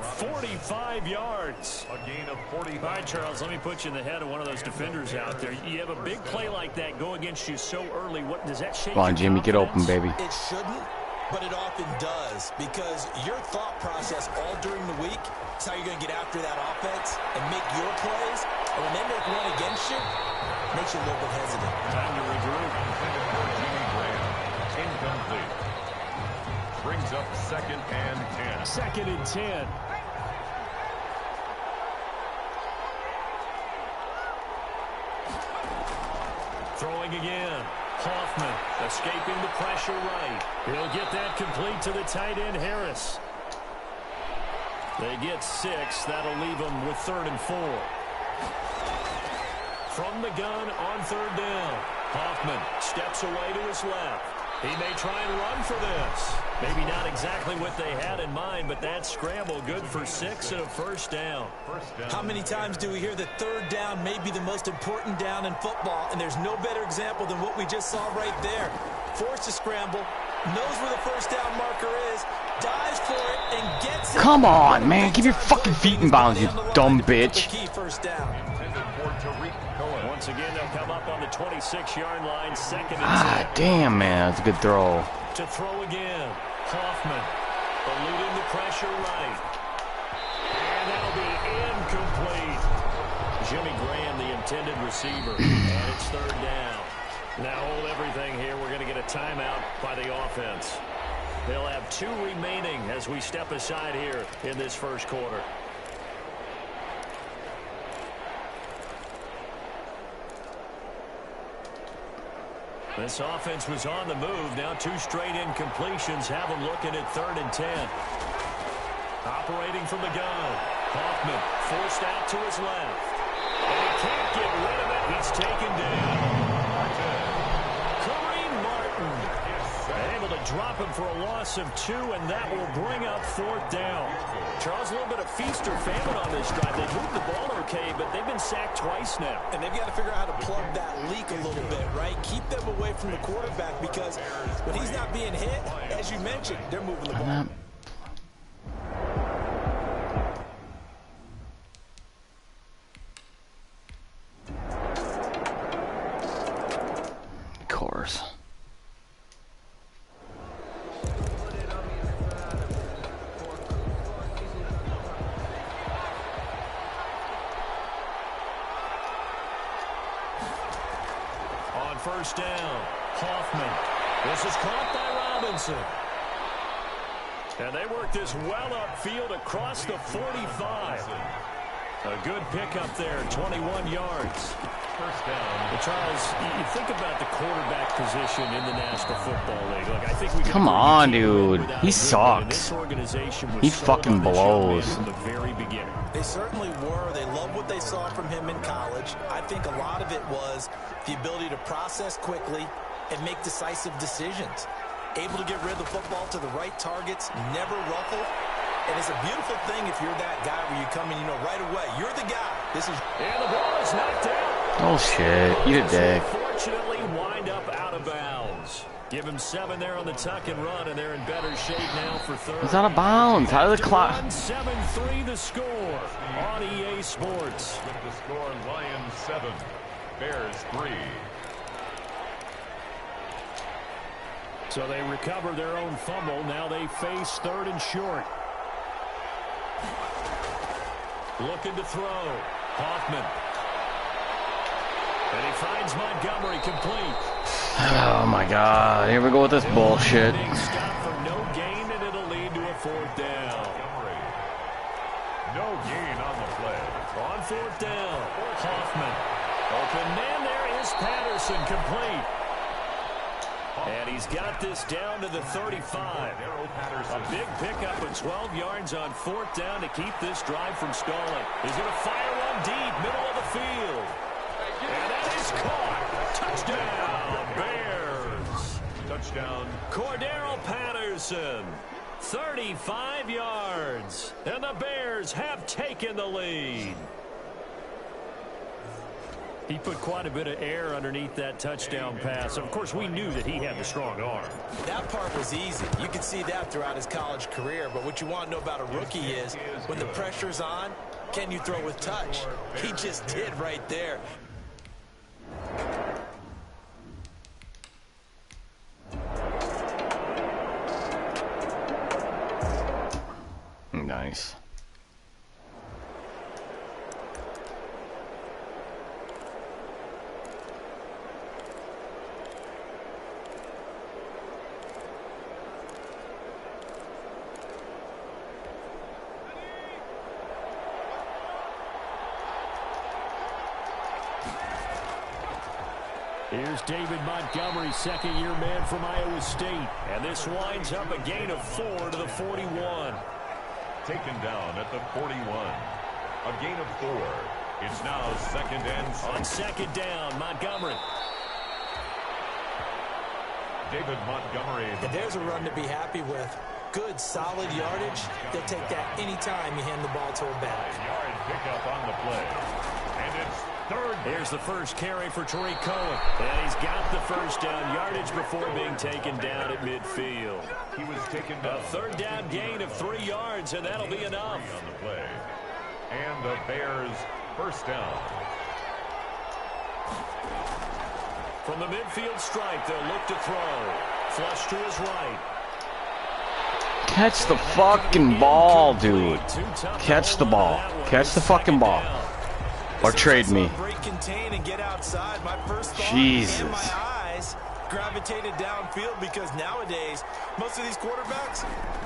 45 yards. A gain of 45. All right, Charles, let me put you in the head of one of those defenders out there. You have a big play like that go against you so early. What does that shake? Come on, Jimmy, get open, baby. It shouldn't, But it often does, because your thought process all during the week is how you're going to get after that offense and make your plays. And when they make one against you, it makes you a little bit hesitant. Time to regroup. Intended for Jimmy Graham. Incomplete. Brings up 2nd and 10. 2nd and 10. Throwing again. Hoffman escaping the pressure right. He'll get that complete to the tight end, Harris. They get 6. That'll leave them with 3rd and 4. From the gun on 3rd down. Hoffman steps away to his left. He may try and run for this. Maybe not exactly what they had in mind, but that scramble good for 6 and a first down. How many times do we hear that 3rd down may be the most important down in football, and there's no better example than what we just saw right there. Forced to scramble, knows where the first down marker is, dives for it, and gets it. Come on, man. Keep your fucking feet in bounds, you dumb bitch. First down. Once again, they'll come up on the 26-yard line, 2nd and 10. Ah, damn, man. That's a good throw. To throw again. Hoffman eluding the pressure right. And that'll be incomplete. Jimmy Graham, the intended receiver. And it's 3rd down. Now hold everything here. We're going to get a timeout by the offense. They'll have 2 remaining as we step aside here in this first quarter. This offense was on the move. Now 2 straight incompletions have them looking at 3rd and 10. Operating from the gun. Hoffman forced out to his left. And he can't get rid of it. He's taken down. Kareem Martin. Able to drop him for a loss of 2, and that will bring up 4th down. Charles, a little bit of feast or famine on this drive. They moved the ball okay, but they've been sacked twice now. And they've got to figure out how to plug that leak a little bit, right? Keep them away from the quarterback, because when he's not being hit, as you mentioned, they're moving the ball. Of course. First down. Hoffman. This is caught by Robinson. And they work this well upfield across the 45. A good pickup there, 21 yards. First down. But Charles, you think about the quarterback position in the National Football League. Like, I think we come on, dude. He sucks. He fucking blows. From the very beginning. They certainly were. They loved what they saw from him in college. I think a lot of it was the ability to process quickly and make decisive decisions. Able to get rid of the football to the right targets, never ruffle. And it's a beautiful thing if you're that guy where you come in, you know, right away. You're the guy. This is... And the ball is knocked out. Oh, shit. Eat a dick. Unfortunately, wind up out of bounds. Give him 7 there on the tuck and run, and they're in better shape now for 3rd. It's out of bounds. How did the clock... 7-3 the score on EA Sports. With the score, Lions 7, Bears 3. So they recover their own fumble. Now they face 3rd and short. Looking to throw. Hoffman. And he finds Montgomery complete. Oh my God! Here we go with this bullshit. Big stop for no gain, and it'll lead to a 4th down. No gain on the play. On 4th down, Hoffman. Open man, there is Patterson complete. And he's got this down to the 35. A big pickup of 12 yards on 4th down to keep this drive from stalling. He's going to fire one deep, middle of the field. And that is caught. Touchdown, Bears. Touchdown. Cordero Patterson, 35 yards. And the Bears have taken the lead. He put quite a bit of air underneath that touchdown pass. Of course, we knew that he had the strong arm. That part was easy. You could see that throughout his college career. But what you want to know about a rookie is when the pressure's on, can you throw with touch? He just did right there. nice. Here's David Montgomery, second-year man from Iowa State. And this winds up a gain of 4 to the 41. Taken down at the 41. A gain of 4. It's now second and 6. On second down, Montgomery. David Montgomery. And there's a run to be happy with. Good, solid yardage. They'll take that anytime you hand the ball to a back. Yard pickup on the play. And it's third. Here's the first carry for Tariq Cohen. And he's got the first down yardage before being taken down at midfield. He was taken down. A third down gain of 3 yards, and that'll be enough. On the play. And the Bears first down. From the midfield stripe, they'll look to throw. Flush to his right. Catch the fucking ball, dude. Catch the ball. Catch the fucking ball. Or trade me. Jesus. Gravitated downfield because nowadays, most of these quarterbacks,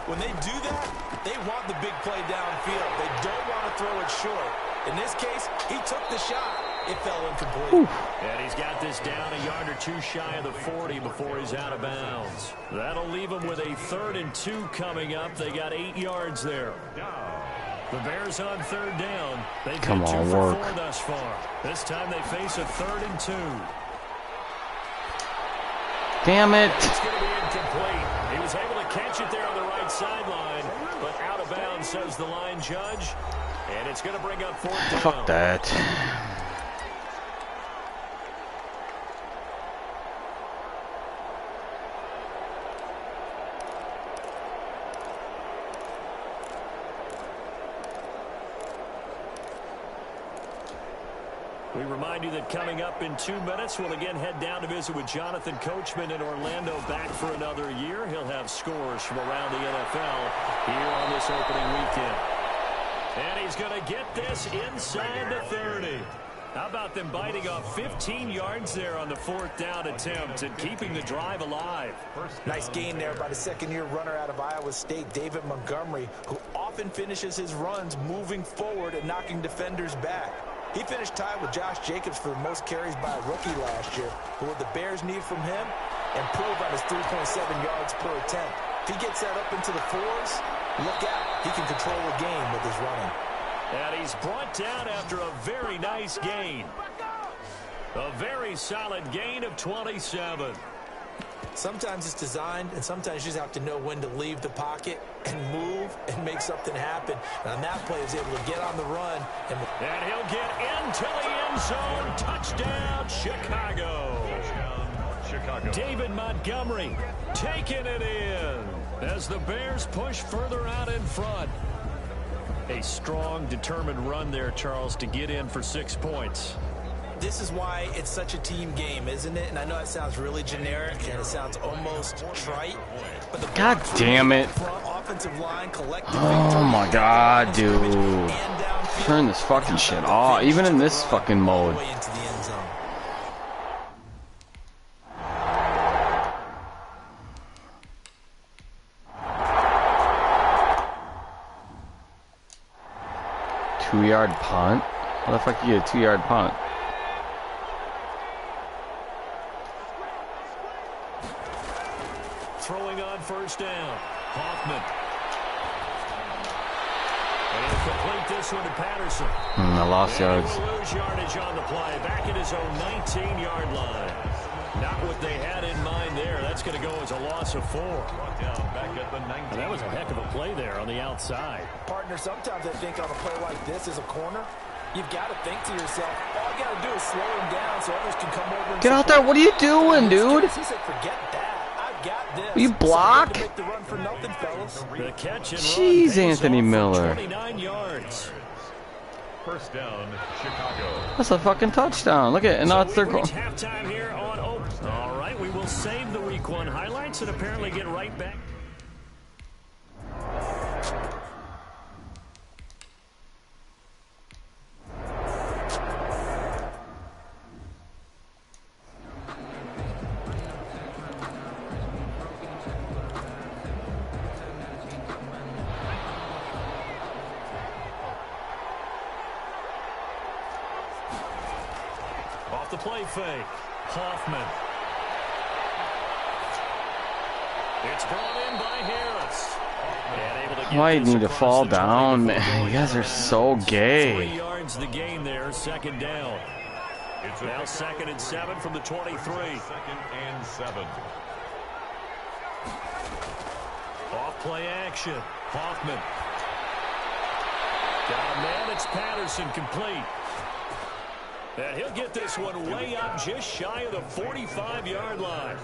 when they do that, they want the big play downfield. They don't want to throw it short. In this case, he took the shot. It fell incomplete. Ooh. And he's got this down a yard or two shy of the 40 before he's out of bounds. That'll leave him with a 3rd and 2 coming up. They got 8 yards there. The Bears on third down. They've been 2 for 4 thus far. This time they face a 3rd and 2. Damn it. It's going to be incomplete. He was able to catch it there on the right sideline, but out of bounds, says the line judge. And it's going to bring up 4th down. Fuck that. We remind you that coming up in 2 minutes, we'll again head down to visit with Jonathan Coachman in Orlando, back for another year. He'll have scores from around the NFL here on this opening weekend. And he's going to get this inside the 30. How about them biting off 15 yards there on the 4th down attempt and keeping the drive alive? Nice gain there by the second-year runner out of Iowa State, David Montgomery, who often finishes his runs moving forward and knocking defenders back. He finished tied with Josh Jacobs for the most carries by a rookie last year. But what the Bears need from him, improve on his 3.7 yards per attempt. If he gets that up into the 4s, look out. He can control the game with his running. And he's brought down after a very nice gain. A very solid gain of 27. Sometimes it's designed, and sometimes you just have to know when to leave the pocket and move and make something happen. And on that play, he was able to get on the run. And he'll get into the end zone. Touchdown, Chicago. Chicago. David Montgomery taking it in as the Bears push further out in front. A strong, determined run there, Charles, to get in for 6 points. This is why it's such a team game, isn't it? And I know it sounds really generic and it sounds almost trite. But the God damn it. Offensive line, Oh my god, dude. Turn this fucking shit off, even in this fucking mode. Two-yard punt? How the fuck do you get a 2-yard punt? Throwing on first down. Hoffman. And he'll complete this one to Patterson. I lost yards. He'll lose yardage on the play. Back at his own 19-yard line. Not what they had in mind there. That's going to go as a loss of 4. Back at the 19. And that was a heck of a play there on the outside. Partner, sometimes I think on a play like this as a corner, you've got to think to yourself, all you got to do is slow him down so others can come over and get out there. What are you doing, dude? He said, forget that. I've got this. Will you block? Make the run for nothing, fellas. The catch and jeez, Anthony Miller. 29 yards. First down, Chicago. That's a fucking touchdown. Look at it. And now it's their goal. Halftime here on Oak. All right, we will save the Week 1 highlights and apparently get right back. the play fake. Hoffman. It's brought in by Harris. And able to get Why you this need to across fall the down, 20 man? You guys are so 3 gay. yards the gain there, second down. Now 2nd and 7 from the 23. 2nd and 7. Off play action. Hoffman. Got a man. It's Patterson, complete. And he'll get this one way up just shy of the 45-yard line.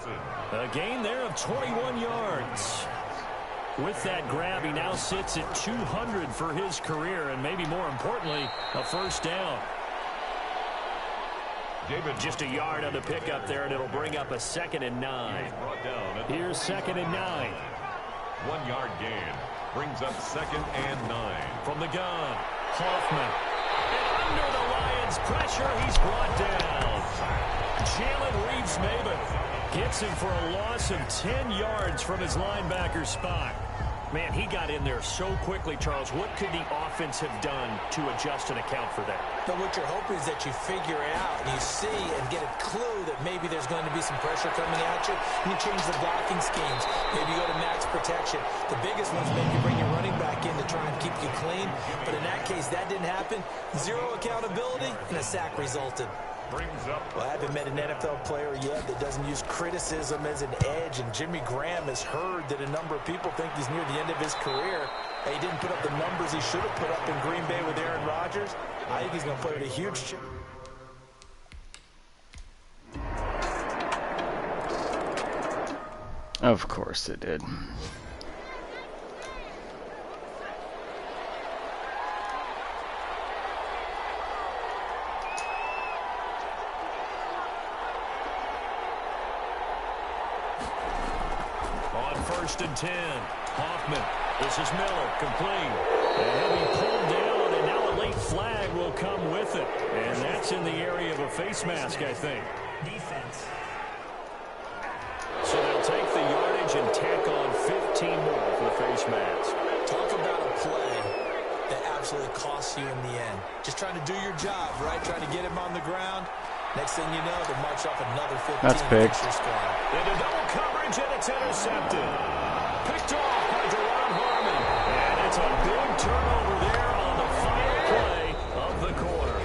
A gain there of 21 yards. With that grab, he now sits at 200 for his career, and maybe more importantly, a first down. Just a yard on the pickup there, and it'll bring up a 2nd and 9. Here's 2nd and 9. 1 yard gain. Brings up 2nd and 9. From the gun, Hoffman. And under the Lions' pressure, he's brought down. Jalen Reeves-Maybin gets him for a loss of 10 yards from his linebacker spot. Man, he got in there so quickly, Charles. What could the offense have done to adjust and account for that? But what you're hoping is that you figure it out and you see and get a clue that maybe there's going to be some pressure coming at you, and you change the blocking schemes. Maybe you go to max protection. The biggest one's maybe bring your running back in to try and keep you clean. But in that case, that didn't happen. Zero accountability, and a sack resulted. Well, I haven't met an NFL player yet that doesn't use criticism as an edge, and Jimmy Graham has heard that a number of people think he's near the end of his career. He didn't put up the numbers he should have put up in Green Bay with Aaron Rodgers. I think he's going to play with a huge chip. Of course it did. On 1st and 10, Hoffman. This is Miller, complete. And he'll be pulled down, and now a late flag will come with it. And that's in the area of a face mask, I think. Defense. So they'll take the yardage and tack on 15 more for the face mask. Talk about a play that absolutely costs you in the end. Just trying to do your job, right? Trying to get him on the ground. Next thing you know, they march off another 15. That's big. Into double coverage, and it's intercepted. Picked off by Deron Harmon. And it's a big turnover there on the final play of the quarter.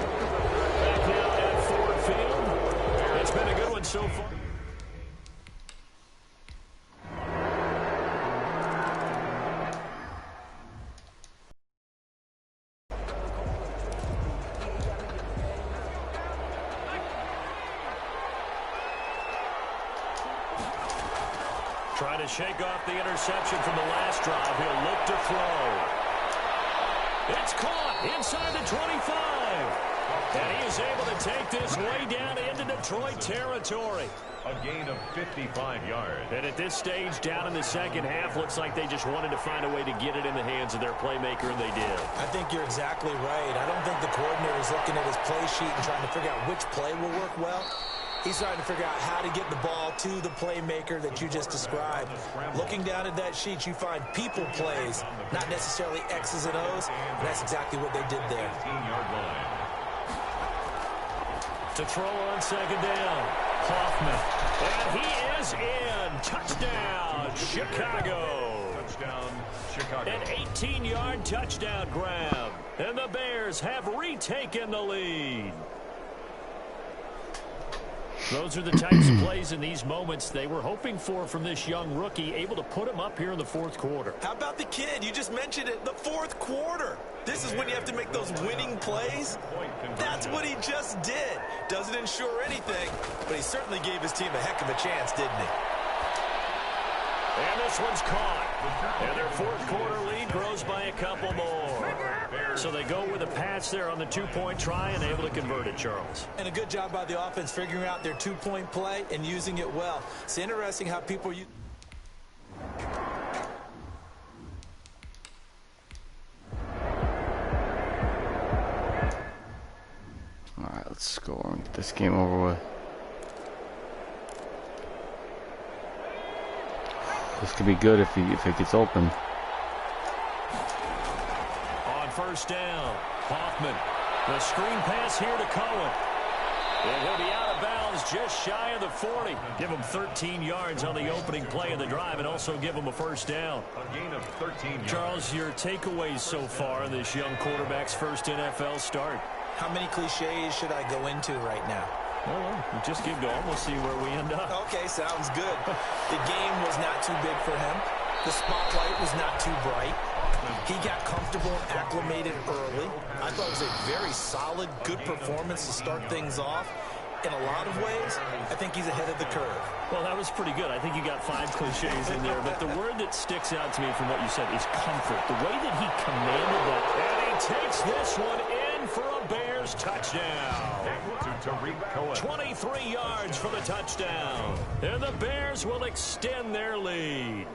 Back now at Ford Field. It's been a good one so far. Trying to shake off the interception from the last drive. He'll look to throw. It's caught inside the 25. And he is able to take this way down into Detroit territory. A gain of 55 yards. And at this stage, down in the second half, looks like they just wanted to find a way to get it in the hands of their playmaker, and they did. I think you're exactly right. I don't think the coordinator is looking at his play sheet and trying to figure out which play will work well. He's trying to figure out how to get the ball to the playmaker that you just described. Looking down at that sheet, you find people plays, not necessarily X's and O's, and that's exactly what they did there. To throw on second down, Hoffman. And he is in. Touchdown, Chicago. Touchdown, Chicago. An 18-yard touchdown grab. And the Bears have retaken the lead. Those are the types of plays in these moments they were hoping for from this young rookie, able to put him up here in the fourth quarter. How about the kid? You just mentioned it, the fourth quarter. This is when you have to make those winning plays. That's what he just did. Doesn't ensure anything, but he certainly gave his team a heck of a chance, didn't he? And this one's caught. And their fourth quarter lead grows by a couple more. So they go with a pass there on the two-point try and able to convert it, Charles. And a good job by the offense figuring out their two-point play and using it well. It's interesting how people use... All right, let's score and get this game over with. This could be good if it gets open. On first down, Hoffman. The screen pass here to Cohen. And he'll be out of is just shy of the 40. Give him 13 yards on the opening play of the drive and also give him a first down. A gain of 13 yards. Charles, your takeaways so far in this young quarterback's first NFL start? How many cliches should I go into right now? Well, just keep going. We'll see where we end up. Okay, sounds good. The game was not too big for him. The spotlight was not too bright. He got comfortable and acclimated early. I thought it was a very solid, good performance to start things off. In a lot of ways, I think he's ahead of the curve. Well, that was pretty good. I think you got 5 cliches in there, but the word that sticks out to me from what you said is comfort. The way that he commanded that, and he takes this one in for a Bears touchdown. 23 yards for the touchdown, and the Bears will extend their lead.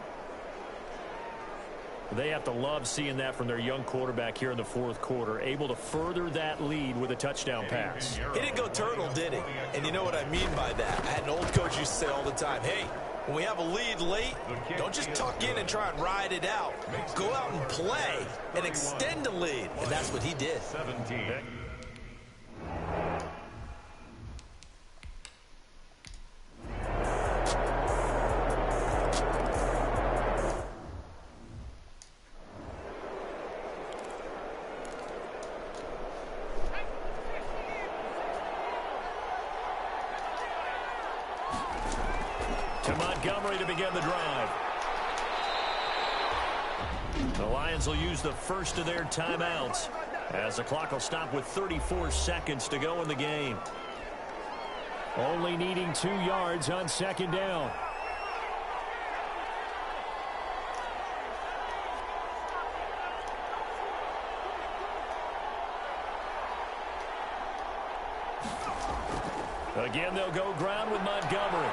They have to love seeing that from their young quarterback here in the fourth quarter, able to further that lead with a touchdown pass. He didn't go turtle, did he? And you know what I mean by that. I had an old coach used to say all the time, hey, when we have a lead late, don't just tuck in and try and ride it out. Go out and play and extend the lead. And that's what he did. 17. To Montgomery to begin the drive. The Lions will use the first of their timeouts as the clock will stop with 34 seconds to go in the game. Only needing 2 yards on second down. Again, they'll go ground with Montgomery.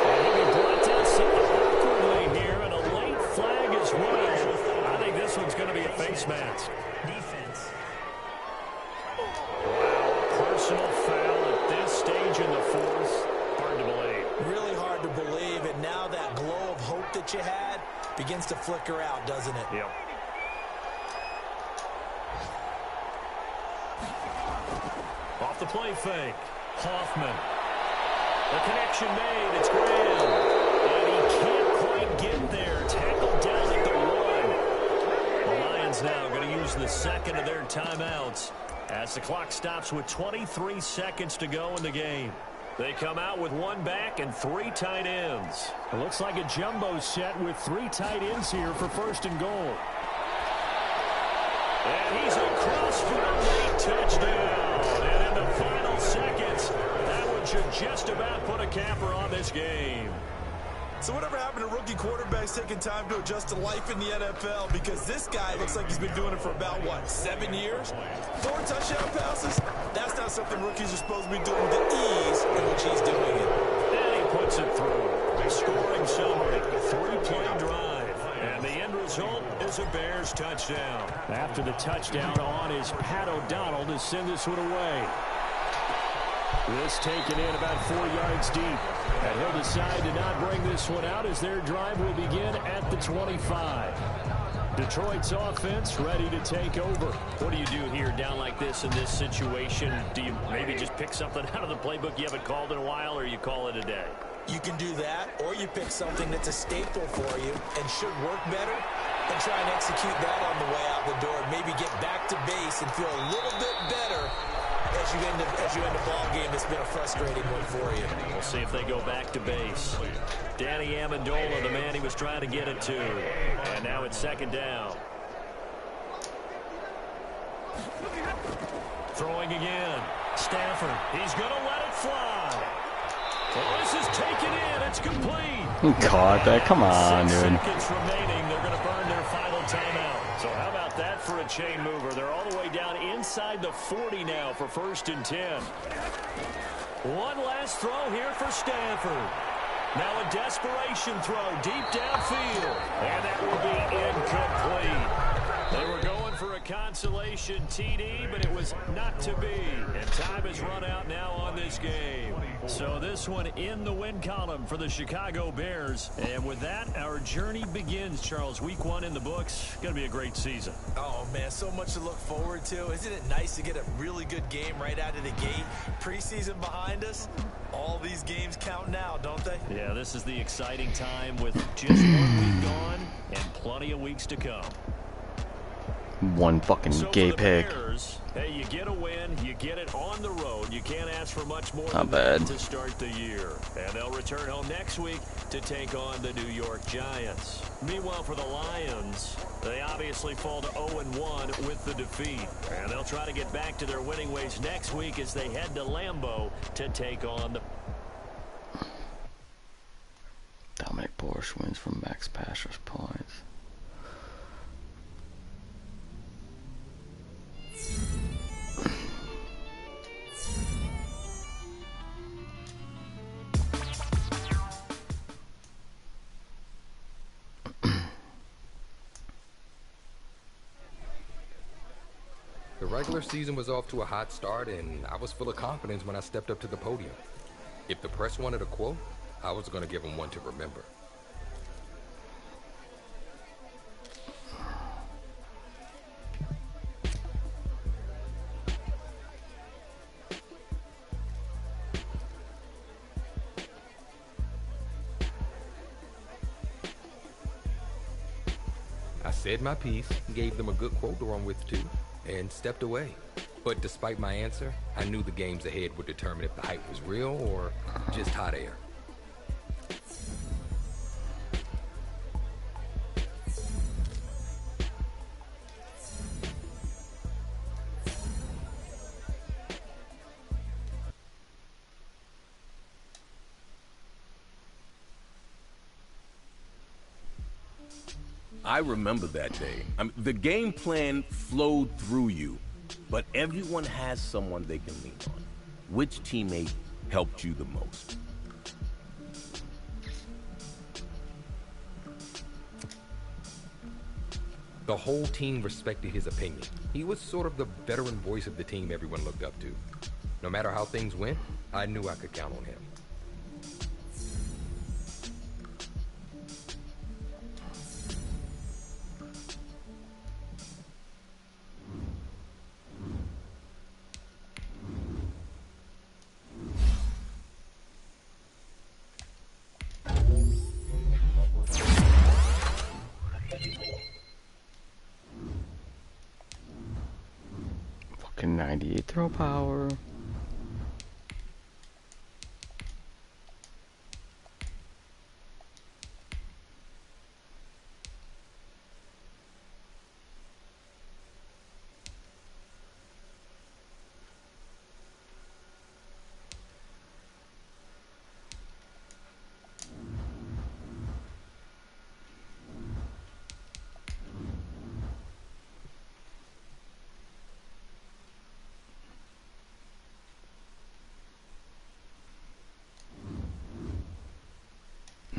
And he'll be brought down somewhat awkwardly here, and a late flag as well. I think this one's going to be a face mask. Defense. Wow, personal foul at this stage in the fourth. Hard to believe. Really hard to believe, and now that glow of hope that you had begins to flicker out, doesn't it? Yep. Off the play fake. Hoffman. The connection made. It's Graham. And he can't quite get there. Tackled down at the 1. The Lions now going to use the second of their timeouts as the clock stops with 23 seconds to go in the game. They come out with 1 back and 3 tight ends. It looks like a jumbo set with 3 tight ends here for first and goal. And he's across for a late touchdown. And in the final seconds, that one should just about put a capper on this game. So whatever happened to rookie quarterbacks taking time to adjust to life in the NFL? Because this guy looks like he's been doing it for about, what, 7 years? 4 touchdown passes? That's not something rookies are supposed to be doing with the ease in which he's doing it. And he puts it through. Scoring summary, 3-play drive. And the end result is a Bears touchdown. After the touchdown on is Pat O'Donnell to send this one away. This taken in about 4 yards deep. And he'll decide to not bring this one out as their drive will begin at the 25. Detroit's offense ready to take over. What do you do here down like this in this situation? Do you maybe just pick something out of the playbook you haven't called in a while, or you call it a day? You can do that, or you pick something that's a staple for you and should work better and try and execute that on the way out the door and maybe get back to base and feel a little bit better as you end a ball game that's been a frustrating one for you. We'll see if they go back to base. Danny Amendola, the man he was trying to get it to. And now it's second down. Throwing again. Stafford. He's going to let it fly. Well, this is taken in. It's complete. He caught that. Come on, 6 dude. seconds remaining. They're going to burn their final timeout. So how about that for a chain mover? They're all the way down inside the 40 now for first and 10. One last throw here for Stafford. Now a desperation throw deep downfield. And that will be incomplete. They were going for a consolation TD, but it was not to be. And time has run out now on this game. So this one in the win column for the Chicago Bears. And with that, our journey begins, Charles. Week 1 in the books. Going to be a great season. Oh, man, so much to look forward to. Isn't it nice to get a really good game right out of the gate? Preseason behind us. All these games count now, don't they? Yeah, this is the exciting time with just 1 week gone and plenty of weeks to come. One fucking gay pig. Hey, you get a win, you get it on the road. You can't ask for much more Not than bad. that to start the year. And they'll return home next week to take on the New York Giants. Meanwhile, for the Lions, they obviously fall to 0-1 with the defeat. And they'll try to get back to their winning ways next week as they head to Lambeau to take on the... Dominic Borsch wins from max pass rush points. The regular season was off to a hot start, and I was full of confidence when I stepped up to the podium. If the press wanted a quote, I was going to give them one to remember. I said my piece, gave them a good quote to run with too, and stepped away. But despite my answer, I knew the games ahead would determine if the hype was real or just hot air. I remember that day. I mean, the game plan flowed through you, but everyone has someone they can lean on. Which teammate helped you the most? The whole team respected his opinion. He was sort of the veteran voice of the team everyone looked up to. No matter how things went, I knew I could count on him. Fucking 98 throw power.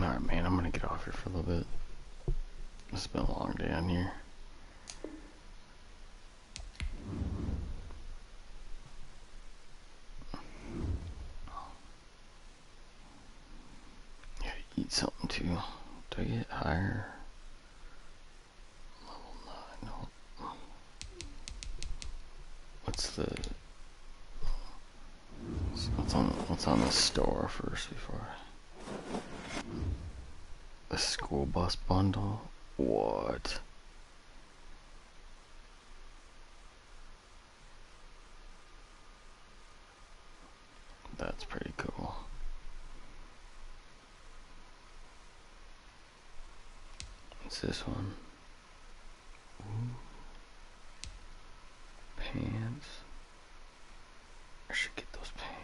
Alright, man, I'm gonna get off here for a little bit. It's been a long day on here. Gotta eat something too. Do I get higher? Level 9. No. What's the... What's on the store first before I... The school bus bundle? What? That's pretty cool. What's this one? Ooh. Pants. I should get those pants.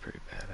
pretty bad.